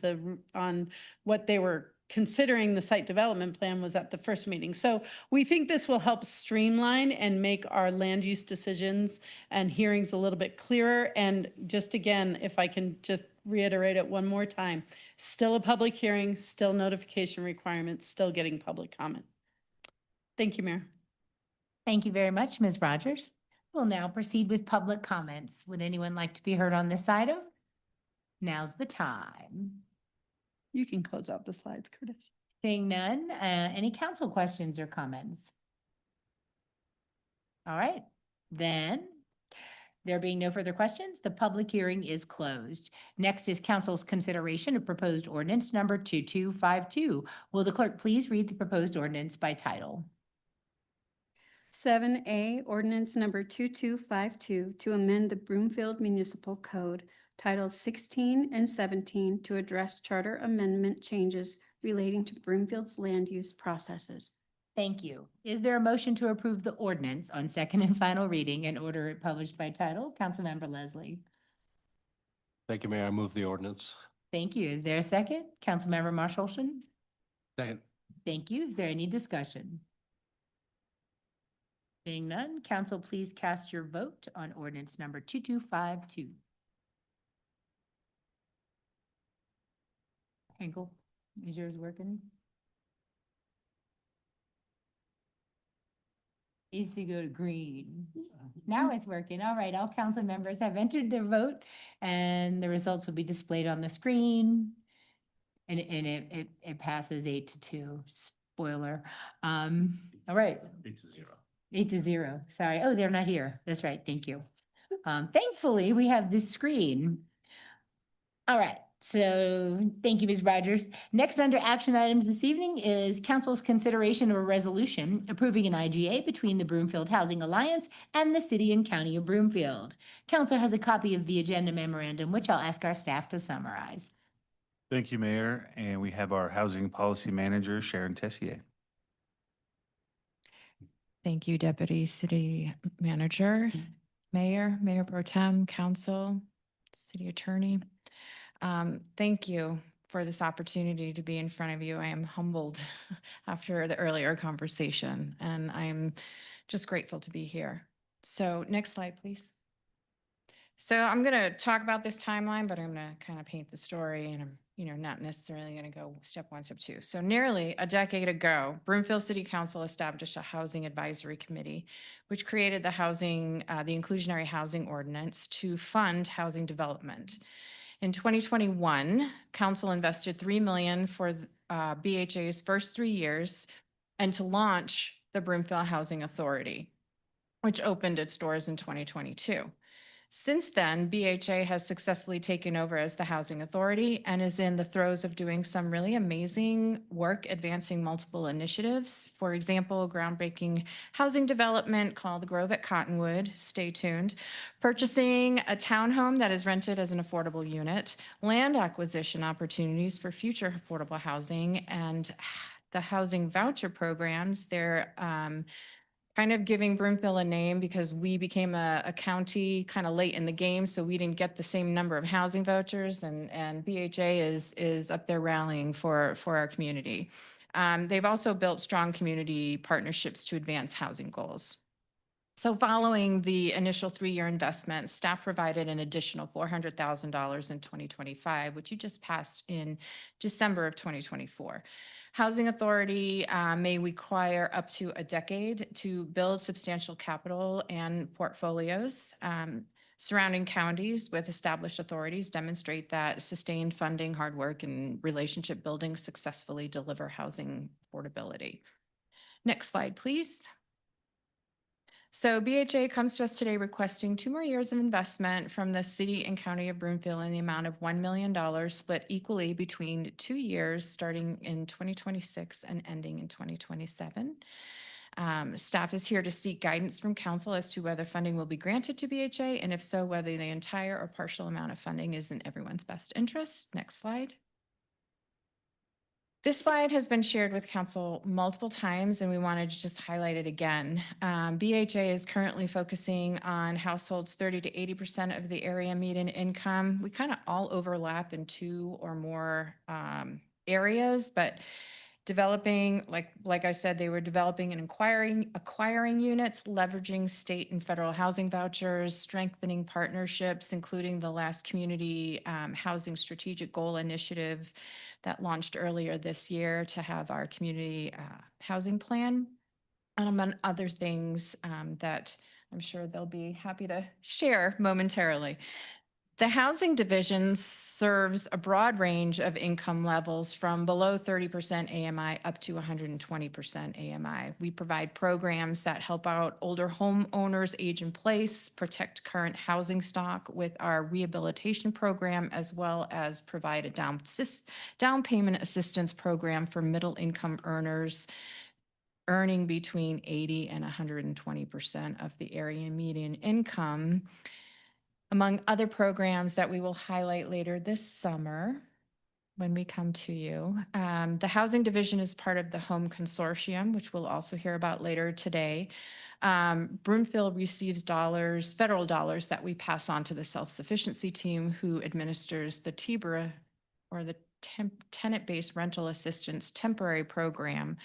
what they were considering the site development plan was at the first meeting. So we think this will help streamline and make our land use decisions and hearings a little bit clearer. And just again, if I can just reiterate it one more time, still a public hearing, still notification requirements, still getting public comment. Thank you, Mayor. Thank you very much, Ms. Rogers. We'll now proceed with public comments. Would anyone like to be heard on this item? Now's the time. You can close out the slides, Curtis. Seeing none, any council questions or comments? All right, then, there being no further questions, the public hearing is closed. Next is council's consideration of proposed ordinance number 2252. Will the clerk please read the proposed ordinance by title? 7A, ordinance number 2252 to amend the Broomfield Municipal Code, Titles 16 and 17 to address charter amendment changes relating to Broomfield's land use processes. Thank you. Is there a motion to approve the ordinance on second and final reading and order it published by title? Councilmember Leslie. Thank you, Mayor. I move the ordinance. Thank you. Is there a second? Councilmember Marshallson. Second. Thank you. Is there any discussion? Seeing none, council, please cast your vote on ordinance number 2252. Hinkle, is yours working? Needs to go to green. Now it's working. All right, all council members have entered their vote and the results will be displayed on the screen. And it passes 8-2, spoiler. All right. 8-0. 8-0, sorry. Oh, they're not here. That's right, thank you. Thankfully, we have this screen. All right, so thank you, Ms. Rogers. Next under action items this evening is council's consideration of a resolution approving an IGA between the Broomfield Housing Alliance and the city and county of Broomfield. Council has a copy of the agenda memorandum, which I'll ask our staff to summarize. Thank you, Mayor. And we have our Housing Policy Manager, Sharon Tessier. Thank you, Deputy City Manager, Mayor, Mayor Pro Tem, Council, City Attorney. Thank you for this opportunity to be in front of you. I am humbled after the earlier conversation, and I'm just grateful to be here. So next slide, please. So I'm going to talk about this timeline, but I'm going to kind of paint the story, and I'm not necessarily going to go step one, step two. So nearly a decade ago, Broomfield City Council established a housing advisory committee, which created the inclusionary housing ordinance to fund housing development. In 2021, council invested $3 million for BHA's first 3 years and to launch the Broomfield Housing Authority, which opened its doors in 2022. Since then, BHA has successfully taken over as the Housing Authority and is in the throes of doing some really amazing work advancing multiple initiatives. For example, groundbreaking housing development called the Grove at Cottonwood, stay tuned, purchasing a townhome that is rented as an affordable unit, land acquisition opportunities for future affordable housing, and the housing voucher programs. They're kind of giving Broomfield a name because we became a county kind of late in the game, so we didn't get the same number of housing vouchers, and BHA is up there rallying for our community. They've also built strong community partnerships to advance housing goals. So following the initial 3-year investment, staff provided an additional $400,000 in 2025, which you just passed in December of 2024. Housing Authority may require up to a decade to build substantial capital and portfolios. Surrounding counties with established authorities demonstrate that sustained funding, hard work, and relationship building successfully deliver housing affordability. Next slide, please. So BHA comes to us today requesting 2 more years of investment from the city and county of Broomfield in the amount of $1 million split equally between 2 years, starting in 2026 and ending in 2027. Staff is here to seek guidance from council as to whether funding will be granted to BHA, and if so, whether the entire or partial amount of funding is in everyone's best interest. Next slide. This slide has been shared with council multiple times, and we wanted to just highlight it again. BHA is currently focusing on households 30 to 80% of the area median income. We kind of all overlap in 2 or more areas, but developing, like I said, they were developing and acquiring units, leveraging state and federal housing vouchers, strengthening partnerships, including the last community housing strategic goal initiative that launched earlier this year to have our community housing plan, and among other things that I'm sure they'll be happy to share momentarily. The housing division serves a broad range of income levels from below 30% AMI up to 120% AMI. We provide programs that help out older homeowners age in place, protect current housing stock with our rehabilitation program, as well as provide a down payment assistance program for middle income earners earning between 80 and 120% of the area median income. Among other programs that we will highlight later this summer when we come to you, the Housing Division is part of the Home Consortium, which we'll also hear about later today. Broomfield receives federal dollars that we pass on to the self-sufficiency team, who administers the TBRA, or the Tenant-Based Rental Assistance Temporary Program,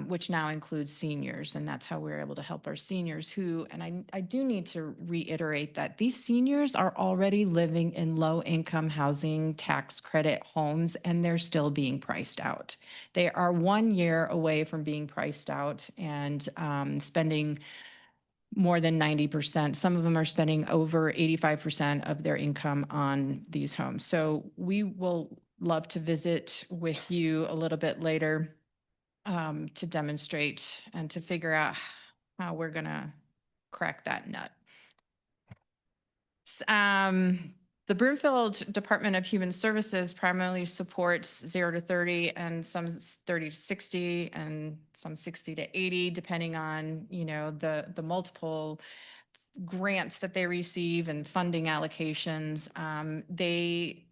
which now includes seniors. And that's how we're able to help our seniors who, and I do need to reiterate that these seniors are already living in low-income housing tax credit homes, and they're still being priced out. They are 1 year away from being priced out and spending more than 90%. Some of them are spending over 85% of their income on these homes. So we will love to visit with you a little bit later to demonstrate and to figure out how we're going to crack that nut. The Broomfield Department of Human Services primarily supports 0 to 30 and some 30 to 60 and some 60 to 80, depending on, you know, the multiple grants that they receive and funding allocations. They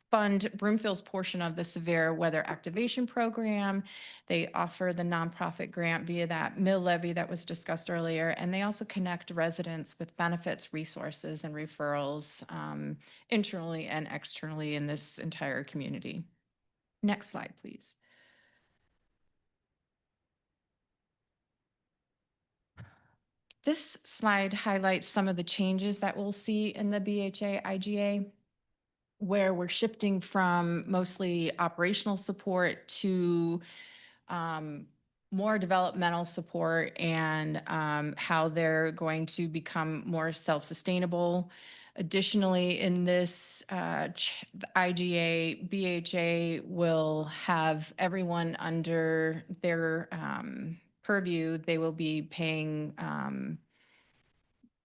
fund Broomfield's portion of the Severe Weather Activation Program. They offer the nonprofit grant via that mill levy that was discussed earlier. And they also connect residents with benefits, resources, and referrals internally and externally in this entire community. Next slide, please. This slide highlights some of the changes that we'll see in the BHA IGA, where we're shifting from mostly operational support to more developmental support and how they're going to become more self-sustainable. Additionally, in this IGA, BHA will have everyone under their purview. They will be paying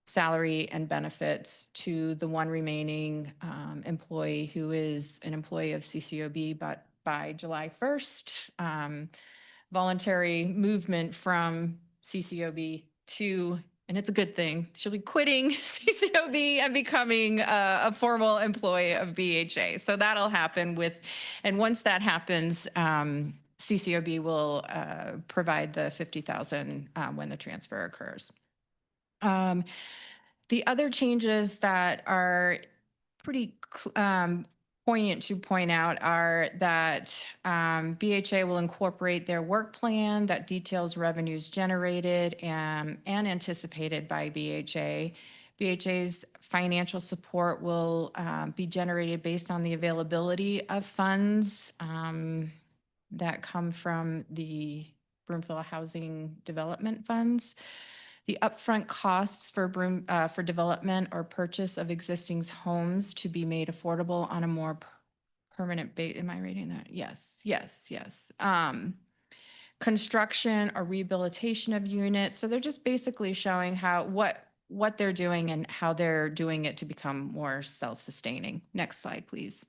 salary and benefits to the one remaining employee who is an employee of CCOB, but by July 1st, voluntary movement from CCOB to, and it's a good thing, she'll be quitting CCOB and becoming a formal employee of BHA. So that'll happen and once that happens, CCOB will provide the $50,000 when the transfer occurs. The other changes that are pretty poignant to point out are that BHA will incorporate their work plan that details revenues generated and anticipated by BHA. BHA's financial support will be generated based on the availability of funds that come from the Broomfield Housing Development Funds. The upfront costs for development or purchase of existing homes to be made affordable on a more permanent basis. Am I reading that? Yes, yes, yes. Construction or rehabilitation of units. So they're just basically showing what they're doing and how they're doing it to become more self-sustaining. Next slide, please.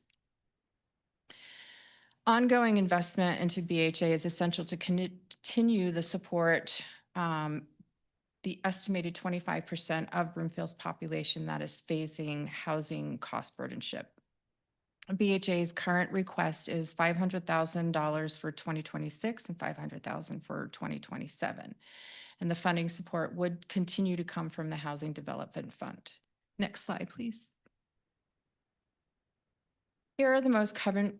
Ongoing investment into BHA is essential to continue the support the estimated 25% of Broomfield's population that is facing housing cost burdenship. BHA's current request is $500,000 for 2026 and $500,000 for 2027. And the funding support would continue to come from the Housing Development Fund. Next slide, please. Here are the most current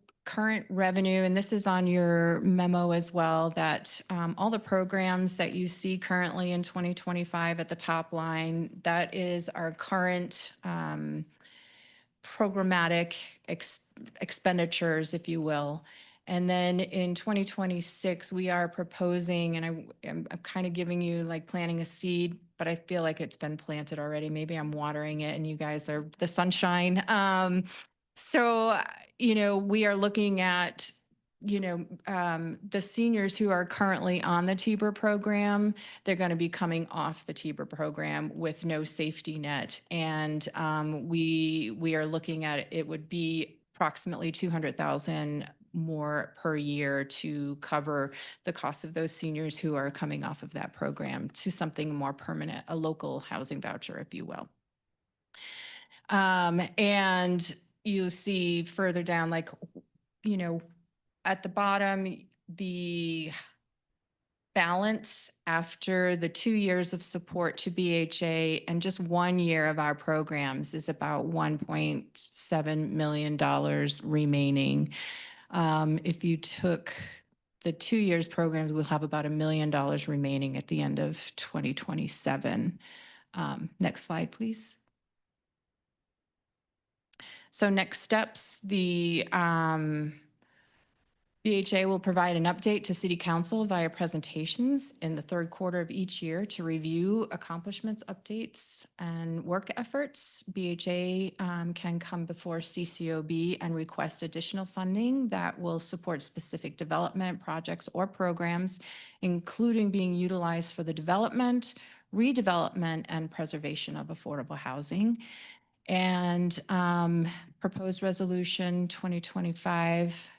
revenue, and this is on your memo as well, that all the programs that you see currently in 2025 at the top line, that is our current programmatic expenditures, if you will. And then in 2026, we are proposing, and I'm kind of giving you like planting a seed, but I feel like it's been planted already. Maybe I'm watering it and you guys are the sunshine. So, you know, we are looking at, you know, the seniors who are currently on the TBER program, they're going to be coming off the TBER program with no safety net. And we are looking at it would be approximately $200,000 more per year to cover the cost of those seniors who are coming off of that program to something more permanent, a local housing voucher, if you will. And you see further down, like, you know, at the bottom, the balance after the 2 years of support to BHA and just 1 year of our programs is about $1.7 million remaining. If you took the 2 years programs, we'll have about $1 million remaining at the end of 2027. Next slide, please. So next steps, the BHA will provide an update to City Council via presentations in the third quarter of each year to review accomplishments, updates, and work efforts. BHA can come before CCOB and request additional funding that will support specific development projects or programs, including being utilized for the development, redevelopment, and preservation of affordable housing. And proposed resolution 2025,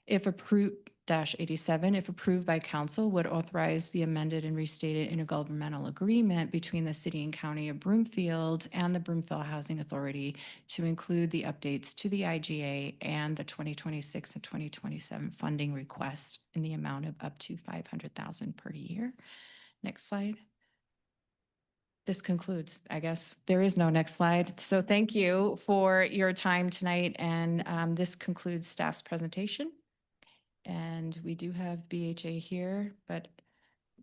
if approved, -87, if approved by council, would authorize the amended and restated intergovernmental agreement between the city and county of Broomfield and the Broomfield Housing Authority to include the updates to the IGA and the 2026 and 2027 funding request in the amount of up to $500,000 per year. Next slide. This concludes, I guess. There is no next slide. So thank you for your time tonight. And this concludes staff's presentation. And we do have BHA here, but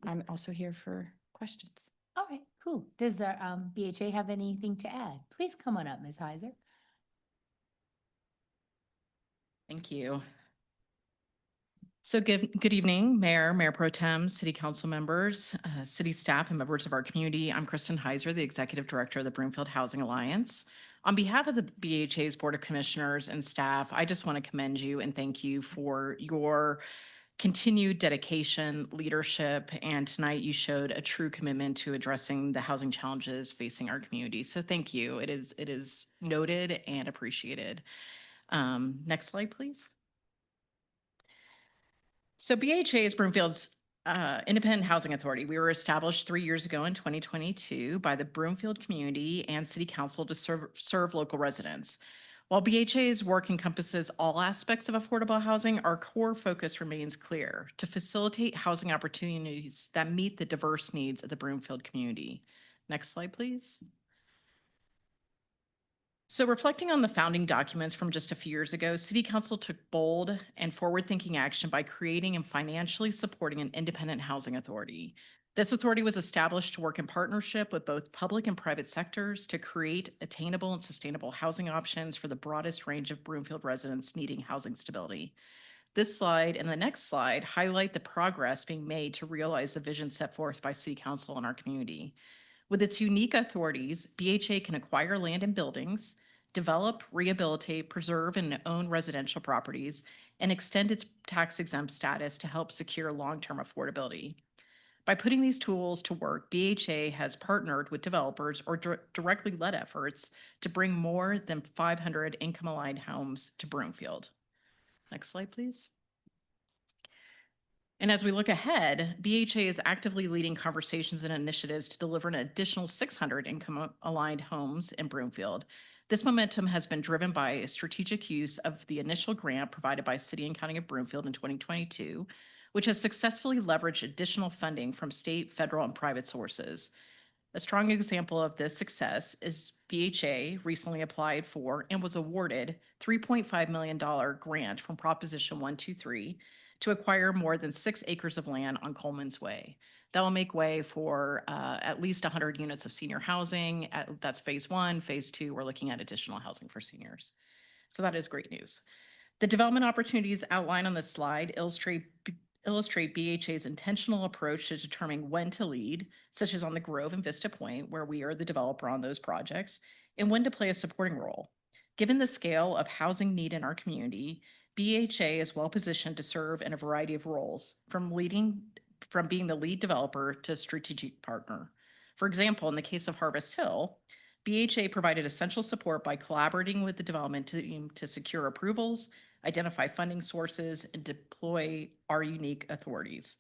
I'm also here for questions. All right, cool. Does our BHA have anything to add? Please come on up, Ms. Heiser. Thank you. So good evening, Mayor, Mayor Pro Tem, City Council members, city staff, and members of our community. I'm Kristen Heiser, the Executive Director of the Broomfield Housing Alliance. On behalf of the BHA's Board of Commissioners and staff, I just want to commend you and thank you for your continued dedication, leadership, and tonight you showed a true commitment to addressing the housing challenges facing our community. So thank you. It is noted and appreciated. Next slide, please. So BHA is Broomfield's independent housing authority. We were established 3 years ago in 2022 by the Broomfield community and City Council to serve local residents. While BHA's work encompasses all aspects of affordable housing, our core focus remains clear: to facilitate housing opportunities that meet the diverse needs of the Broomfield community. Next slide, please. So reflecting on the founding documents from just a few years ago, City Council took bold and forward-thinking action by creating and financially supporting an independent housing authority. This authority was established to work in partnership with both public and private sectors to create attainable and sustainable housing options for the broadest range of Broomfield residents needing housing stability. This slide and the next slide highlight the progress being made to realize the vision set forth by City Council and our community. With its unique authorities, BHA can acquire land and buildings, develop, rehabilitate, preserve, and own residential properties, and extend its tax-exempt status to help secure long-term affordability. By putting these tools to work, BHA has partnered with developers or directly led efforts to bring more than 500 income-aligned homes to Broomfield. Next slide, please. And as we look ahead, BHA is actively leading conversations and initiatives to deliver an additional 600 income-aligned homes in Broomfield. This momentum has been driven by a strategic use of the initial grant provided by City and County of Broomfield in 2022, which has successfully leveraged additional funding from state, federal, and private sources. A strong example of this success is BHA recently applied for and was awarded $3.5 million grant from Proposition 123 to acquire more than 6 acres of land on Coleman's Way. That will make way for at least 100 units of senior housing. That's phase 1. Phase 2, we're looking at additional housing for seniors. So that is great news. The development opportunities outlined on this slide illustrate BHA's intentional approach to determining when to lead, such as on the Grove and Vista Point, where we are the developer on those projects, and when to play a supporting role. Given the scale of housing need in our community, BHA is well positioned to serve in a variety of roles, from being the lead developer to strategic partner. For example, in the case of Harvest Hill, BHA provided essential support by collaborating with the development team to secure approvals, identify funding sources, and deploy our unique authorities.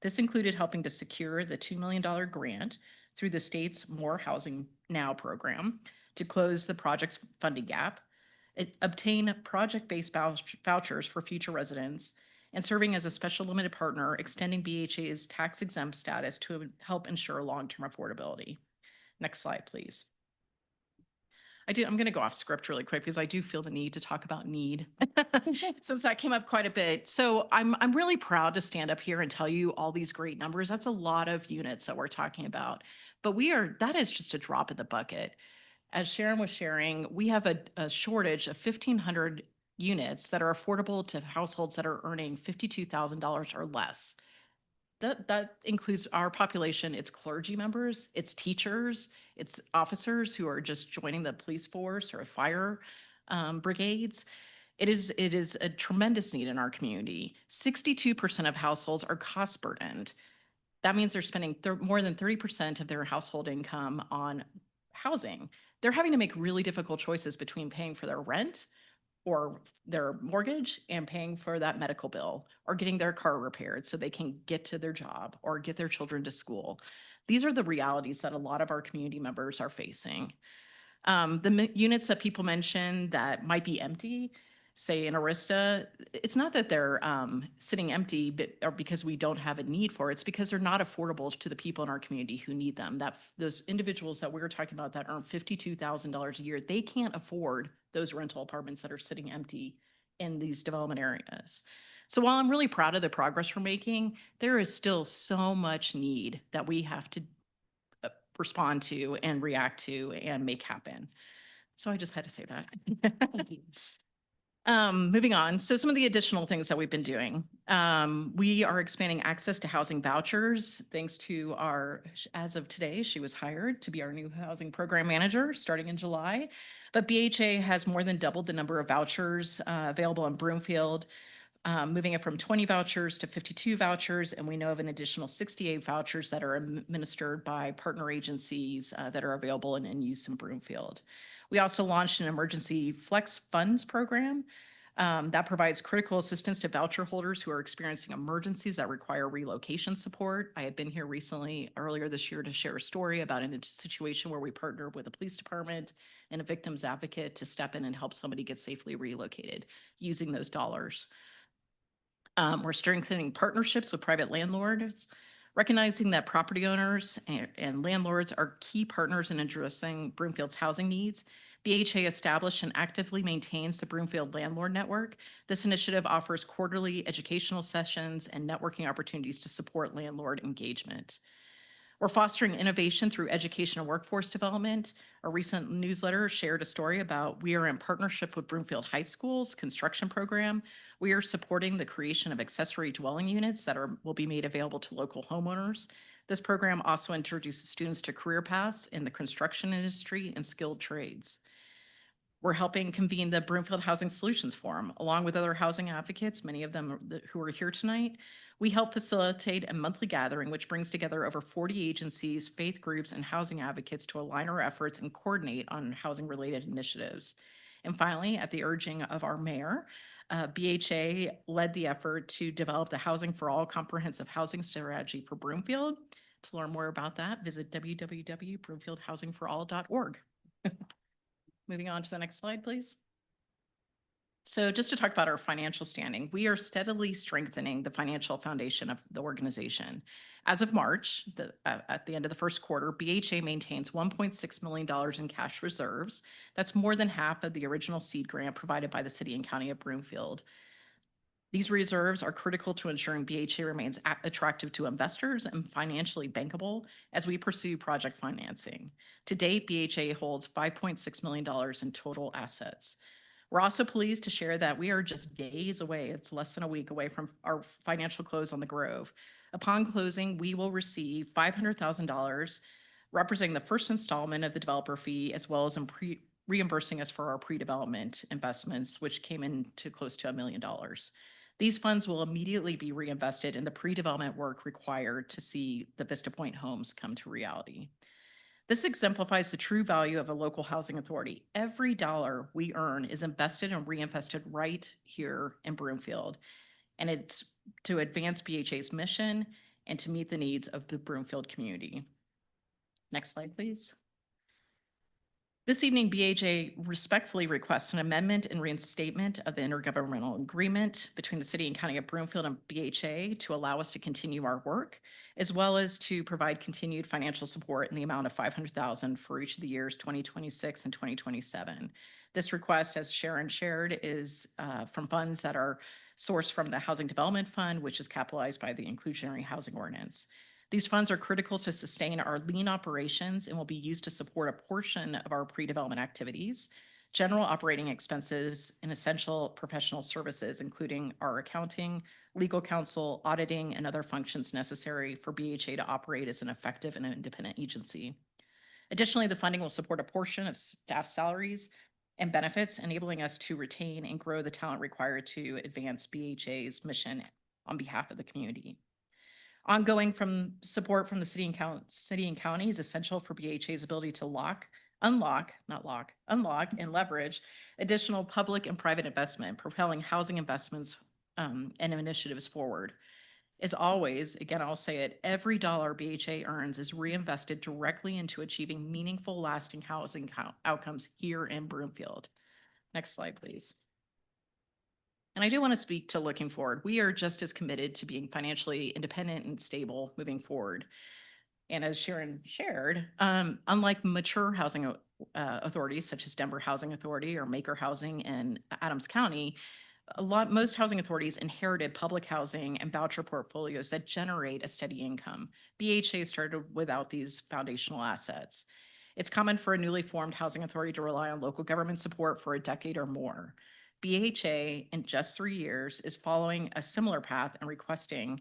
This included helping to secure the $2 million grant through the state's More Housing Now program to close the project's funding gap, obtain project-based vouchers for future residents, and serving as a special limited partner, extending BHA's tax-exempt status to help ensure long-term affordability. Next slide, please. I'm going to go off script really quick because I do feel the need to talk about need since that came up quite a bit. So I'm really proud to stand up here and tell you all these great numbers. That's a lot of units that we're talking about, but that is just a drop in the bucket. As Sharon was sharing, we have a shortage of 1,500 units that are affordable to households that are earning $52,000 or less. That includes our population. It's clergy members, it's teachers, it's officers who are just joining the police force or fire brigades. It is a tremendous need in our community. 62% of households are cost burdened. That means they're spending more than 30% of their household income on housing. They're having to make really difficult choices between paying for their rent or their mortgage and paying for that medical bill or getting their car repaired so they can get to their job or get their children to school. These are the realities that a lot of our community members are facing. Units that people mention that might be empty, say in Arista, it's not that they're sitting empty or because we don't have a need for it. It's because they're not affordable to the people in our community who need them. Those individuals that we were talking about that earn $52,000 a year, they can't afford those rental apartments that are sitting empty in these development areas. So while I'm really proud of the progress we're making, there is still so much need that we have to respond to and react to and make happen. So I just had to say that. Thank you. Moving on. So some of the additional things that we've been doing. We are expanding access to housing vouchers thanks to as of today, she was hired to be our new housing program manager starting in July. But BHA has more than doubled the number of vouchers available in Broomfield, moving it from 20 vouchers to 52 vouchers. And we know of an additional 68 vouchers that are administered by partner agencies that are available and in use in Broomfield. We also launched an emergency flex funds program that provides critical assistance to voucher holders who are experiencing emergencies that require relocation support. I had been here earlier this year to share a story about a situation where we partnered with a police department and a victim's advocate to step in and help somebody get safely relocated using those dollars. We're strengthening partnerships with private landlords, recognizing that property owners and landlords are key partners in addressing Broomfield's housing needs. BHA established and actively maintains the Broomfield Landlord Network. This initiative offers quarterly educational sessions and networking opportunities to support landlord engagement. We're fostering innovation through education and workforce development. A recent newsletter shared a story about we are in partnership with Broomfield High School's construction program. We are supporting the creation of accessory dwelling units that will be made available to local homeowners. This program also introduces students to career paths in the construction industry and skilled trades. We're helping convene the Broomfield Housing Solutions Forum, along with other housing advocates, many of them who are here tonight. We help facilitate a monthly gathering, which brings together over 40 agencies, faith groups, and housing advocates to align our efforts and coordinate on housing-related initiatives. And finally, at the urging of our mayor, BHA led the effort to develop the Housing for All comprehensive housing strategy for Broomfield. To learn more about that, visit www.broomfieldhousingforall.org. Moving on to the next slide, please. So just to talk about our financial standing, we are steadily strengthening the financial foundation of the organization. As of March, at the end of the first quarter, BHA maintains $1.6 million in cash reserves. That's more than half of the original seed grant provided by the City and County of Broomfield. These reserves are critical to ensuring BHA remains attractive to investors and financially bankable as we pursue project financing. To date, BHA holds $5.6 million in total assets. We're also pleased to share that we are just days away, it's less than a week away from our financial close on the Grove. Upon closing, we will receive $500,000, representing the first installment of the developer fee, as well as reimbursing us for our pre-development investments, which came in to close to $1 million. These funds will immediately be reinvested in the pre-development work required to see the Vista Point homes come to reality. This exemplifies the true value of a local housing authority. Every dollar we earn is invested and reinvested right here in Broomfield, and it's to advance BHA's mission and to meet the needs of the Broomfield community. Next slide, please. This evening, BHA respectfully requests an amendment and reinstatement of the intergovernmental agreement between the City and County of Broomfield and BHA to allow us to continue our work, as well as to provide continued financial support in the amount of $500,000 for each of the years 2026 and 2027. This request, as Sharon shared, is from funds that are sourced from the Housing Development Fund, which is capitalized by the Inclusionary Housing Ordinance. These funds are critical to sustain our lean operations and will be used to support a portion of our pre-development activities, general operating expenses, and essential professional services, including our accounting, legal counsel, auditing, and other functions necessary for BHA to operate as an effective and independent agency. Additionally, the funding will support a portion of staff salaries and benefits, enabling us to retain and grow the talent required to advance BHA's mission on behalf of the community. Ongoing support from the city and county is essential for BHA's ability to unlock, and leverage additional public and private investment, propelling housing investments and initiatives forward. As always, again, I'll say it, every dollar BHA earns is reinvested directly into achieving meaningful, lasting housing outcomes here in Broomfield. Next slide, please. And I do want to speak to looking forward. We are just as committed to being financially independent and stable moving forward. And as Sharon shared, unlike mature housing authorities such as Denver Housing Authority or Maker Housing in Adams County, most housing authorities inherited public housing and voucher portfolios that generate a steady income. BHA started without these foundational assets. It's common for a newly formed housing authority to rely on local government support for a decade or more. BHA, in just 3 years, is following a similar path and requesting.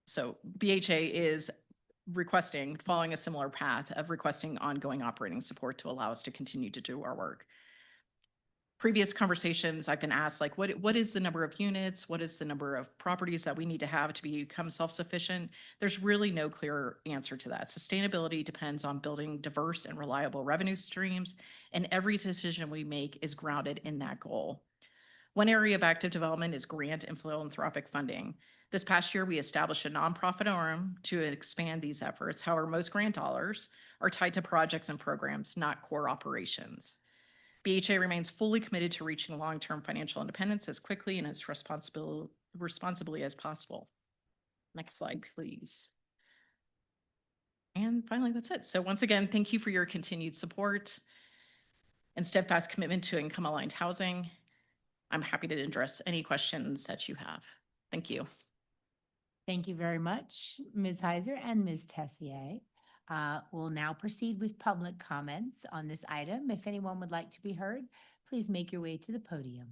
So BHA is following a similar path of requesting ongoing operating support to allow us to continue to do our work. Previous conversations, I've been asked, like, what is the number of units? What is the number of properties that we need to have to become self-sufficient? There's really no clear answer to that. Sustainability depends on building diverse and reliable revenue streams, and every decision we make is grounded in that goal. One area of active development is grant and philanthropic funding. This past year, we established a nonprofit arm to expand these efforts. However, most grant dollars are tied to projects and programs, not core operations. BHA remains fully committed to reaching long-term financial independence as quickly and as responsibly as possible. Next slide, please. And finally, that's it. So once again, thank you for your continued support and steadfast commitment to income-aligned housing. I'm happy to address any questions that you have. Thank you. Thank you very much, Ms. Heiser and Ms. Tessier. We'll now proceed with public comments on this item. If anyone would like to be heard, please make your way to the podium.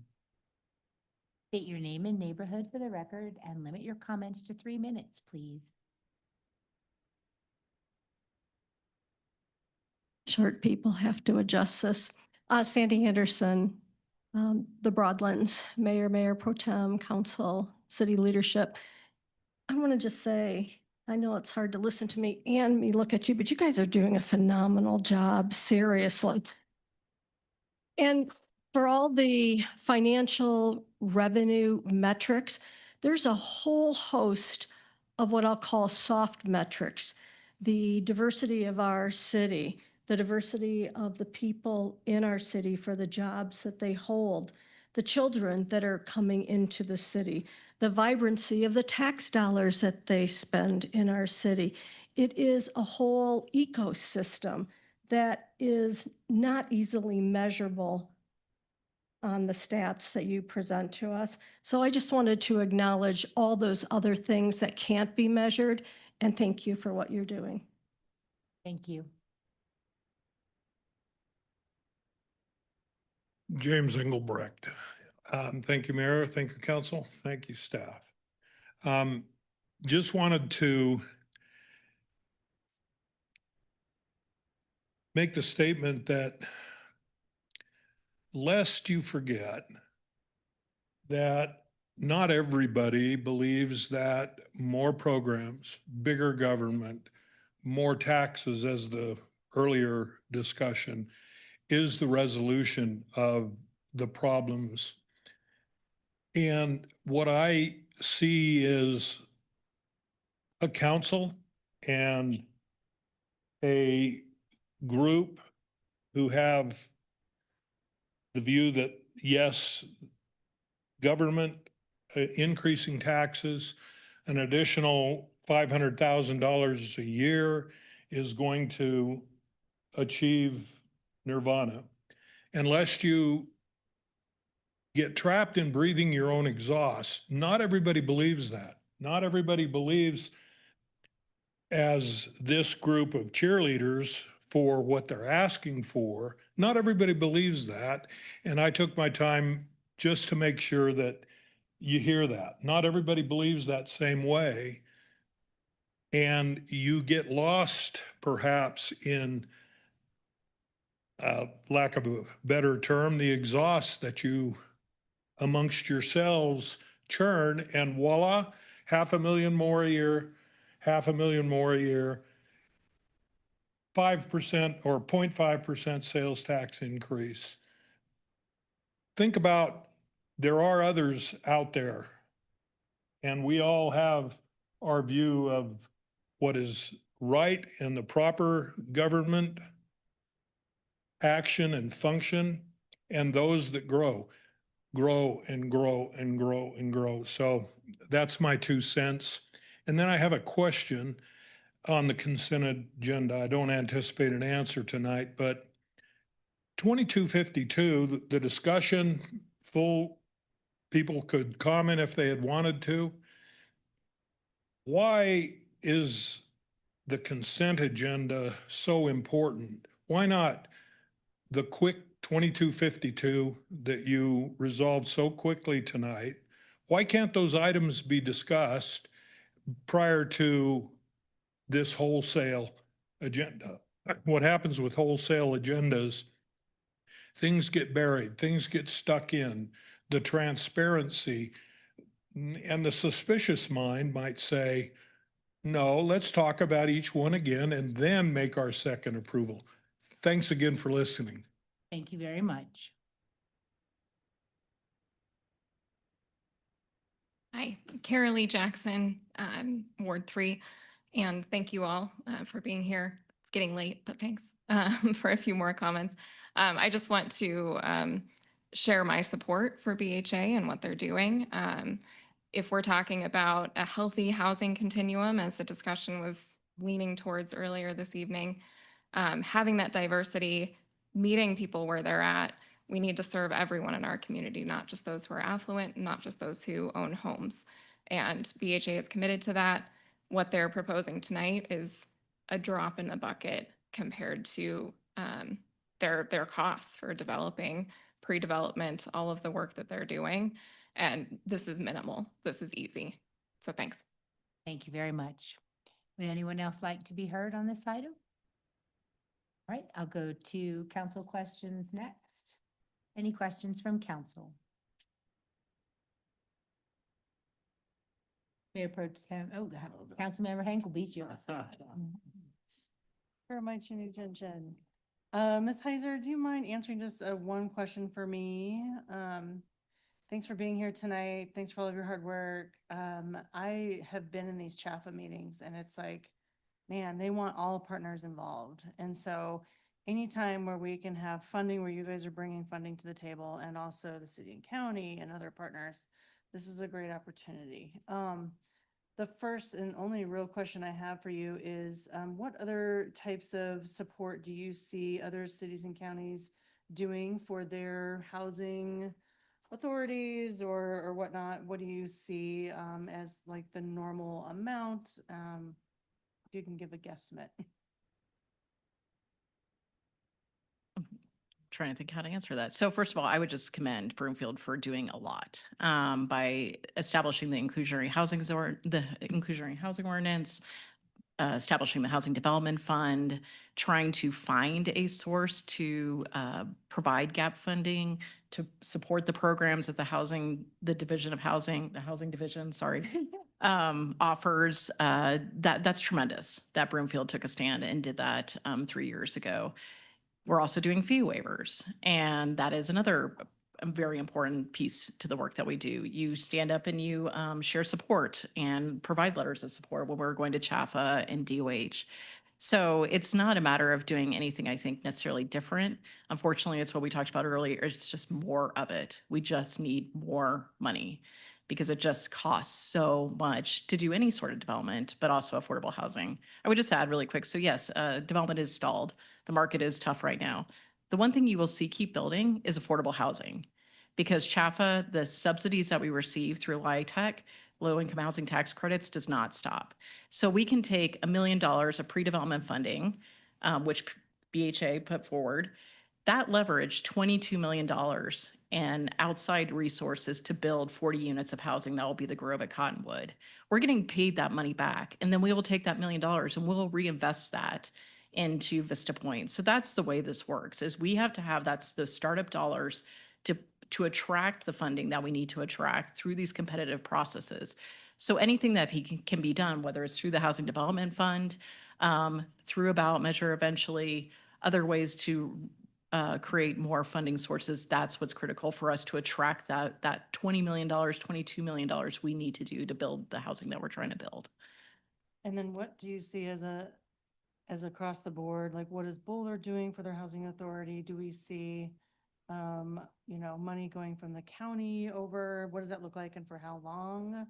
State your name and neighborhood for the record and limit your comments to 3 minutes, please. Short people have to adjust this. Sandy Anderson, the Broadlands, Mayor Pro Tem, Council, City Leadership. I want to just say, I know it's hard to listen to me and me look at you, but you guys are doing a phenomenal job, seriously. And for all the financial revenue metrics, there's a whole host of what I'll call soft metrics. The diversity of our city, the diversity of the people in our city for the jobs that they hold, the children that are coming into the city, the vibrancy of the tax dollars that they spend in our city. It is a whole ecosystem that is not easily measurable on the stats that you present to us. So I just wanted to acknowledge all those other things that can't be measured, and thank you for what you're doing. Thank you. James Engelbrecht. Thank you, Mayor. Thank you, Council. Thank you, staff. Just wanted to make the statement that lest you forget that not everybody believes that more programs, bigger government, more taxes, as the earlier discussion, is the resolution of the problems. And what I see is a council and a group who have the view that, yes, government increasing taxes, an additional $500,000 a year is going to achieve nirvana. Unless you get trapped in breathing your own exhaust, not everybody believes that. Not everybody believes, as this group of cheerleaders, for what they're asking for. Not everybody believes that. And I took my time just to make sure that you hear that. Not everybody believes that same way. And you get lost perhaps in, lack of a better term, the exhaust that you amongst yourselves churn, and voila, 500,000 more a year, 500,000 more a year, 5% or 0.5% sales tax increase. Think about, there are others out there, and we all have our view of what is right and the proper government action and function, and those that grow and grow and grow and grow. So that's my 2 cents. And then I have a question on the consent agenda. I don't anticipate an answer tonight, but 2252, the discussion, full, people could comment if they had wanted to. Why is the consent agenda so important? Why not the quick 2252 that you resolved so quickly tonight? Why can't those items be discussed prior to this wholesale agenda? What happens with wholesale agendas, things get buried, things get stuck in. The transparency and the suspicious mind might say, no, let's talk about each one again and then make our second approval. Thanks again for listening. Thank you very much. Hi, Carol Lee Jackson, Ward 3, and thank you all for being here. It's getting late, but thanks for a few more comments. I just want to share my support for BHA and what they're doing. If we're talking about a healthy housing continuum, as the discussion was leaning towards earlier this evening, having that diversity, meeting people where they're at, we need to serve everyone in our community, not just those who are affluent, not just those who own homes. And BHA is committed to that. What they're proposing tonight is a drop in the bucket compared to their costs for developing, pre-development, all of the work that they're doing. And this is minimal. This is easy. So thanks. Thank you very much. Would anyone else like to be heard on this item? All right, I'll go to council questions next. Any questions from council? Mayor Pro Tem, Councilmember Hankel beat you. For my chinny Jen Jen. Ms. Heiser, do you mind answering just one question for me? Thanks for being here tonight. Thanks for all of your hard work. I have been in these CHAFA meetings and it's like, man, they want all partners involved. And so anytime where we can have funding, where you guys are bringing funding to the table and also the city and county and other partners, this is a great opportunity. The first and only real question I have for you is what other types of support do you see other cities and counties doing for their housing authorities or whatnot? What do you see as like the normal amount? If you can give a guesstimate. Trying to think how to answer that. So first of all, I would just commend Broomfield for doing a lot by establishing the inclusionary housing ordinance, establishing the housing development fund, trying to find a source to provide gap funding to support the programs that the housing division, offers. That's tremendous that Broomfield took a stand and did that 3 years ago. We're also doing fee waivers, and that is another very important piece to the work that we do. You stand up and you share support and provide letters of support when we're going to CHAFA and DOH. So it's not a matter of doing anything, I think, necessarily different. Unfortunately, it's what we talked about earlier. It's just more of it. We just need more money because it just costs so much to do any sort of development, but also affordable housing. I would just add really quick. So yes, development is stalled. The market is tough right now. The one thing you will see keep building is affordable housing because CHAFA, the subsidies that we receive through LIHTC, low-income housing tax credits, does not stop. So we can take $1 million of pre-development funding, which BHA put forward, that leveraged $22 million and outside resources to build 40 units of housing. That will be the Grove at Cottonwood. We're getting paid that money back. And then we will take that $1 million and we'll reinvest that into Vista Point. So that's the way this works, is we have to have those startup dollars to attract the funding that we need to attract through these competitive processes. So anything that can be done, whether it's through the Housing Development Fund, through a ballot measure eventually, other ways to create more funding sources, that's what's critical for us to attract that $20 million, $22 million we need to do to build the housing that we're trying to build. And then what do you see as across the board? Like, what is Boulder doing for their housing authority? Do we see, money going from the county over? What does that look like and for how long?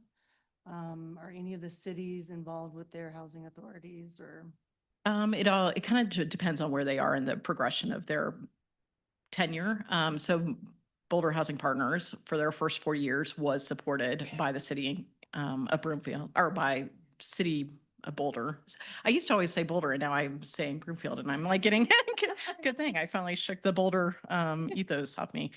Are any of the cities involved with their housing authorities or? It kind of depends on where they are in the progression of their tenure. So Boulder Housing Partners for their first 4 years was supported by the city of Broomfield, or by city of Boulder. I used to always say Boulder and now I'm saying Broomfield and I'm like getting, good thing. I finally shook the Boulder ethos off me.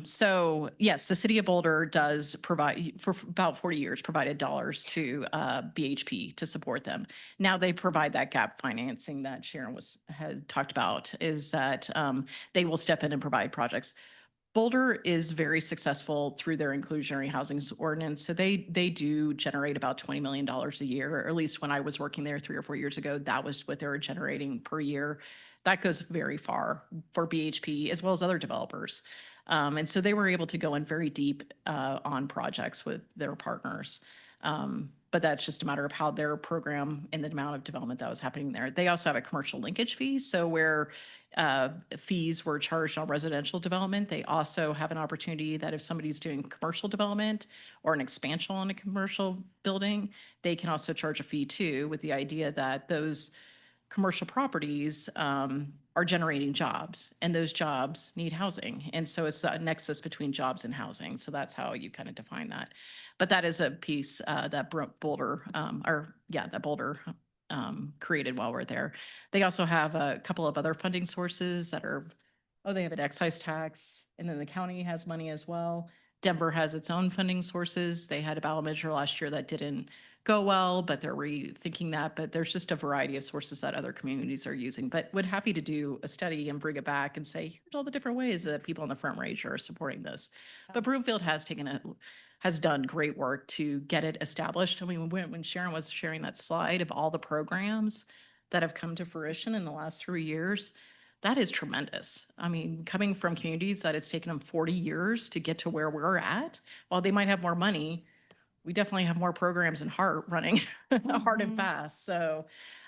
So yes, the city of Boulder does provide, for about 40 years, provided dollars to BHP to support them. Now they provide that gap financing that Sharon had talked about, is that they will step in and provide projects. Boulder is very successful through their inclusionary housing ordinance. So they do generate about $20 million a year, or at least when I was working there 3 or 4 years ago, that was what they were generating per year. That goes very far for BHP as well as other developers. And so they were able to go in very deep on projects with their partners. But that's just a matter of how their program and the amount of development that was happening there. They also have a commercial linkage fee. So where fees were charged on residential development, they also have an opportunity that if somebody's doing commercial development or an expansion on a commercial building, they can also charge a fee too, with the idea that those commercial properties are generating jobs, and those jobs need housing. And so it's the nexus between jobs and housing. So that's how you kind of define that. But that is a piece that Boulder, created while we're there. They also have a couple of other funding sources that are, they have an excise tax, and then the county has money as well. Denver has its own funding sources. They had a ballot measure last year that didn't go well, but they're rethinking that. But there's just a variety of sources that other communities are using. But would happy to do a study and bring it back and say, here's all the different ways that people in the Front Range are supporting this. But Broomfield has done great work to get it established. I mean, when Sharon was sharing that slide of all the programs that have come to fruition in the last 3 years, that is tremendous. I mean, coming from communities that it's taken them 40 years to get to where we're at, while they might have more money, we definitely have more programs in heart running hard and fast. So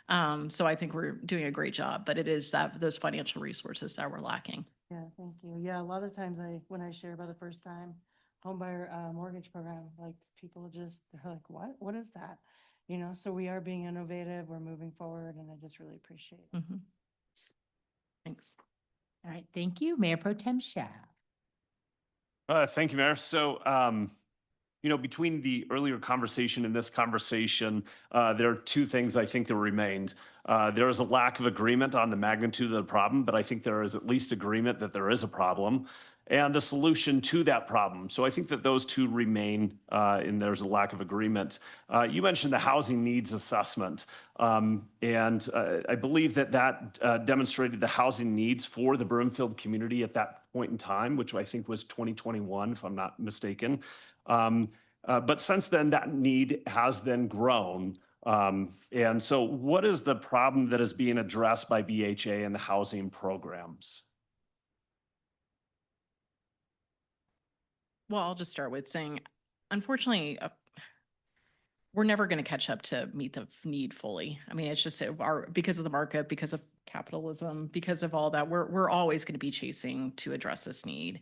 I think we're doing a great job, but it is those financial resources that we're lacking. Yeah, thank you. Yeah, a lot of times when I share about the first time homebuyer mortgage program, like people they're like, what is that? So we are being innovative, we're moving forward, and I just really appreciate it. Mm-hmm. Thanks. All right, thank you. Mayor Pro Tem Schaaf. Thank you, Mayor. So, between the earlier conversation and this conversation, there are two things I think that remained. There is a lack of agreement on the magnitude of the problem, but I think there is at least agreement that there is a problem and the solution to that problem. So I think that those two remain, and there's a lack of agreement. You mentioned the housing needs assessment, and I believe that demonstrated the housing needs for the Broomfield community at that point in time, which I think was 2021, if I'm not mistaken. But since then, that need has then grown. And so what is the problem that is being addressed by BHA and the housing programs? Well, I'll just start with saying, unfortunately, we're never going to catch up to meet the need fully. I mean, it's just because of the market, because of capitalism, because of all that, we're always going to be chasing to address this need.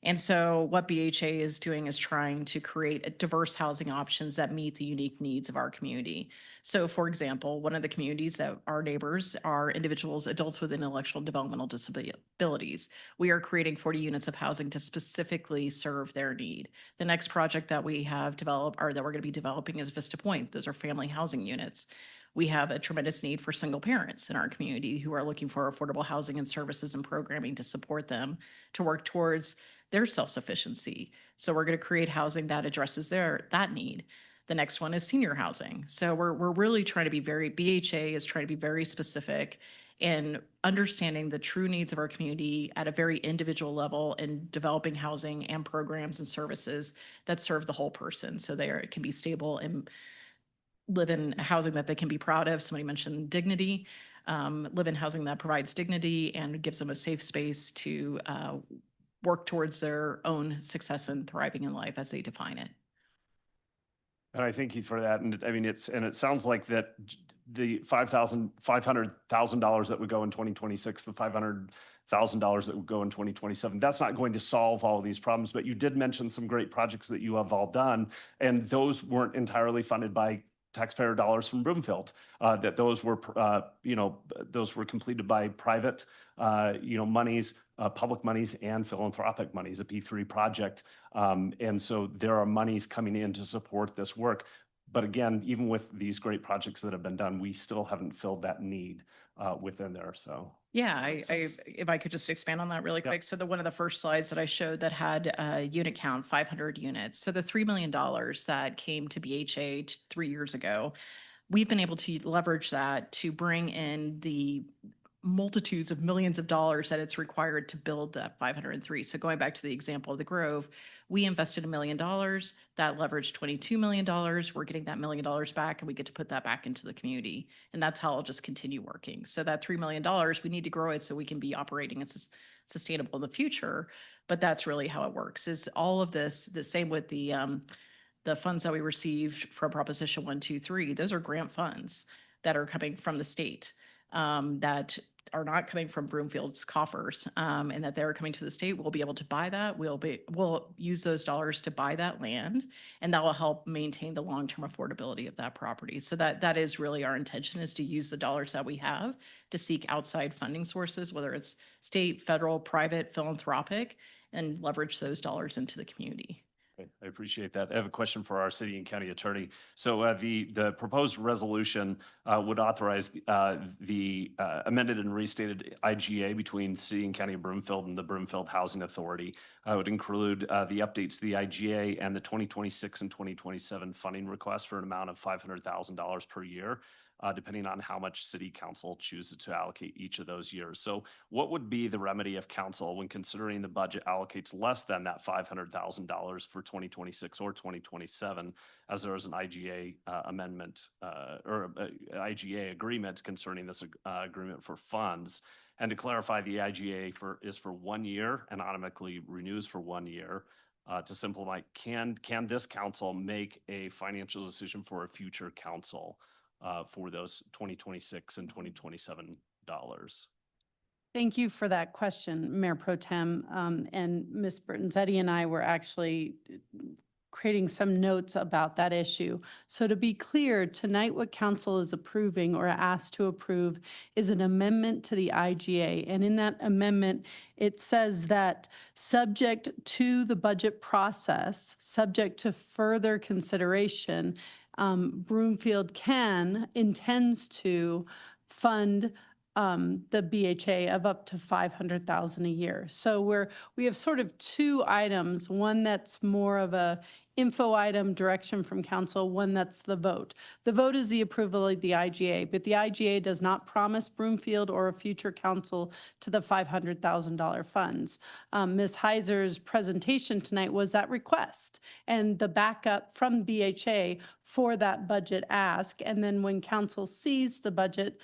And so what BHA is doing is trying to create diverse housing options that meet the unique needs of our community. So for example, one of the communities that our neighbors are individuals, adults with intellectual developmental disabilities. We are creating 40 units of housing to specifically serve their need. The next project that we have developed or that we're going to be developing is Vista Point. Those are family housing units. We have a tremendous need for single parents in our community who are looking for affordable housing and services and programming to support them to work towards their self-sufficiency. So we're going to create housing that addresses that need. The next one is senior housing. So we're really trying to be BHA is trying to be very specific in understanding the true needs of our community at a very individual level and developing housing and programs and services that serve the whole person. So it can be stable and live in housing that they can be proud of. Somebody mentioned dignity. Live in housing that provides dignity and gives them a safe space to work towards their own success and thriving in life as they define it. And I thank you for that. And I mean, it sounds like that the $500,000 that would go in 2026, the $500,000 that would go in 2027, that's not going to solve all of these problems. But you did mention some great projects that you have all done, and those weren't entirely funded by taxpayer dollars from Broomfield. That those were, those were completed by private, monies, public monies, and philanthropic monies, a P3 project. And so there are monies coming in to support this work. But again, even with these great projects that have been done, we still haven't filled that need within there. So yeah, if I could just expand on that really quick. So one of the first slides that I showed that had a unit count, 500 units. So the $3 million that came to BHA 3 years ago, we've been able to leverage that to bring in the multitudes of millions of dollars that it's required to build that 503. So going back to the example of the Grove, we invested $1 million, that leveraged $22 million. We're getting that $1 million back, and we get to put that back into the community. And that's how it'll just continue working. So that $3 million, we need to grow it so we can be operating and sustainable in the future. But that's really how it works, is all of this, the same with the funds that we received from Proposition 123, those are grant funds that are coming from the state. That are not coming from Broomfield's coffers, and that they're coming to the state. We'll be able to buy that. We'll use those dollars to buy that land, and that will help maintain the long-term affordability of that property. So that is really our intention, is to use the dollars that we have to seek outside funding sources, whether it's state, federal, private, philanthropic, and leverage those dollars into the community. I appreciate that. I have a question for our city and county attorney. So the proposed resolution would authorize the amended and restated IGA between city and county of Broomfield and the Broomfield Housing Authority. It would include the updates to the IGA and the 2026 and 2027 funding request for an amount of $500,000 per year, depending on how much city council chooses to allocate each of those years. So what would be the remedy of council when considering the budget allocates less than that $500,000 for 2026 or 2027, as there is an IGA amendment or IGA agreement concerning this agreement for funds? And to clarify, the IGA is for 1 year and automatically renews for 1 year. To simplify, can this council make a financial decision for a future council for those 2026 and 2027 dollars? Thank you for that question, Mayor Pro Tem. And Ms. Bertanzetti and I were actually creating some notes about that issue. So to be clear, tonight what council is approving or asked to approve is an amendment to the IGA. And in that amendment, it says that subject to the budget process, subject to further consideration, Broomfield intends to fund the BHA of up to $500,000 a year. So we have sort of two items, one that's more of a info item, direction from council, one that's the vote. The vote is the approval of the IGA, but the IGA does not promise Broomfield or a future council to the $500,000 funds. Ms. Heiser's presentation tonight was that request and the backup from BHA for that budget ask. And then when council sees the budget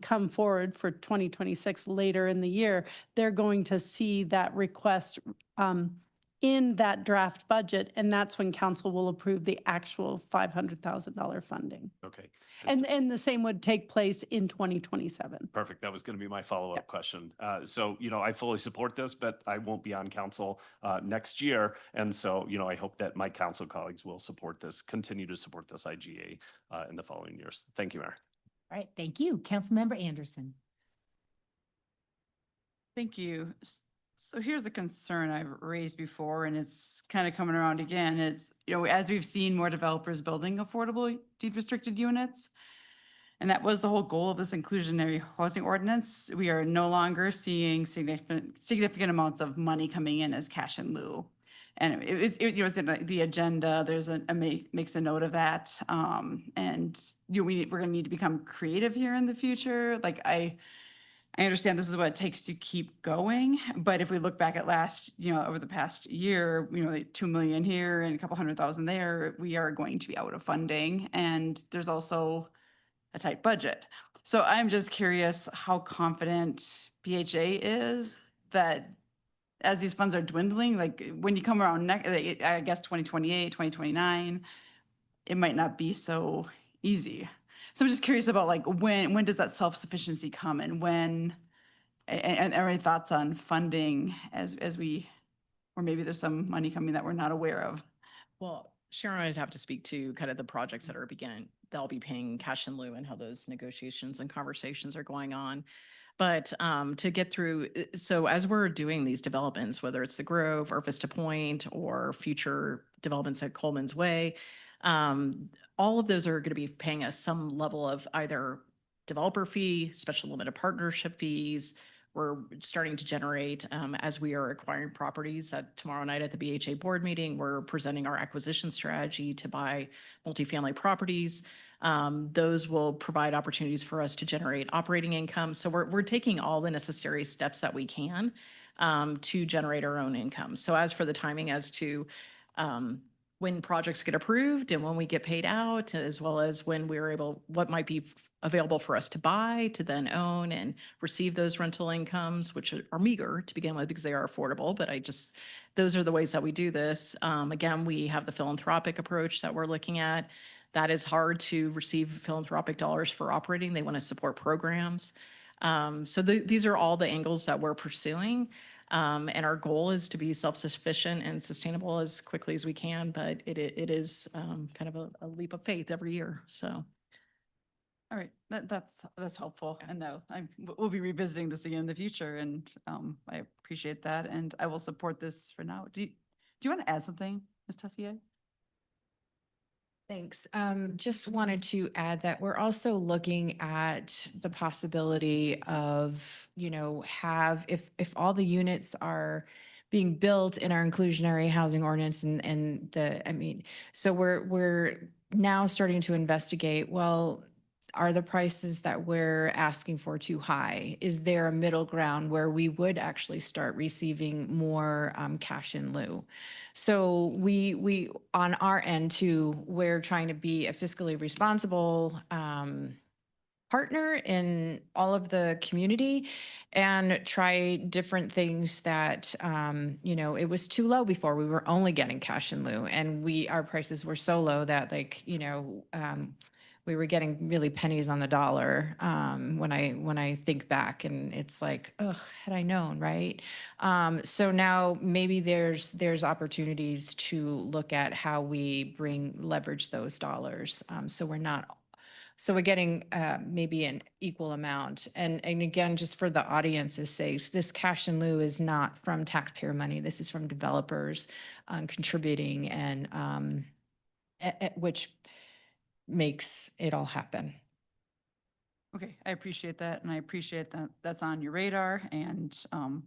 come forward for 2026 later in the year, they're going to see that request in that draft budget, and that's when council will approve the actual $500,000 funding. Okay. And the same would take place in 2027. Perfect. That was going to be my follow-up question. So, I fully support this, but I won't be on council next year. And so, I hope that my council colleagues will support this, continue to support this IGA in the following years. Thank you, Mayor. All right, thank you. Councilmember Anderson. Thank you. So here's a concern I've raised before, and it's kind of coming around again, is, as we've seen more developers building affordable deed restricted units, and that was the whole goal of this inclusionary housing ordinance, we are no longer seeing significant amounts of money coming in as cash in lieu. And it was in the agenda, there's makes a note of that. And we're gonna need to become creative here in the future. Like I understand this is what it takes to keep going, but if we look back at over the past year, like 2 million here and a couple 100,000 there, we are going to be out of funding, and there's also a tight budget. So I'm just curious how confident BHA is that as these funds are dwindling, like when you come around I guess 2028, 2029, it might not be so easy. So I'm just curious about like when does that self-sufficiency come, and when, and any thoughts on funding as we, or maybe there's some money coming that we're not aware of. Well, Sharon, I'd have to speak to kind of the projects that are they'll be paying cash in lieu and how those negotiations and conversations are going on. But to get through, so as we're doing these developments, whether it's the Grove or Vista Point or future developments at Coleman's Way, all of those are going to be paying us some level of either developer fee, special limited partnership fees. We're starting to generate, as we are acquiring properties. Tomorrow night at the BHA board meeting, we're presenting our acquisition strategy to buy multifamily properties. Those will provide opportunities for us to generate operating income. So we're taking all the necessary steps that we can to generate our own income. So as for the timing as to when projects get approved and when we get paid out, as well as when what might be available for us to buy, to then own and receive those rental incomes, which are meager to begin with because they are affordable. But those are the ways that we do this. Again, we have the philanthropic approach that we're looking at. That is hard to receive philanthropic dollars for operating. They want to support programs. So these are all the angles that we're pursuing. And our goal is to be self-sufficient and sustainable as quickly as we can, but it is kind of a leap of faith every year, so. All right, that's helpful. And we'll be revisiting this again in the future, and I appreciate that, and I will support this for now. Do you want to add something, Ms. Tessier? Thanks. Just wanted to add that we're also looking at the possibility of, if all the units are being built in our inclusionary housing ordinance so we're now starting to investigate, well, are the prices that we're asking for too high? Is there a middle ground where we would actually start receiving more cash in lieu? So we on our end too, we're trying to be a fiscally responsible partner in all of the community and try different things that, it was too low before. We were only getting cash in lieu, and our prices were so low that we were getting really pennies on the dollar when I think back, and it's like, ugh, had I known, right? So now maybe there's opportunities to look at how we leverage those dollars. So we're getting maybe an equal amount. And again, just for the audience's sake, this cash in lieu is not from taxpayer money. This is from developers contributing, and which makes it all happen. Okay, I appreciate that, and I appreciate that that's on your radar, and I'm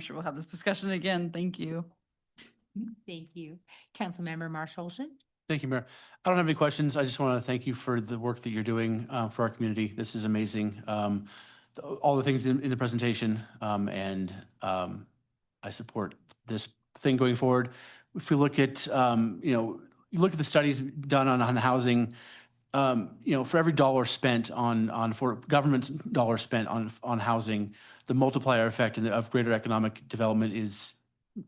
sure we'll have this discussion again. Thank you. Thank you. Councilmember Marshall-Olson. Thank you, Mayor. I don't have any questions. I just want to thank you for the work that you're doing for our community. This is amazing. All the things in the presentation, and I support this thing going forward. If we look at, you look at the studies done on housing, for every dollar spent for government's dollar spent on housing, the multiplier effect of greater economic development is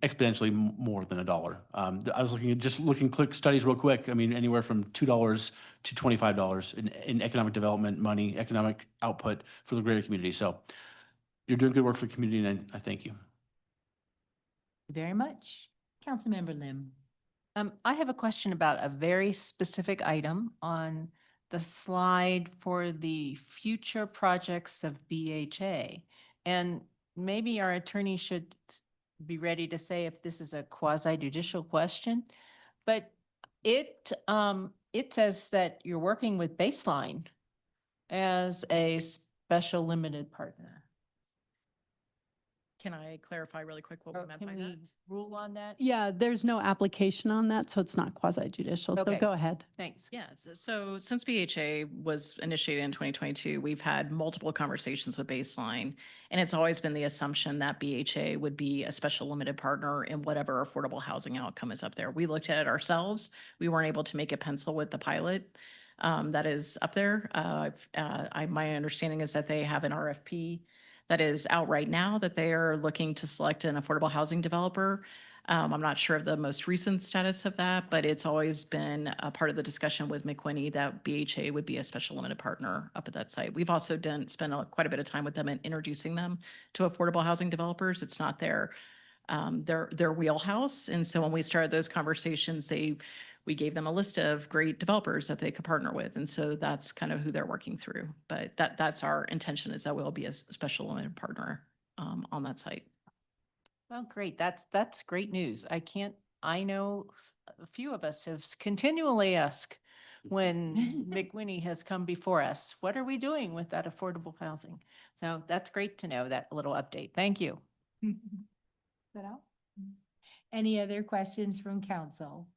exponentially more than $1. I was looking quick studies real quick. I mean, anywhere from $2 to $25 in economic development money, economic output for the greater community. So you're doing good work for the community, and I thank you. Very much. Councilmember Lim. I have a question about a very specific item on the slide for the future projects of BHA. And maybe our attorney should be ready to say if this is a quasi judicial question, but it says that you're working with Baseline as a special limited partner. Can I clarify really quick what we meant by Can that? we rule on that? Yeah, there's no application on that, so it's not quasi judicial. So Okay. go ahead. Thanks. Yeah, so since BHA was initiated in 2022, we've had multiple conversations with Baseline, and it's always been the assumption that BHA would be a special limited partner in whatever affordable housing outcome is up there. We looked at it ourselves. We weren't able to make a pencil with the pilot that is up there. My understanding is that they have an RFP that is out right now that they are looking to select an affordable housing developer. I'm not sure of the most recent status of that, but it's always been a part of the discussion with McWinney that BHA would be a special limited partner up at that site. We've also spent quite a bit of time with them in introducing them to affordable housing developers. It's not their wheelhouse. And so when we started those conversations, we gave them a list of great developers that they could partner with. And so that's kind of who they're working through. But that's our intention, is that we'll be a special limited partner on that site. Well, great. That's great news. I know a few of us have continually asked when McWinney has come before us, what are we doing with that affordable housing? So that's great to know, that little update. Thank you. Any other questions from council?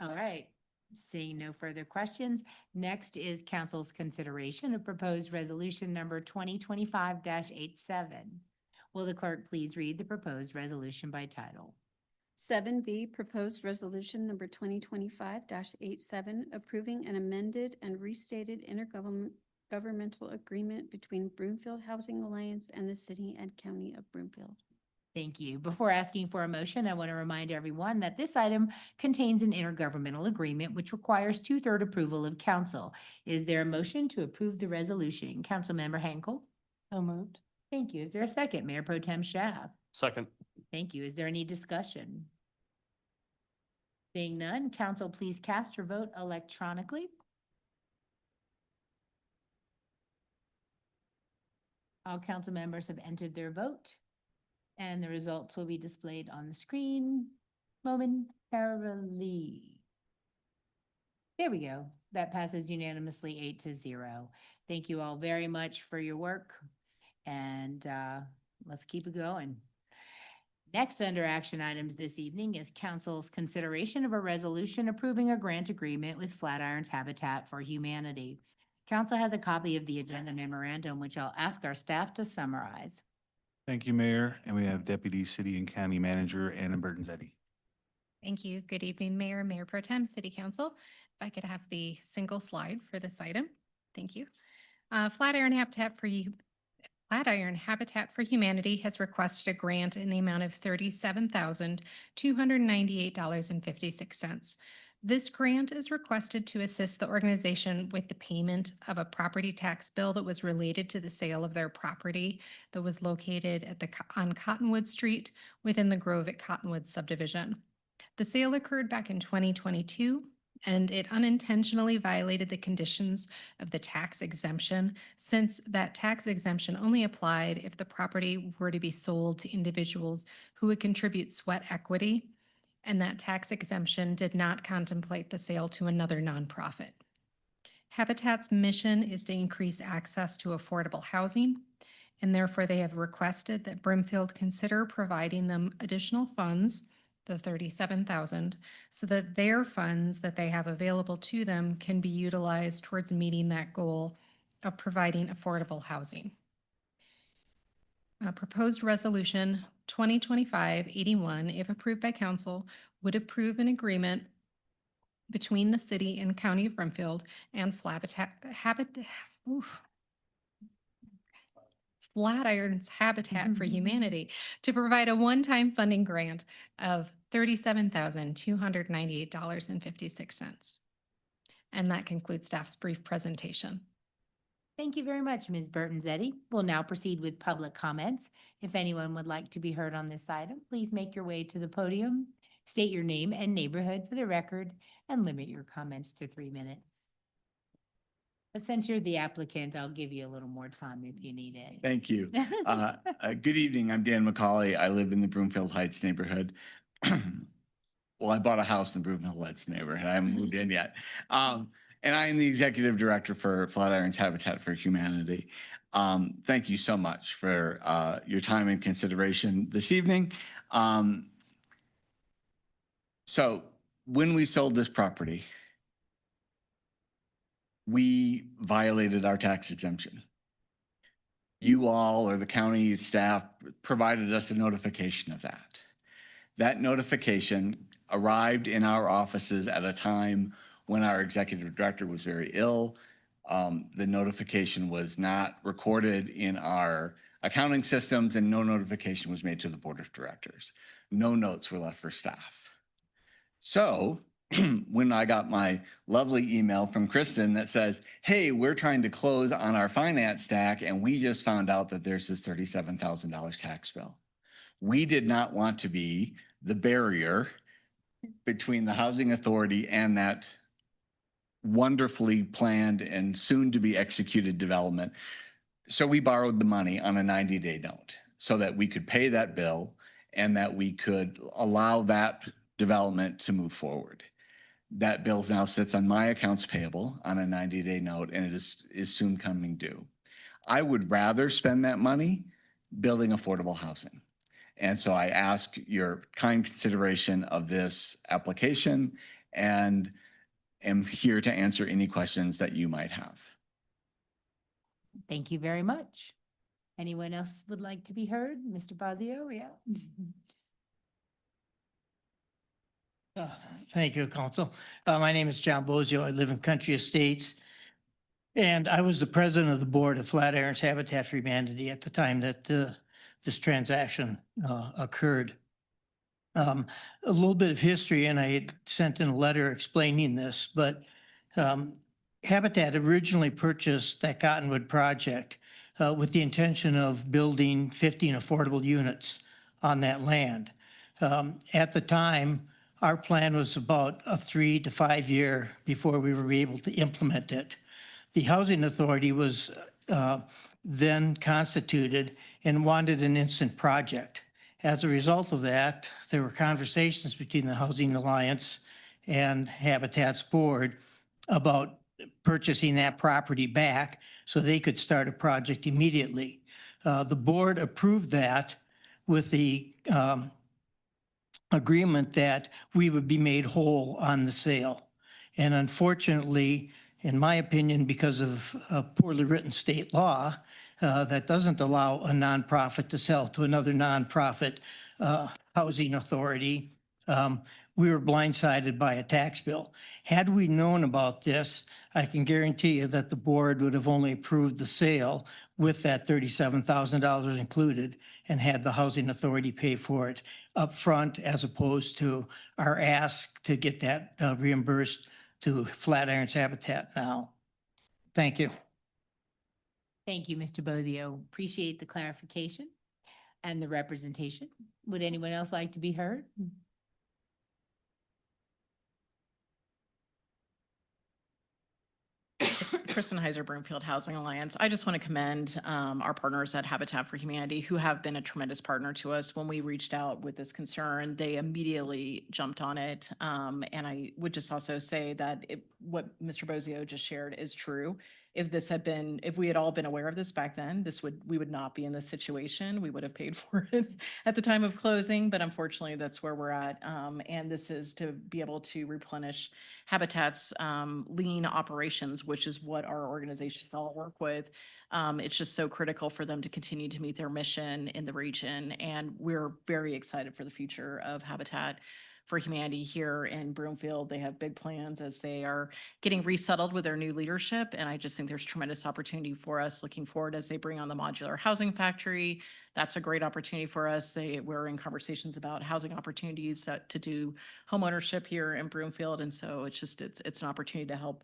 All right, seeing no further questions, next is council's consideration of proposed resolution number 2025-87. Will the clerk please read the proposed resolution by title? 7B, proposed resolution number 2025-87, approving an amended and restated intergovernmental agreement between Broomfield Housing Alliance and the City and County of Broomfield. Thank you. Before asking for a motion, I want to remind everyone that this item contains an intergovernmental agreement which requires 2/3 approval of council. Is there a motion to approve the resolution? Councilmember Henkel? So moved. Thank you. Is there a second? Mayor Pro Tem Schaaf? Second. Thank you. Is there any discussion? Seeing none, council, please cast your vote electronically. All council members have entered their vote, and the results will be displayed on the screen momentarily. There we go. That passes unanimously 8-0. Thank you all very much for your work, and let's keep it going. Next, under action items this evening is council's consideration of a resolution approving a grant agreement with Flatirons Habitat for Humanity. Council has a copy of the agenda memorandum, which I'll ask our staff to summarize. Thank you, Mayor. And we have Deputy City and County Manager Anna Bertenzetti. Thank you. Good evening, Mayor, Mayor Pro Tem, City Council. If I could have the single slide for this item. Thank you. Flatiron Habitat for Humanity has requested a grant in the amount of $37,298.56. This grant is requested to assist the organization with the payment of a property tax bill that was related to the sale of their property that was located on Cottonwood Street within the Grove at Cottonwood subdivision. The sale occurred back in 2022, and it unintentionally violated the conditions of the tax exemption, since that tax exemption only applied if the property were to be sold to individuals who would contribute sweat equity, and that tax exemption did not contemplate the sale to another nonprofit. Habitat's mission is to increase access to affordable housing, and therefore they have requested that Brimfield consider providing them additional funds, the $37,000, so that their funds that they have available to them can be utilized towards meeting that goal of providing affordable housing. Proposed resolution 2025-81, if approved by council, would approve an agreement between the city and county of Brimfield and Flatiron's Habitat for Humanity to provide a one-time funding grant of $37,298.56. And that concludes staff's brief presentation. Thank you very much, Ms. Burton-Zetti. We'll now proceed with public comments. If anyone would like to be heard on this item, please make your way to the podium, state your name and neighborhood for the record, and limit your comments to 3 minutes. But since you're the applicant, I'll give you a little more time if you need it. Thank you. Good evening. I'm Dan McCauley. I live in the Broomfield Heights neighborhood. Well, I bought a house in the Broomfield Heights neighborhood. I haven't moved in yet. And I am the executive director for Flatirons Habitat for Humanity. Thank you so much for your time and consideration this evening. So when we sold this property, we violated our tax exemption. You all or the county staff provided us a notification of that. That notification arrived in our offices at a time when our executive director was very ill. The notification was not recorded in our accounting systems and no notification was made to the board of directors. No notes were left for staff. So when I got my lovely email from Kristen that says, hey, we're trying to close on our finance stack and we just found out that there's this $37,000 tax bill. We did not want to be the barrier between the housing authority and that wonderfully planned and soon to be executed development. So we borrowed the money on a 90-day note so that we could pay that bill and that we could allow that development to move forward. That bill now sits on my accounts payable on a 90-day note and it is soon coming due. I would rather spend that money building affordable housing. And so I ask your kind consideration of this application and am here to answer any questions that you might have. Thank you very much. Anyone else would like to be heard? Mr. Fazio, yeah. Thank you, Council. My name is John Bozio. I live in Country Estates. And I was the president of the board of Flatirons Habitat for Humanity at the time that this transaction occurred. A little bit of history, and I had sent in a letter explaining this, but Habitat originally purchased that Cottonwood project with the intention of building 15 affordable units on that land. At the time, our plan was about a 3 to 5 year before we were able to implement it. The Housing Authority was then constituted and wanted an instant project. As a result of that, there were conversations between the Housing Alliance and Habitat's board about purchasing that property back so they could start a project immediately. The board approved that with the agreement that we would be made whole on the sale. And unfortunately, in my opinion, because of a poorly written state law that doesn't allow a nonprofit to sell to another nonprofit housing authority, we were blindsided by a tax bill. Had we known about this, I can guarantee you that the board would have only approved the sale with that $37,000 included and had the housing authority pay for it up front, as opposed to our ask to get that reimbursed to Flatirons Habitat now. Thank you. Thank you, Mr. Bozio. Appreciate the clarification and the representation. Would anyone else like to be heard? Kristen Heiser, Broomfield Housing Alliance. I just want to commend our partners at Habitat for Humanity who have been a tremendous partner to us. When we reached out with this concern, they immediately jumped on it. And I would just also say that what Mr. Bozio just shared is true. If we had all been aware of this back then, we would not be in this situation. We would have paid for it at the time of closing, but unfortunately that's where we're at. And this is to be able to replenish Habitat's lean operations, which is what our organizations all work with. It's just so critical for them to continue to meet their mission in the region. And we're very excited for the future of Habitat for Humanity here in Broomfield. They have big plans as they are getting resettled with their new leadership. And I just think there's tremendous opportunity for us looking forward as they bring on the modular housing factory. That's a great opportunity for us. We're in conversations about housing opportunities to do homeownership here in Broomfield. And so it's an opportunity to help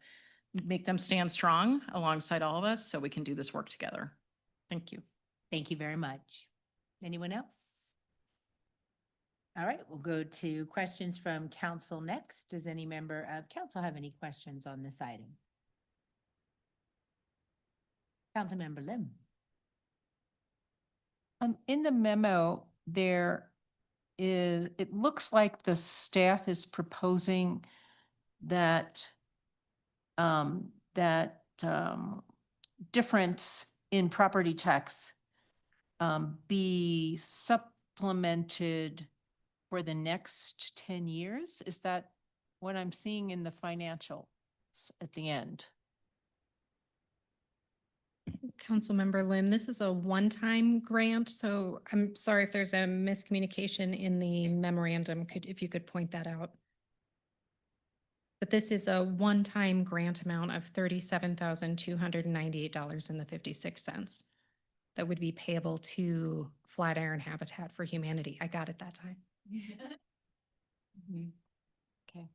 make them stand strong alongside all of us so we can do this work together. Thank you. Thank you very much. Anyone else? All right, we'll go to questions from council next. Does any member of council have any questions on this item? Councilmember Lim. In the memo, it looks like the staff is proposing that difference in property tax be supplemented for the next 10 years? Is that what I'm seeing in the financials at the end? Councilmember Lim, this is a one-time grant, so I'm sorry if there's a miscommunication in the memorandum. If you could point that out. But this is a one-time grant amount of $37,298.56 that would be payable to Flatiron Habitat for Humanity. I got it that time. Okay.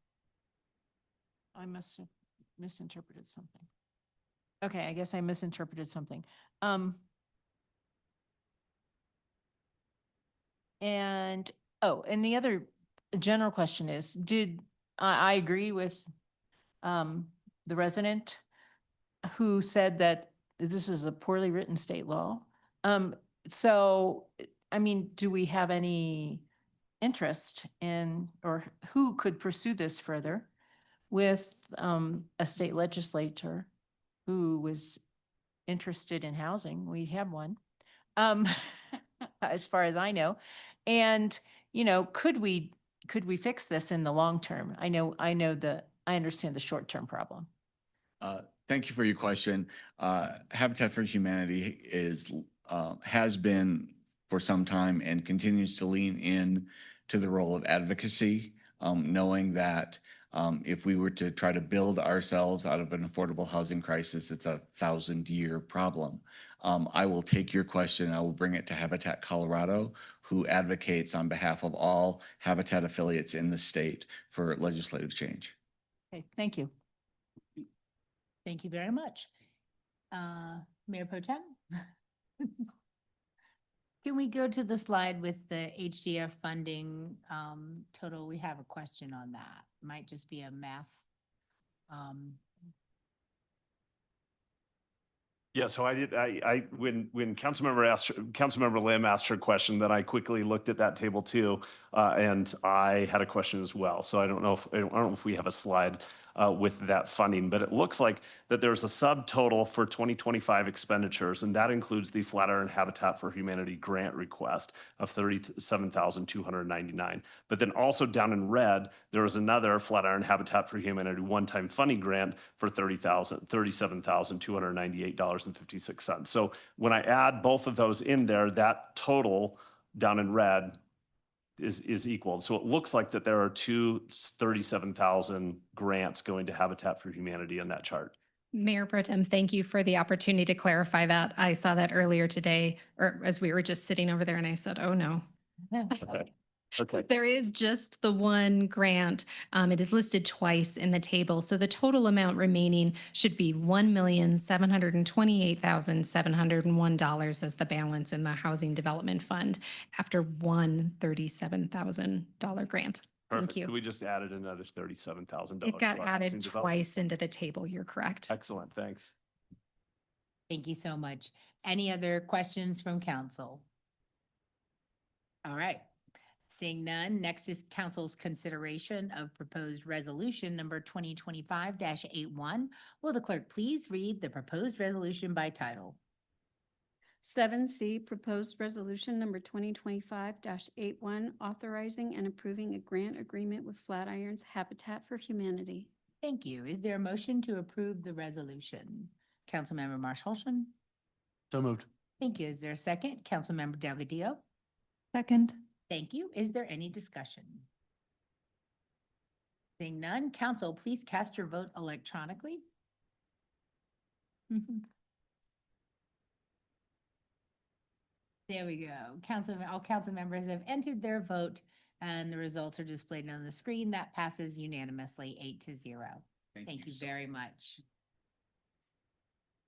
I must have misinterpreted something. Okay, I guess I misinterpreted something. And the other general question is, I agree with the resident who said that this is a poorly written state law. So, I mean, do we have any interest in, or who could pursue this further with a state legislator who was interested in housing? We have one, as far as I know. And, could we fix this in the long term? I understand the short-term problem. Thank you for your question. Habitat for Humanity has been for some time and continues to lean in to the role of advocacy, knowing that if we were to try to build ourselves out of an affordable housing crisis, it's a 1,000-year problem. I will take your question. I will bring it to Habitat Colorado, who advocates on behalf of all Habitat affiliates in the state for legislative change. Okay, thank you. Thank you very much. Mayor Pro Tem? Can we go to the slide with the HDF funding total? We have a question on that. Might just be a math. Yeah, so when Councilmember Lim asked her question, then I quickly looked at that table too, and I had a question as well. So I don't know if we have a slide with that funding, but it looks like that there's a subtotal for 2025 expenditures, and that includes the Flatiron Habitat for Humanity grant request of $37,299. But then also down in red, there is another Flatiron Habitat for Humanity one-time funding grant for $37,298.56. So when I add both of those in there, that total down in red is equal. So it looks like that there are two 37,000 grants going to Habitat for Humanity in that chart. Mayor Pro Tem, thank you for the opportunity to clarify that. I saw that earlier today, or as we were just sitting over there, and I said, oh no. Okay. There is just the one grant. It is listed twice in the table. So the total amount remaining should be $1,728,701 as the balance in the Housing Development Fund after one $37,000 grant. Perfect. Thank you. We just added another $37,000. It got to our added housing development. twice into the table. You're correct. Excellent, thanks. Thank you so much. Any other questions from council? All right. Seeing none, next is council's consideration of proposed resolution number 2025-81. Will the clerk please read the proposed resolution by title? 7C, proposed resolution number 2025-81, authorizing and approving a grant agreement with Flatirons Habitat for Humanity. Thank you. Is there a motion to approve the resolution? Councilmember Marshall. So moved. Thank you. Is there a second? Councilmember Delgadillo? Second. Thank you. Is there any discussion? Seeing none, council, please cast your vote electronically. There we go. All council members have entered their vote and the results are displayed on the screen. That passes unanimously 8-0. Thank you very much.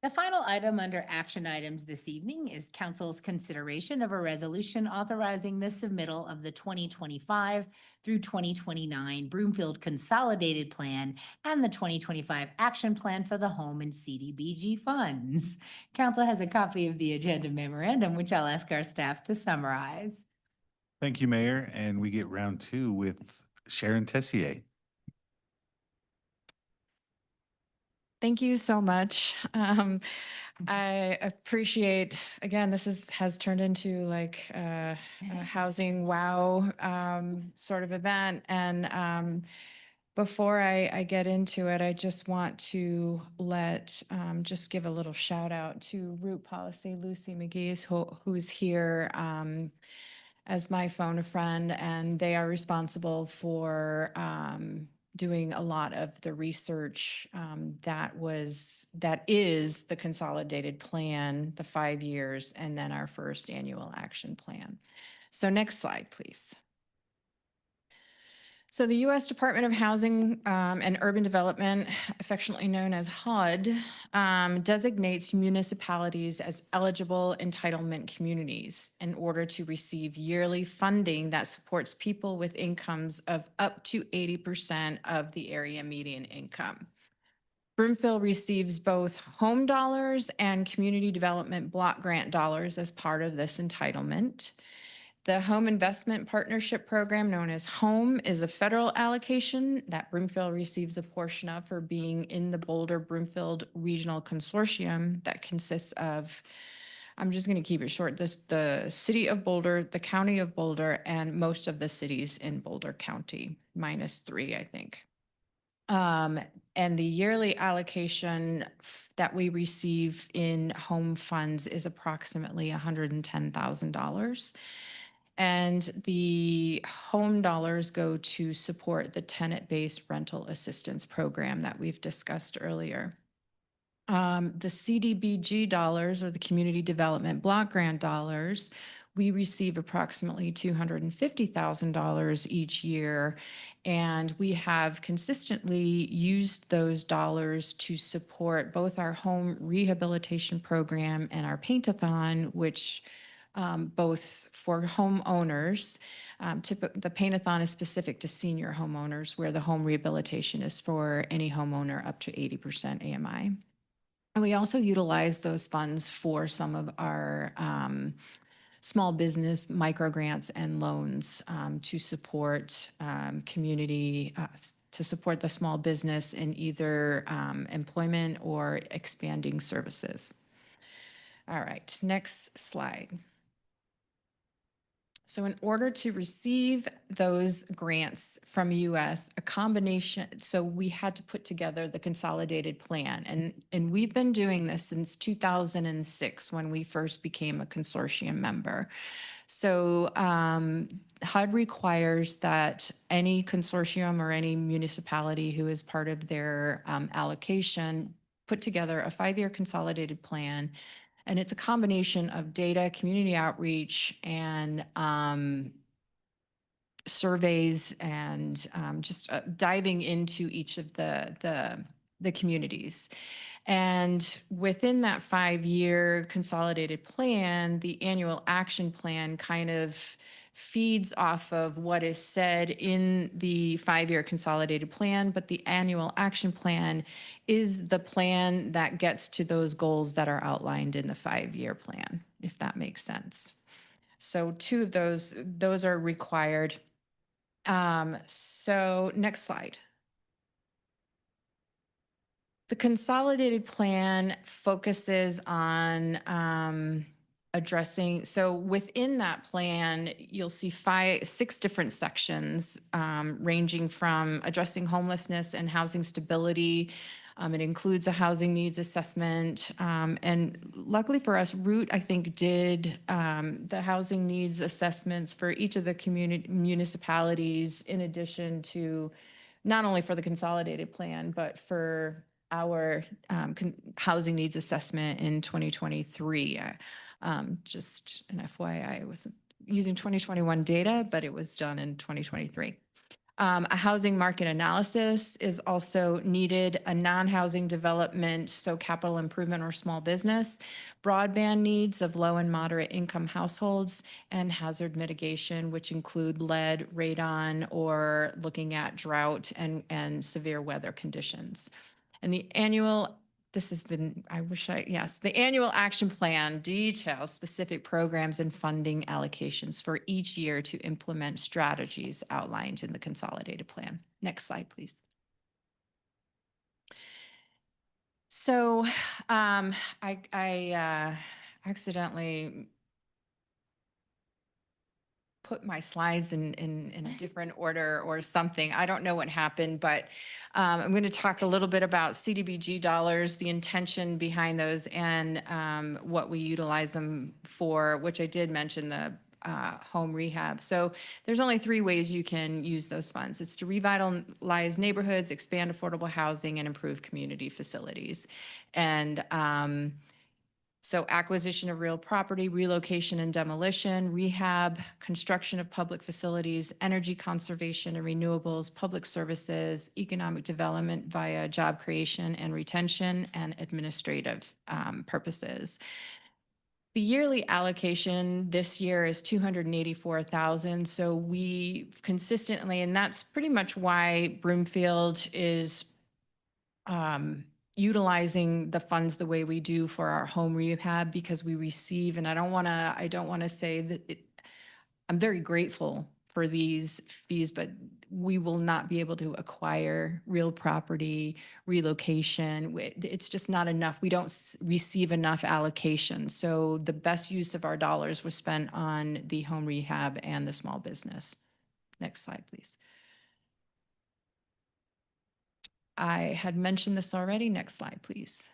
The final item under action items this evening is council's consideration of a resolution authorizing the submittal of the 2025 through 2029 Broomfield Consolidated Plan and the 2025 Action Plan for the Home and CDBG funds. Council has a copy of the agenda memorandum, which I'll ask our staff to summarize. Thank you, Mayor. And we get round two with Sharon Tessier. Thank you so much. I appreciate, again, has turned into like a housing wow sort of event. And before I get into it, I just want to just give a little shout out to Root Policy, Lucy McGee, who's here as my phone a friend, and they are responsible for doing a lot of the research that is the consolidated plan, the 5 years, and then our first annual action plan. So next slide, please. So the U.S. Department of Housing and Urban Development, affectionately known as HUD, designates municipalities as eligible entitlement communities in order to receive yearly funding that supports people with incomes of up to 80% of the area median income. Broomfield receives both home dollars and community development block grant dollars as part of this entitlement. The Home Investment Partnership Program, known as HOME, is a federal allocation that Broomfield receives a portion of for being in the Boulder-Broomfield Regional Consortium that consists of, I'm just going to keep it short, the City of Boulder, the County of Boulder, and most of the cities in Boulder County, -3, I think. And the yearly allocation that we receive in home funds is approximately $110,000. And the home dollars go to support the tenant-based rental assistance program that we've discussed earlier. The CDBG dollars, or the Community Development Block Grant dollars, we receive approximately $250,000 each year. And we have consistently used those dollars to support both our home rehabilitation program and our paint-a-thon, which both for homeowners. The paint-a-thon is specific to senior homeowners, where the home rehabilitation is for any homeowner up to 80% AMI. And we also utilize those funds for some of our small business micro grants and loans to support community, to support the small business in either employment or expanding services. All right, next slide. So in order to receive those grants from US, a combination, so we had to put together the consolidated plan. And we've been doing this since 2006 when we first became a consortium member. So HUD requires that any consortium or any municipality who is part of their allocation put together a 5-year consolidated plan. And it's a combination of data, community outreach, and surveys, and just diving into each of the communities. And within that 5-year consolidated plan, the annual action plan kind of feeds off of what is said in the 5-year consolidated plan, but the annual action plan is the plan that gets to those goals that are outlined in the 5-year plan, if that makes sense. So 2 of those are required. So next slide. The consolidated plan focuses on addressing, so within that plan, you'll see 6 different sections ranging from addressing homelessness and housing stability. It includes a housing needs assessment. And luckily for us, Root, I think, did the housing needs assessments for each of the municipalities, in addition to not only for the consolidated plan, but for our housing needs assessment in 2023. Just an FYI, I was using 2021 data, but it was done in 2023. A housing market analysis is also needed, a non-housing development, so capital improvement or small business, broadband needs of low and moderate income households, and hazard mitigation, which include lead, radon, or looking at drought and severe weather conditions. And the annual, this is the, yes, the annual action plan details specific programs and funding allocations for each year to implement strategies outlined in the consolidated plan. Next slide, please. So I accidentally put my slides in a different order or something. I don't know what happened, but I'm going to talk a little bit about CDBG dollars, the intention behind those, and what we utilize them for, which I did mention, the home rehab. So there's only 3 ways you can use those funds. It's to revitalize neighborhoods, expand affordable housing, and improve community facilities. And so acquisition of real property, relocation and demolition, rehab, construction of public facilities, energy conservation and renewables, public services, economic development via job creation and retention, and administrative purposes. The yearly allocation this year is $284,000. So we consistently, and that's pretty much why Broomfield is utilizing the funds the way we do for our home rehab, because we receive, and I don't want to say that I'm very grateful for these fees, but we will not be able to acquire real property, relocation. It's just not enough. We don't receive enough allocation. So the best use of our dollars was spent on the home rehab and the small business. Next slide, please. I had mentioned this already. Next slide, please.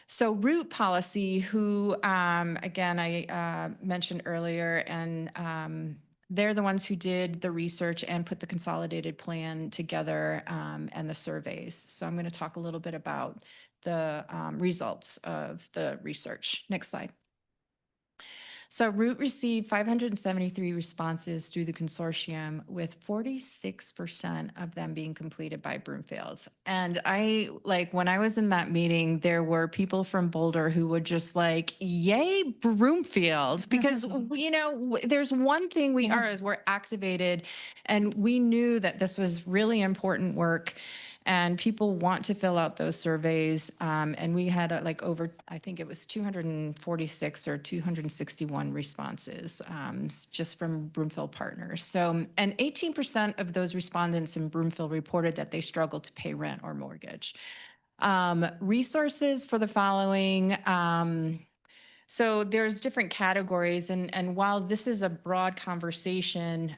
So Root Policy, who, again, I mentioned earlier, and they're the ones who did the research and put the consolidated plan together and the surveys. So I'm going to talk a little bit about the results of the research. Next slide. So Root received 573 responses through the consortium, with 46% of them being completed by Broomfield. And when I was in that meeting, there were people from Boulder who would just yay, Broomfield, because, there's one thing we are is we're activated, and we knew that this was really important work. And people want to fill out those surveys. And we had over, I think it was 246 or 261 responses just from Broomfield partners. So, and 18% of those respondents in Broomfield reported that they struggled to pay rent or mortgage. Resources for the following. So there's different categories. And while this is a broad conversation,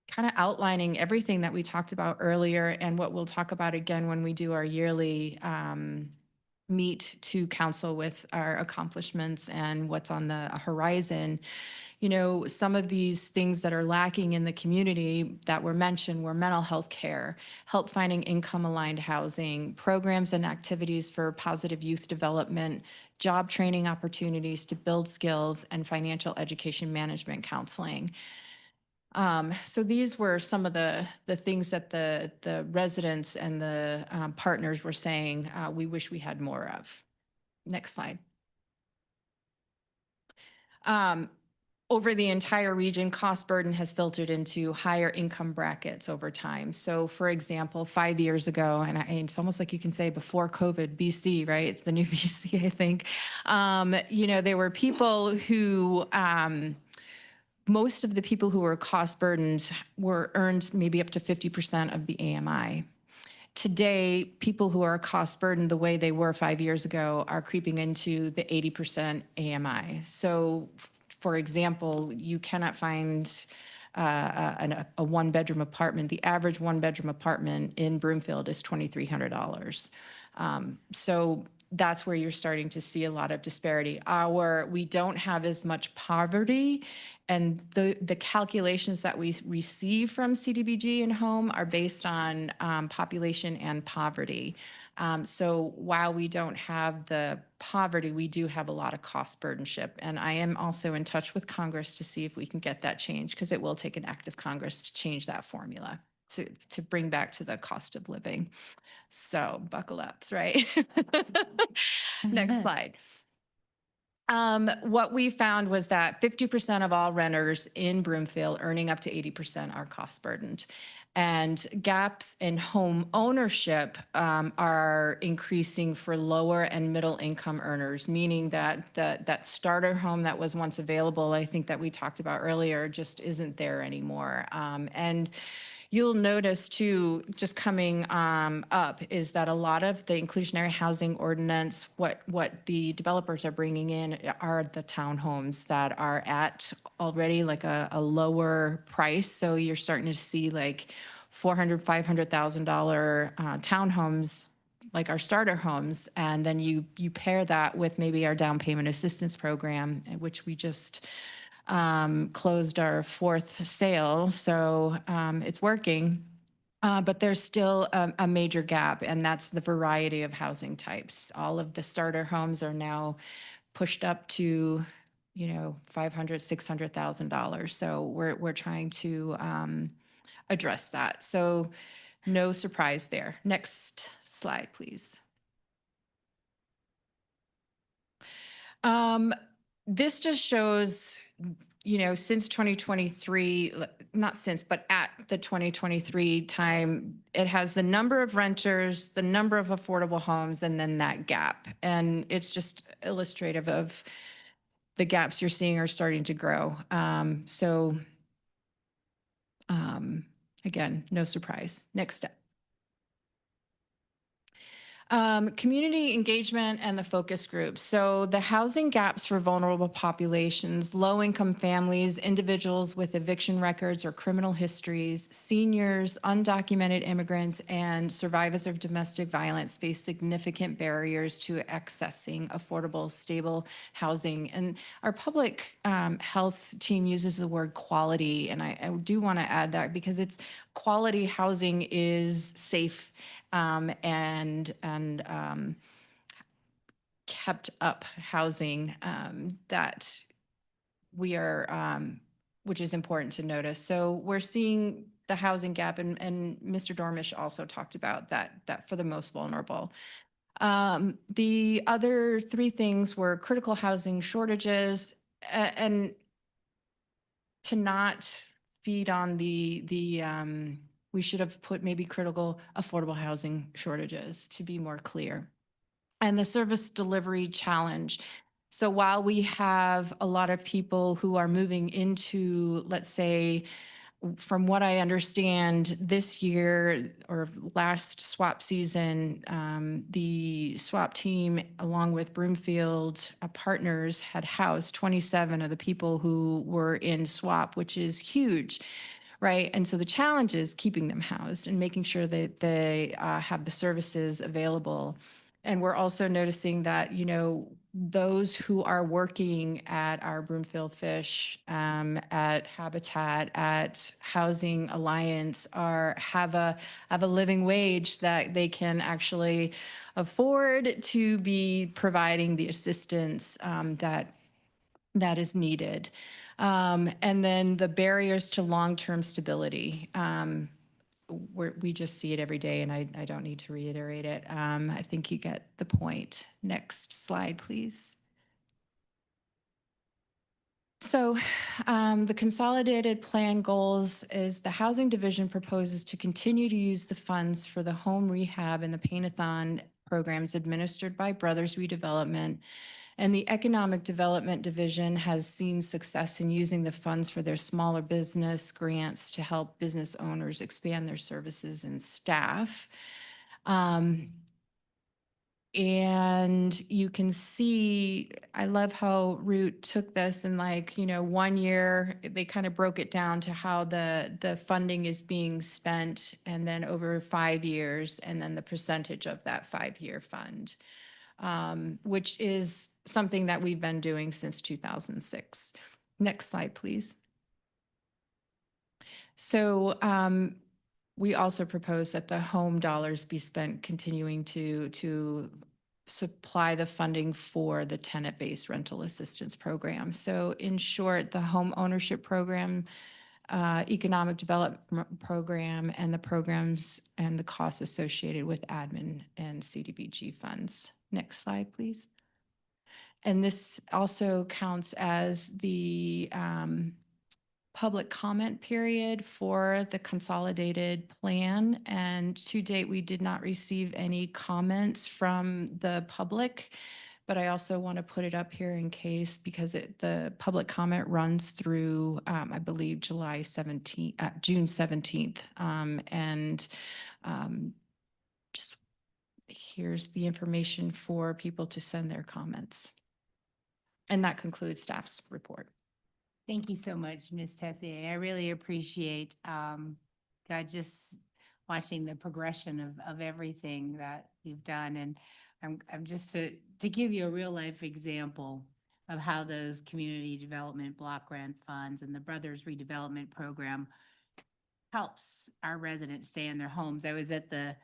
kind of outlining everything that we talked about earlier and what we'll talk about again when we do our yearly meet to council with our accomplishments and what's on the horizon. Some of these things that are lacking in the community that were mentioned were mental health care, help finding income-aligned housing, programs and activities for positive youth development, job training opportunities to build skills, and financial education management counseling. So these were some of the things that the residents and the partners were saying we wish we had more of. Next slide. Over the entire region, cost burden has filtered into higher income brackets over time. So for example, 5 years ago, and it's almost like you can say before COVID, BC, right? It's the new BC, I think. There were people who, most of the people who were cost burdened were earned maybe up to 50% of the AMI. Today, people who are cost burdened the way they were 5 years ago are creeping into the 80% AMI. So, for example, you cannot find a one-bedroom apartment. The average one-bedroom apartment in Broomfield is $2,300. So that's where you're starting to see a lot of disparity. We don't have as much poverty, and the calculations that we receive from CDBG and home are based on population and poverty. So while we don't have the poverty, we do have a lot of cost burdenship. And I am also in touch with Congress to see if we can get that changed, because it will take an act of Congress to change that formula to bring back to the cost of living. So buckle up, right? Next slide. What we found was that 50% of all renters in Broomfield earning up to 80% are cost burdened. And gaps in home ownership are increasing for lower and middle income earners, meaning that that starter home that was once available, I think that we talked about earlier, just isn't there anymore. And you'll notice too, just coming up, is that a lot of the inclusionary housing ordinance, what the developers are bringing in are the townhomes that are at already like a lower price. So you're starting to see like $400,000, $500,000 townhomes, like our starter homes. And then you pair that with maybe our down payment assistance program, which we just closed our fourth sale. So it's working, but there's still a major gap, and that's the variety of housing types. All of the starter homes are now pushed up to, $500,000, $600,000. So we're trying to address that. So no surprise there. Next slide, please. This just shows, since 2023, not since, but at the 2023 time, it has the number of renters, the number of affordable homes, and then that gap. And it's just illustrative of the gaps you're seeing are starting to grow. Again, no surprise. Next step. Community engagement and the focus groups. So the housing gaps for vulnerable populations, low-income families, individuals with eviction records or criminal histories, seniors, undocumented immigrants, and survivors of domestic violence face significant barriers to accessing affordable, stable housing. And our public health team uses the word quality, and I do want to add that because it's quality housing is safe and kept up housing that we are, which is important to notice. So we're seeing the housing gap, and Mr. Dormish also talked about that for the most vulnerable. The other three things were critical housing shortages and to not feed on we should have put maybe critical affordable housing shortages, to be more clear. And the service delivery challenge. So while we have a lot of people who are moving into, let's say, from what I understand, this year or last swap season, the swap team, along with Broomfield partners, had housed 27 of the people who were in swap, which is huge. Right. And so the challenge is keeping them housed and making sure that they have the services available. And we're also noticing that, those who are working at our Broomfield Fish, at Habitat, at Housing Alliance have a living wage that they can actually afford to be providing the assistance that is needed. And then the barriers to long-term stability. We just see it every day, and I don't need to reiterate it. I think you get the point. Next slide, please. So the consolidated plan goals is the Housing Division proposes to continue to use the funds for the home rehab and the Paint-A-Thon programs administered by Brothers Redevelopment. And the Economic Development Division has seen success in using the funds for their smaller business grants to help business owners expand their services and staff. And you can see, I love how Root took this and 1 year, they kind of broke it down to how the funding is being spent, and then over 5 years, and then the percentage of that 5-year fund. which is something that we've been doing since 2006. Next slide, please. So we also propose that the home dollars be spent continuing to supply the funding for the tenant-based rental assistance program. So in short, the home ownership program, economic development program, and the programs and the costs associated with admin and CDBG funds. Next slide, please. And this also counts as the public comment period for the consolidated plan. And to date, we did not receive any comments from the public, but I also want to put it up here in case, because the public comment runs through, I believe, June 17th. Just here's the information for people to send their comments. And that concludes staff's report. Thank you so much, Ms. Tessier. I really appreciate just watching the progression of everything that you've done. And I'm just to give you a real life example of how those community development block grant funds and the Brothers Redevelopment Program helps our residents stay in their homes. I was at the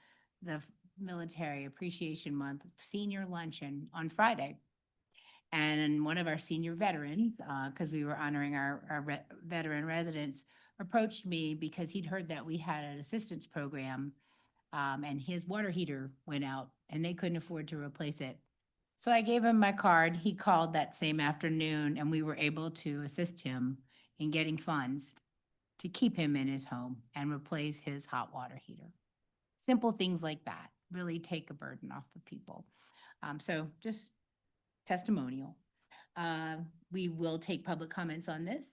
Military Appreciation Month senior luncheon on Friday. And one of our senior veterans, because we were honoring our veteran residents, approached me because he'd heard that we had an assistance program, and his water heater went out and they couldn't afford to replace it. So I gave him my card. He called that same afternoon and we were able to assist him in getting funds to keep him in his home and replace his hot water heater. Simple things like that really take a burden off of people. So just testimonial. We will take public comments on this.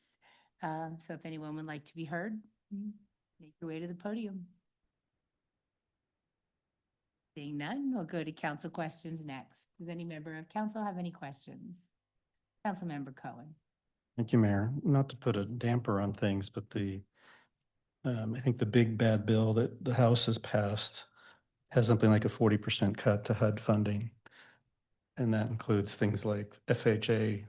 So if anyone would like to be heard, make your way to the podium. Seeing none, we'll go to council questions next. Does any member of council have any questions? Councilmember Cohen. Thank you, Mayor. Not to put a damper on things, but I think the big bad bill that the House has passed has something like a 40% cut to HUD funding. And that includes things like FHA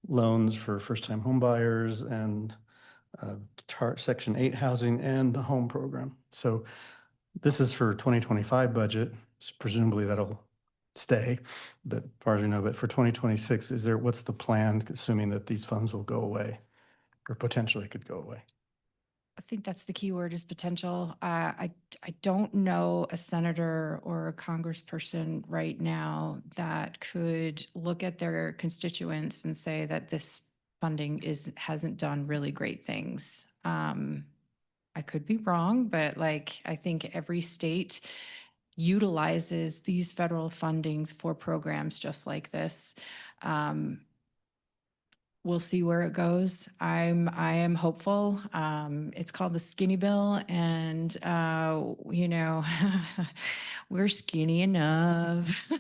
loans for first-time home buyers and Section 8 housing and the home program. So this is for 2025 budget. Presumably that'll stay, but as far as we know, but for 2026, what's the plan, assuming that these funds will go away or potentially could go away? I think that's the key word, is potential. I don't know a senator or a congressperson right now that could look at their constituents and say that this funding hasn't done really great things. I could be wrong, but I think every state utilizes these federal fundings for programs just like this. We'll see where it goes. I am hopeful. It's called the skinny bill, and we're skinny enough.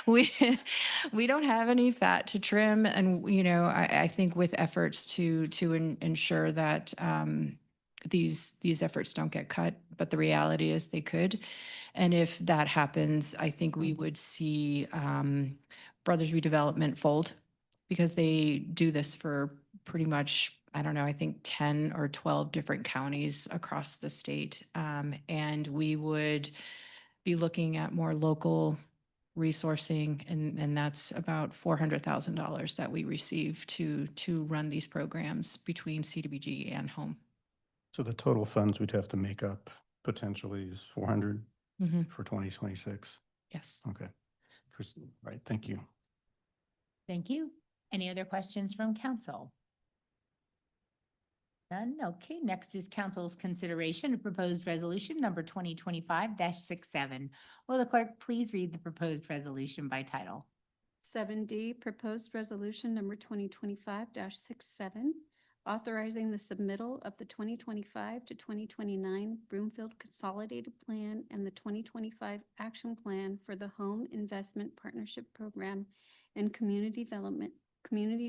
we don't have any fat to trim, and I think with efforts to ensure that these efforts don't get cut, but the reality is they could. And if that happens, I think we would see Brothers Redevelopment fold, because they do this for pretty much, I don't know, I think 10 or 12 different counties across the state. And we would be looking at more local resourcing, and that's about $400,000 that we receive to run these programs between CDBG and home. So the total funds we'd have to make up potentially is 400 for 2026. Yes. Okay. Right. Thank you. Thank you. Any other questions from council? None? Okay, next is council's consideration of proposed resolution number 2025-67. Will the clerk please read the proposed resolution by title? 7D, proposed resolution number 2025-67, authorizing the submittal of the 2025 to 2029 Broomfield Consolidated Plan and the 2025 Action Plan for the Home Investment Partnership Program and Community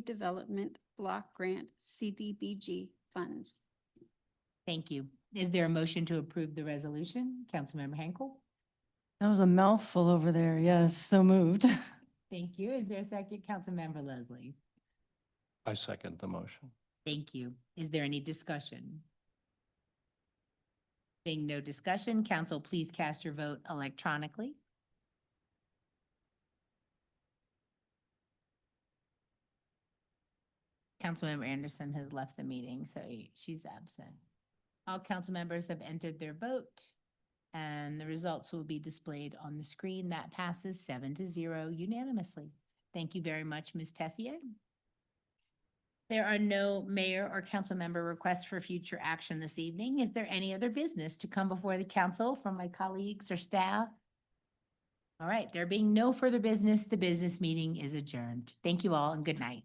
Development Block Grant CDBG funds. Thank you. Is there a motion to approve the resolution? Councilmember Henkel? That was a mouthful over there. Yes, so moved. Thank you. Is there a second? Councilmember Leslie? I second the motion. Thank you. Is there any discussion? Seeing no discussion, council, please cast your vote electronically. Councilmember Anderson has left the meeting, so she's absent. All council members have entered their vote, and the results will be displayed on the screen. That passes 7-0 unanimously. Thank you very much, Ms. Tessier. There are no mayor or council member requests for future action this evening. Is there any other business to come before the council from my colleagues or staff? All right, there being no further business, the business meeting is adjourned. Thank you all and good night.